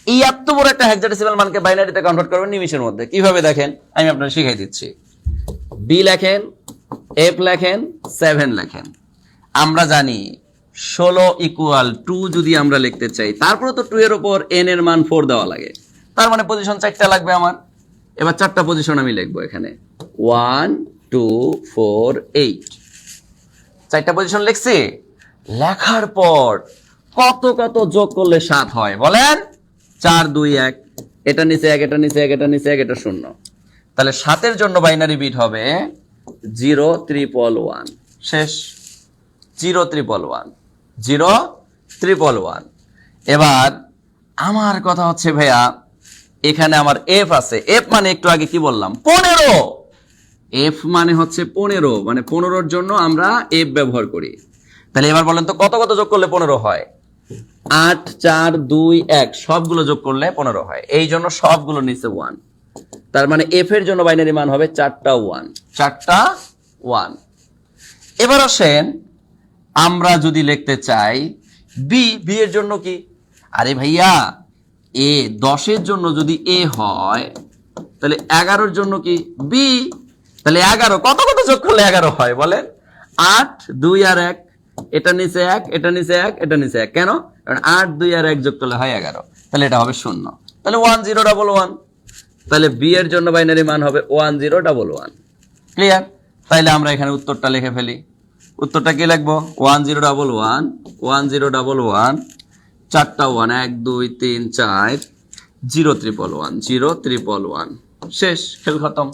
এই এত বড় একটা হেক্সাডেসিমাল মানকে বাইনারিতে কনভার্ট করবেন নিমিষের মধ্যে। কিভাবে দেখেন, আমি আপনাদের শিখাই দিচ্ছি। B লেখেন, F লেখেন, 7 লেখেন। আমরা জানি 16 = 2 যদি আমরা লিখতে চাই, তারপরে তো 2 এর উপর n এর মান 4 দেওয়া লাগে, তার মানে পজিশন 4টা লাগবে আমার। এবার 4টা পজিশন আমি লিখবো এখানে, 1 2 4 8, 4টা পজিশন লিখছি। লেখার পর কত কত যোগ করলে 7 হয় বলেন? 4 2 1, এটা নিচে 1, এটা নিচে 1, এটা নিচে 1, এটা 0। তাহলে 7 এর জন্য বাইনারি বিট হবে 011, শেষ। 011 011। এবার আমার কথা হচ্ছে ভাইয়া, এখানে আমার F আছে, F মানে একটু আগে কি বললাম, 15। F মানে হচ্ছে 15, মানে 15-র জন্য আমরা F ব্যবহার করি। তাহলে এবার বলেন তো কত কত যোগ করলে 15 হয়? 8 4 2 1 সবগুলো যোগ করলে 15 হয়, এই জন্য সবগুলো নিচে 1। তার মানে F এর জন্য বাইনারি মান হবে 4টা 1, 4টা 1। এবার আসেন আমরা যদি লিখতে চাই B এর জন্য কি? আরে ভাইয়া A 10 এর জন্য যদি A হয়, তাহলে 11-র জন্য কি? B। তাহলে 11 কত কত যোগ করলে 11 হয় বলেন? 8 2 আর 1, এটা নিচে 1, এটা নিচে 1, এটা নিচে 1। কেন? কারণ 8 2 আর 1 যোগ করলে হয় 11, তাহলে এটা হবে 0। তাহলে 1011। তাহলে B এর জন্য বাইনারি মান হবে 1011। ক্লিয়ার? তাইলে আমরা এখানে উত্তরটা লিখে ফেলি। উত্তরটা কি লিখবো? 1011 1011, 4টা 1 1 2 3 4, 011 011। শেষ, খেল খতম।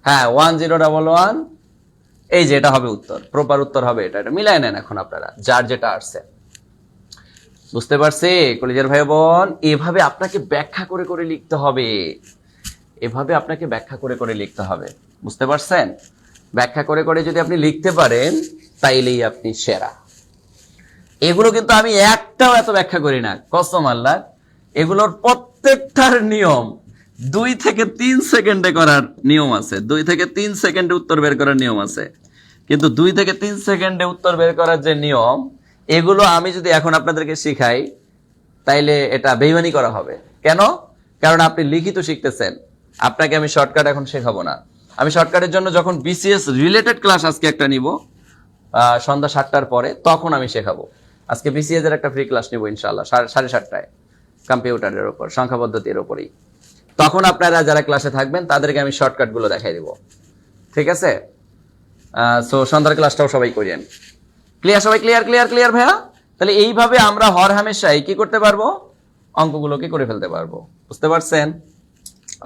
হ্যাঁ 1011, এই যে এটা হবে উত্তর, প্রপার উত্তর হবে এটা। এটা মিলাই নেন এখন আপনারা যার যেটা আসছে। বুঝতে পারছি কলেজের ভাই বোন? এভাবে আপনাকে ব্যাখ্যা করে করে লিখতে হবে, এভাবে আপনাকে ব্যাখ্যা করে করে লিখতে হবে। বুঝতে পারছেন? ব্যাখ্যা করে করে যদি আপনি লিখতে পারেন তাইলেই আপনি সেরা। এগুলো কিন্তু আমি একটাও এত ব্যাখ্যা করি না, কসম আল্লাহ। এগুলোর প্রত্যেকটার নিয়ম 2 থেকে 3 সেকেন্ডে করার নিয়ম আছে, 2 থেকে 3 সেকেন্ডে উত্তর বের করার নিয়ম আছে। কিন্তু 2 থেকে 3 সেকেন্ডে উত্তর বের করার যে নিয়ম, এগুলো আমি যদি এখন আপনাদেরকে শিখাই তাইলে এটা বেইমানি করা হবে। কেন? কারণ আপনি লিখিত শিখতেছেন, আপনাকে আমি শর্টকাট এখন শেখাবো না। আমি শর্টকাটের জন্য যখন বিসিএস রিলেটেড ক্লাস আজকে একটা নিব সন্ধ্যা 7টার পরে, তখন আমি শেখাবো। আজকে বিসিএস এর একটা ফ্রি ক্লাস নিব ইনশাআল্লাহ 7:30টায়, কম্পিউটারের উপর, সংখ্যা পদ্ধতির উপরেই। তখন আপনারা যারা ক্লাসে থাকবেন তাদেরকে আমি শর্টকাট গুলো দেখাই দিব, ঠিক আছে? সো সন্ধ্যার ক্লাসটাও সবাই করেন। ক্লিয়ার সবাই? ক্লিয়ার ক্লিয়ার ক্লিয়ার ভাইয়া? তাহলে এইভাবে আমরা হর হামেশাই কি করতে পারবো? অঙ্কগুলোকে করে ফেলতে পারবো। বুঝতে পারছেন?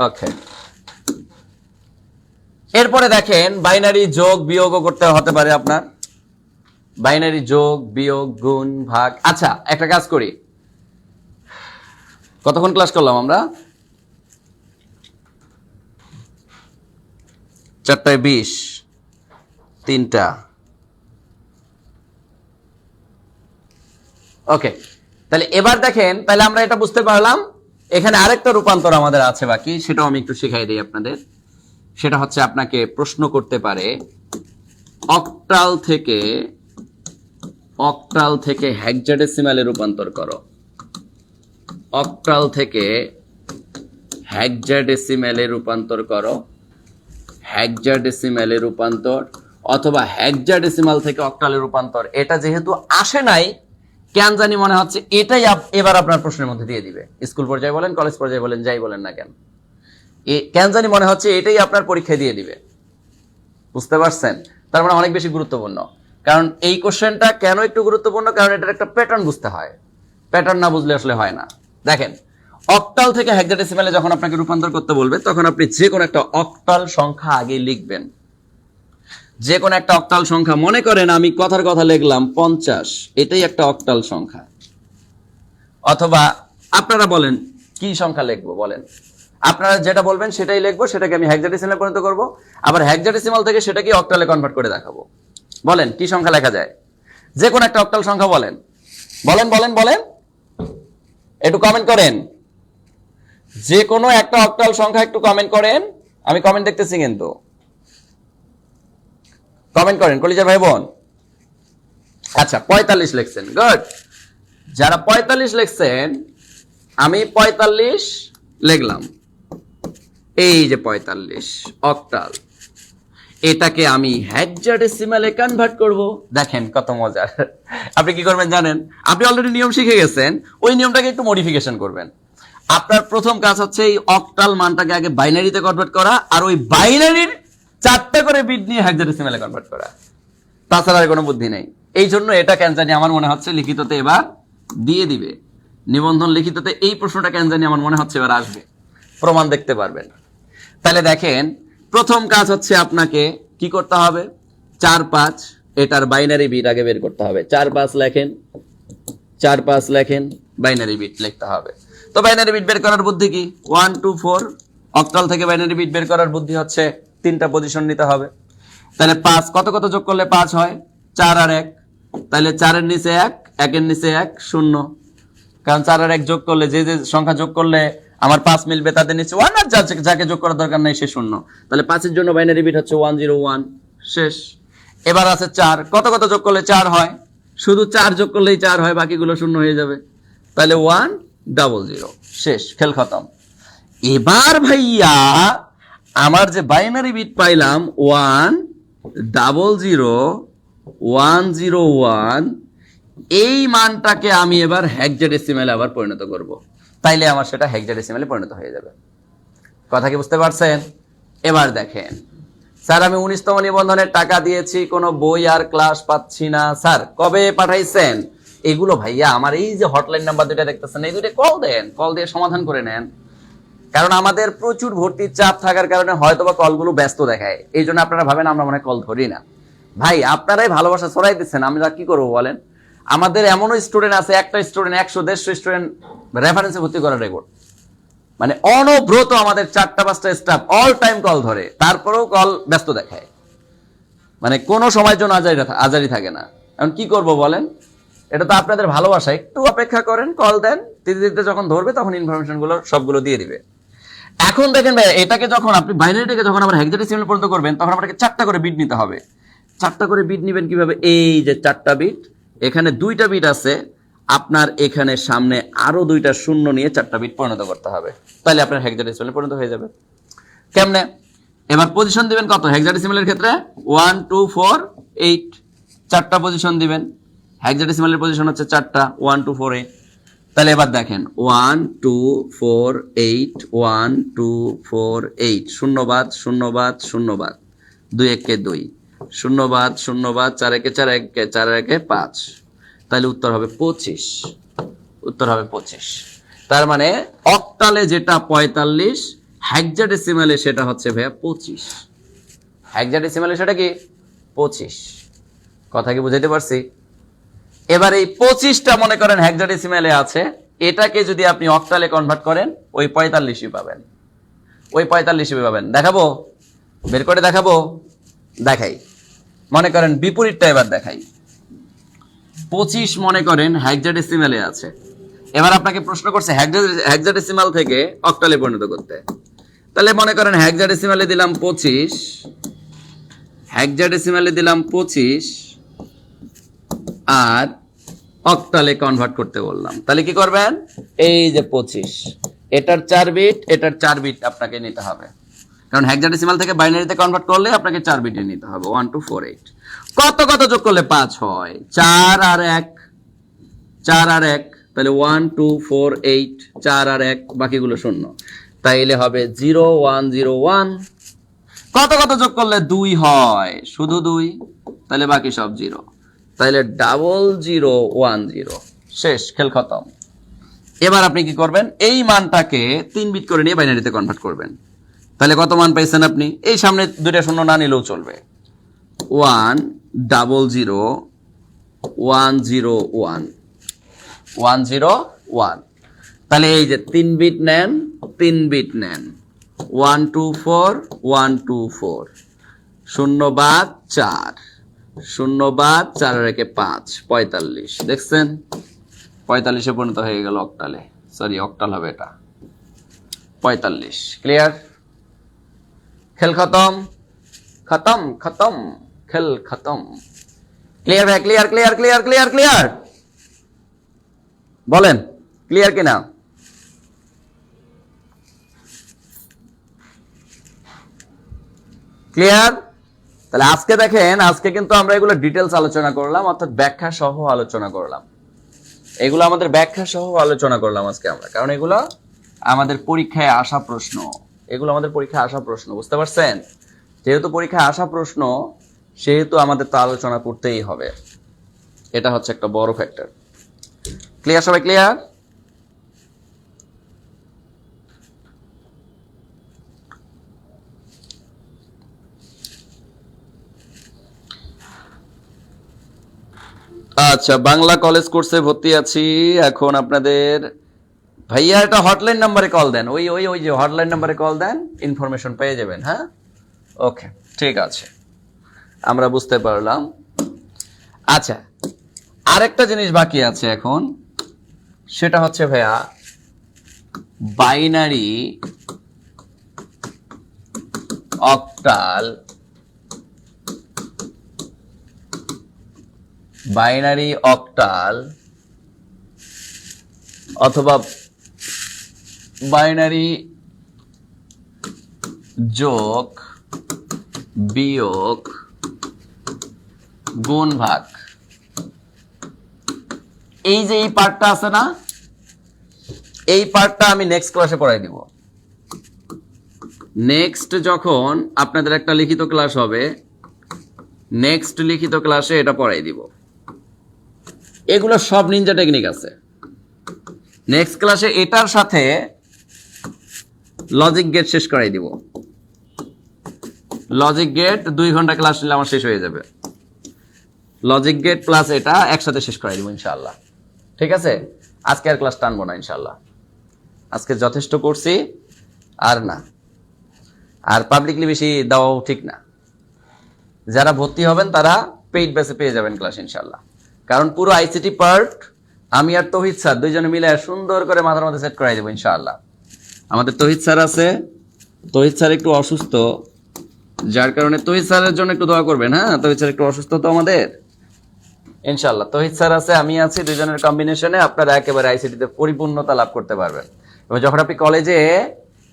ওকে। এরপরে দেখেন বাইনারি যোগ বিয়োগও করতে হতে পারে আপনার, বাইনারি যোগ বিয়োগ গুণ ভাগ। আচ্ছা একটা কাজ করি, কতক্ষণ ক্লাস করলাম আমরা? 4:20, 3টা। ওকে, তাহলে এবার দেখেন, তাহলে আমরা এটা বুঝতে পারলাম এখানে আরেকটা রূপান্তর আমাদের আছে বাকি, সেটাও আমি একটু শিখাই দিই আপনাদের। সেটা হচ্ছে আপনাকে প্রশ্ন করতে পারে অক্টাল থেকে হেক্সাডেসিমালে রূপান্তর করো, অক্টাল থেকে হেক্সাডেসিমালে রূপান্তর করো, হেক্সাডেসিমালে রূপান্তর, অথবা হেক্সাডেসিমাল থেকে অক্টালে রূপান্তর। এটা যেহেতু আসে নাই, কেন জানি মনে হচ্ছে এটাই এবার আপনার প্রশ্নের মধ্যে দিয়ে দিবে। স্কুল পর্যায়ে বলেন, কলেজ পর্যায়ে বলেন, যাই বলেন না কেন, কেন জানি মনে হচ্ছে এটাই আপনার পরীক্ষায় দিয়ে দিবে। বুঝতে পারছেন? তার মানে অনেক বেশি গুরুত্বপূর্ণ। কারণ এই কোশ্চেনটা কেন একটু গুরুত্বপূর্ণ? কারণ এটার একটা প্যাটার্ন বুঝতে হয়, প্যাটার্ন না বুঝলে আসলে হয় না। দেখেন, অক্টাল থেকে হেক্সাডেসিমালে যখন আপনাকে রূপান্তর করতে বলবে, তখন আপনি যে কোনো একটা অক্টাল সংখ্যা আগে লিখবেন। যে কোনো একটা অক্টাল সংখ্যা, মনে করেন আমি কথার কথা লিখলাম 50, এটাই একটা অক্টাল সংখ্যা। অথবা আপনারা বলেন কি সংখ্যা লিখবো, বলেন আপনারা যেটা বলবেন সেটাই লিখবো, সেটাকে আমি হেক্সাডেসিমালে পরিণত করব, আবার হেক্সাডেসিমাল থেকে সেটাকে অক্টালে কনভার্ট করে দেখাবো। বলেন কি সংখ্যা লেখা যায়? যে কোনো একটা অক্টাল সংখ্যা বলেন, বলেন বলেন বলেন, একটু কমেন্ট করেন। যে কোনো একটা অক্টাল সংখ্যা একটু কমেন্ট করেন, আমি কমেন্ট দেখতেছি কিন্তু, কমেন্ট করেন কলিজার ভাই বোন। আচ্ছা 45 লিখছেন, গুড। যারা 45 লিখছেন, আমি 45 লিখলাম। এই যে 45 অক্টাল, এটাকে আমি হেক্সাডেসিমালে কনভার্ট করব। দেখেন কত মজার। আপনি কি করবেন জানেন? আপনি অলরেডি নিয়ম শিখে গেছেন, ওই নিয়মটাকে একটু মডিফিকেশন করবেন। আপনার প্রথম কাজ হচ্ছে এই অক্টাল মানটাকে আগে বাইনারিতে কনভার্ট করা, আর ওই বাইনারির 4টা করে বিট নিয়ে হেক্সাডেসিমালে কনভার্ট করা। তাছাড়া আর কোনো বুদ্ধি নেই। এই জন্য এটা কেন জানি আমার মনে হচ্ছে লিখিততে এবার দিয়ে দিবে, নিবন্ধন লিখিততে এই প্রশ্নটা কেন জানি আমার মনে হচ্ছে এবার আসবে, প্রমাণ দেখতে পারবেন। তাহলে দেখেন, প্রথম কাজ হচ্ছে আপনাকে কি করতে হবে? 4, 5 এটার বাইনারি বিট আগে বের করতে হবে। 4, 5 লেখেন, 4, 5 লেখেন, বাইনারি বিট লিখতে হবে। তো বাইনারি বিট বের করার বুদ্ধি কি? 1, 2, 4 অক্টাল থেকে বাইনারি বিট বের করার বুদ্ধি হচ্ছে 3টা পজিশন নিতে হবে। তাহলে 5 কত কত যোগ করলে 5 হয়? 4 আর 1। তাহলে 4 এর নিচে 1, 1 এর নিচে 1, 0। কারণ 4 আর 1 যোগ করলে যে যে সংখ্যা যোগ করলে আমার 5 মিলবে তাদের নিচে 1, আর যাকে যোগ করার দরকার নাই সে 0। তাহলে 5 এর জন্য বাইনারি বিট হচ্ছে 101, শেষ। এবার আছে 4, কত কত যোগ করলে 4 হয়? শুধু 4 যোগ করলেই 4 হয়, বাকিগুলো 0 হয়ে যাবে। তাহলে 100, শেষ, খেল খতম। এবার ভাইয়া আমার যে বাইনারি বিট পাইলাম 100,101, এই মানটাকে আমি এবার হেক্সাডেসিমালে আবার পরিণত করব। তাইলে আমার সেটা হেক্সাডেসিমালে পরিণত হয়ে যাবে। কথা কি বুঝতে পারছেন? এবার দেখেন, স্যার আমি 19তম নিবন্ধনের টাকা দিয়েছি, কোনো বই আর ক্লাস পাচ্ছি না। স্যার কবে পাঠাইছেন? এগুলো ভাইয়া আমার এই যে হটলাইন নাম্বার দুইটা দেখতেছেন, এই দুইটা কল দেন, কল দিয়ে সমাধান করে নেন। কারণ আমাদের প্রচুর ভর্তির চাপ থাকার কারণে হয়তোবা কলগুলো ব্যস্ত দেখায়, এই জন্য আপনারা ভাবেন আমরা মনে হয় কল ধরি না। ভাই আপনারাই ভালোবাসা ছড়াই দিচ্ছেন, আমরা কি করবো বলেন? আমাদের এমনও স্টুডেন্ট আছে, একটা স্টুডেন্ট 100-150 স্টুডেন্ট রেফারেন্সে ভর্তি করার রেকর্ড, মানে অনবরত আমাদের 4-5টা স্টাফ অল টাইম কল ধরে, তারপরেও কল ব্যস্ত দেখায়, মানে কোনো সময়ের জন্য আজারি থাকে না। এখন কি করব বলেন? এটা তো আপনাদের ভালোবাসা, একটু অপেক্ষা করেন, কল দেন, ধীরে ধীরে যখন ধরবে তখন ইনফরমেশন গুলো সবগুলো দিয়ে দিবে। এখন দেখেন ভাই, এটাকে যখন আপনি বাইনারিটাকে যখন আবার হেক্সাডেসিমাল পর্যন্ত করবেন, তখন আপনাকে 4টা করে বিট নিতে হবে। 4টা করে বিট নিবেন কিভাবে? এই যে 4টা বিট, এখানে 2টা বিট আছে, আপনার এখানে সামনে আরো 2টা শূন্য নিয়ে 4টা বিট পরিণত করতে হবে, তাহলে আপনার হেক্সাডেসিমাল পরিণত হয়ে যাবে। কেমনে? এবার পজিশন দিবেন কত হেক্সাডেসিমালের ক্ষেত্রে? 1 2 4 8, 4টা পজিশন দিবেন। হেক্সাডেসিমালের পজিশন হচ্ছে 4টা, 1 2 4 8। তাহলে এবার দেখেন 1 2 4 8, 1 2 4 8, শূন্য বাদ শূন্য বাদ শূন্য বাদ, 2 1 কে 2, শূন্য বাদ শূন্য বাদ, 4 1 4 1 4 1 5, তাহলে উত্তর হবে 25। উত্তর হবে 25। তার মানে অক্টালে যেটা 45, হেক্সাডেসিমালে সেটা হচ্ছে ভাইয়া 25। হেক্সাডেসিমালে সেটা কি 25। কথা কি বুঝাইতে পারছি? এবার এই 25টা মনে করেন হেক্সাডেসিমালে আছে, এটাকে যদি আপনি অক্টালে কনভার্ট করেন ওই 45ই পাবেন, ওই 45ই পাবেন। দেখাবো? বের করে দেখাবো? দেখাই। মনে করেন বিপরীতটা এবার দেখাই। 25 মনে করেন হেক্সাডেসিমালে আছে, এবার আপনাকে প্রশ্ন করছে হেক্সাডেসিমাল থেকে অক্টালে পরিণত করতে। তাহলে মনে করেন হেক্সাডেসিমালে দিলাম 25, হেক্সাডেসিমালে দিলাম 25, আর অক্টালে কনভার্ট করতে বললাম। তাহলে কি করবেন? এই যে 25, এটার 4 বিট, এটার 4 বিট আপনাকে নিতে হবে, কারণ হেক্সাডেসিমাল থেকে বাইনারিতে কনভার্ট করলে আপনাকে 4 বিটে নিতে হবে। 1 2 4 8, কত কত যোগ করলে 5 হয়? 4 আর 1, 4 আর 1, তাহলে 1 2 4 8, 4 আর 1, বাকিগুলো শূন্য, তাইলে হবে 0 1 0 1। কত কত যোগ করলে 2 হয়? শুধু 2, তাহলে বাকি সব 0, তাহলে 0010। শেষ, খেল খতম। এবার আপনি কি করবেন? এই মানটাকে 3 বিট করে নিয়ে বাইনারিতে কনভার্ট করবেন। তাহলে কত মান পাইছেন আপনি? এই সামনে 2টা শূন্য না নিলেও চলবে। 1 00 101 101। তাহলে এই যে 3 বিট নেন, 3 বিট নেন, 1 2 4 1 2 4, শূন্য বাদ 4, শূন্য বাদ 4 আর 1 5, 45। দেখছেন 45-এ পরিণত হয়ে গেল অক্টালে, সরি অক্টাল হবে এটা, 45। ক্লিয়ার? খেল খতম, খতম খতম, খেল খতম। ক্লিয়ার ভাই? Clear clear clear clear clear বলেন, ক্লিয়ার কিনা? ক্লিয়ার? তাহলে আজকে দেখেন, আজকে কিন্তু আমরা এগুলো ডিটেলস আলোচনা করলাম, অর্থাৎ ব্যাখ্যা সহ আলোচনা করলাম। এগুলো আমাদের ব্যাখ্যা সহ আলোচনা করলাম আজকে আমরা, কারণ এগুলো আমাদের পরীক্ষায় আসা প্রশ্ন, এগুলো আমাদের পরীক্ষায় আসা প্রশ্ন, বুঝতে পারছেন? যেহেতু পরীক্ষায় আসা প্রশ্ন, সেহেতু আমাদের তো আলোচনা করতেই হবে, এটা হচ্ছে একটা বড় ফ্যাক্টর। ক্লিয়ার? সবাই ক্লিয়ার? আচ্ছা, বাংলা কলেজ কোর্সে ভর্তি আছি এখন। আপনাদের ভাইয়া এটা হটলাইন নাম্বারে কল দেন, ওই ওই ওই যে হটলাইন নাম্বারে কল দেন, ইনফরমেশন পেয়ে যাবেন। হ্যাঁ, ওকে, ঠিক আছে, আমরা বুঝতে পারলাম। আচ্ছা, আরেকটা জিনিস বাকি আছে এখন, সেটা হচ্ছে ভাইয়া বাইনারি অক্টাল, বাইনারি অক্টাল অথবা বাইনারি যোগ বিয়োগ গুণ ভাগ, এই যে এই পার্টটা আছে না, এই পার্টটা আমি নেক্সট ক্লাসে পড়াই দিব। নেক্সট যখন আপনাদের একটা লিখিত ক্লাস হবে, নেক্সট লিখিত ক্লাসে এটা পড়াই দিব। এগুলো সব নিনজা টেকনিক আছে। নেক্সট ক্লাসে এটার সাথে লজিক গেট শেষ করাই দিব। লজিক গেট 2 ঘন্টা ক্লাস নিলে আমার শেষ হয়ে যাবে। লজিক গেট প্লাস এটা একসাথে শেষ করাই দিব ইনশাআল্লাহ। ঠিক আছে, আজকে আর ক্লাস টানবো না ইনশাআল্লাহ। আজকে যথেষ্ট করছি, আর না, আর পাবলিকলি বেশি দেওয়াও ঠিক না। যারা ভর্তি হবেন তারা পেইড বেসে পেয়ে যাবেন ক্লাস ইনশাআল্লাহ। কারণ পুরো আইসিটি পার্ট আমি আর তৌহিদ স্যার দুইজনে মিলে সুন্দর করে মাথার মধ্যে সেট করাই দেবো ইনশাআল্লাহ। আমাদের তৌহিদ স্যার আছে, তৌহিদ স্যার একটু অসুস্থ, যার কারণে তৌহিদ স্যারের জন্য একটু দোয়া করবেন। হ্যাঁ, তৌহিদ স্যার একটু অসুস্থ তো আমাদের, ইনশাআল্লাহ তৌহিদ স্যার আছে, আমি আছি, দুইজনের কম্বিনেশনে আপনারা একেবারে আইসিটিতে পরিপূর্ণতা লাভ করতে পারবেন। এবার যখন আপনি কলেজে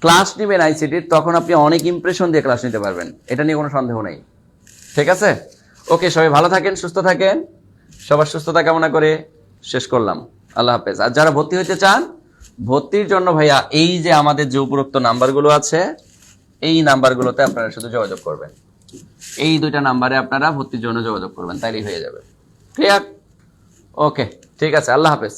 ক্লাস নেবেন আইসিটির, তখন আপনি অনেক ইমপ্রেশন দিয়ে ক্লাস নিতে পারবেন, এটা নিয়ে কোনো সন্দেহ নেই। ঠিক আছে, ওকে, সবাই ভালো থাকেন, সুস্থ থাকেন, সবার সুস্থতা কামনা করে শেষ করলাম। আল্লাহ হাফেজ। আর যারা ভর্তি হতে চান, ভর্তির জন্য ভাইয়া এই যে আমাদের যে উপরোক্ত নাম্বারগুলো আছে, এই নাম্বারগুলোতে আপনারা শুধু যোগাযোগ করবেন। এই 2টা নাম্বারে আপনারা ভর্তির জন্য যোগাযোগ করবেন, তাইলেই হয়ে যাবে। ক্লিয়ার? ওকে, ঠিক আছে, আল্লাহ হাফেজ।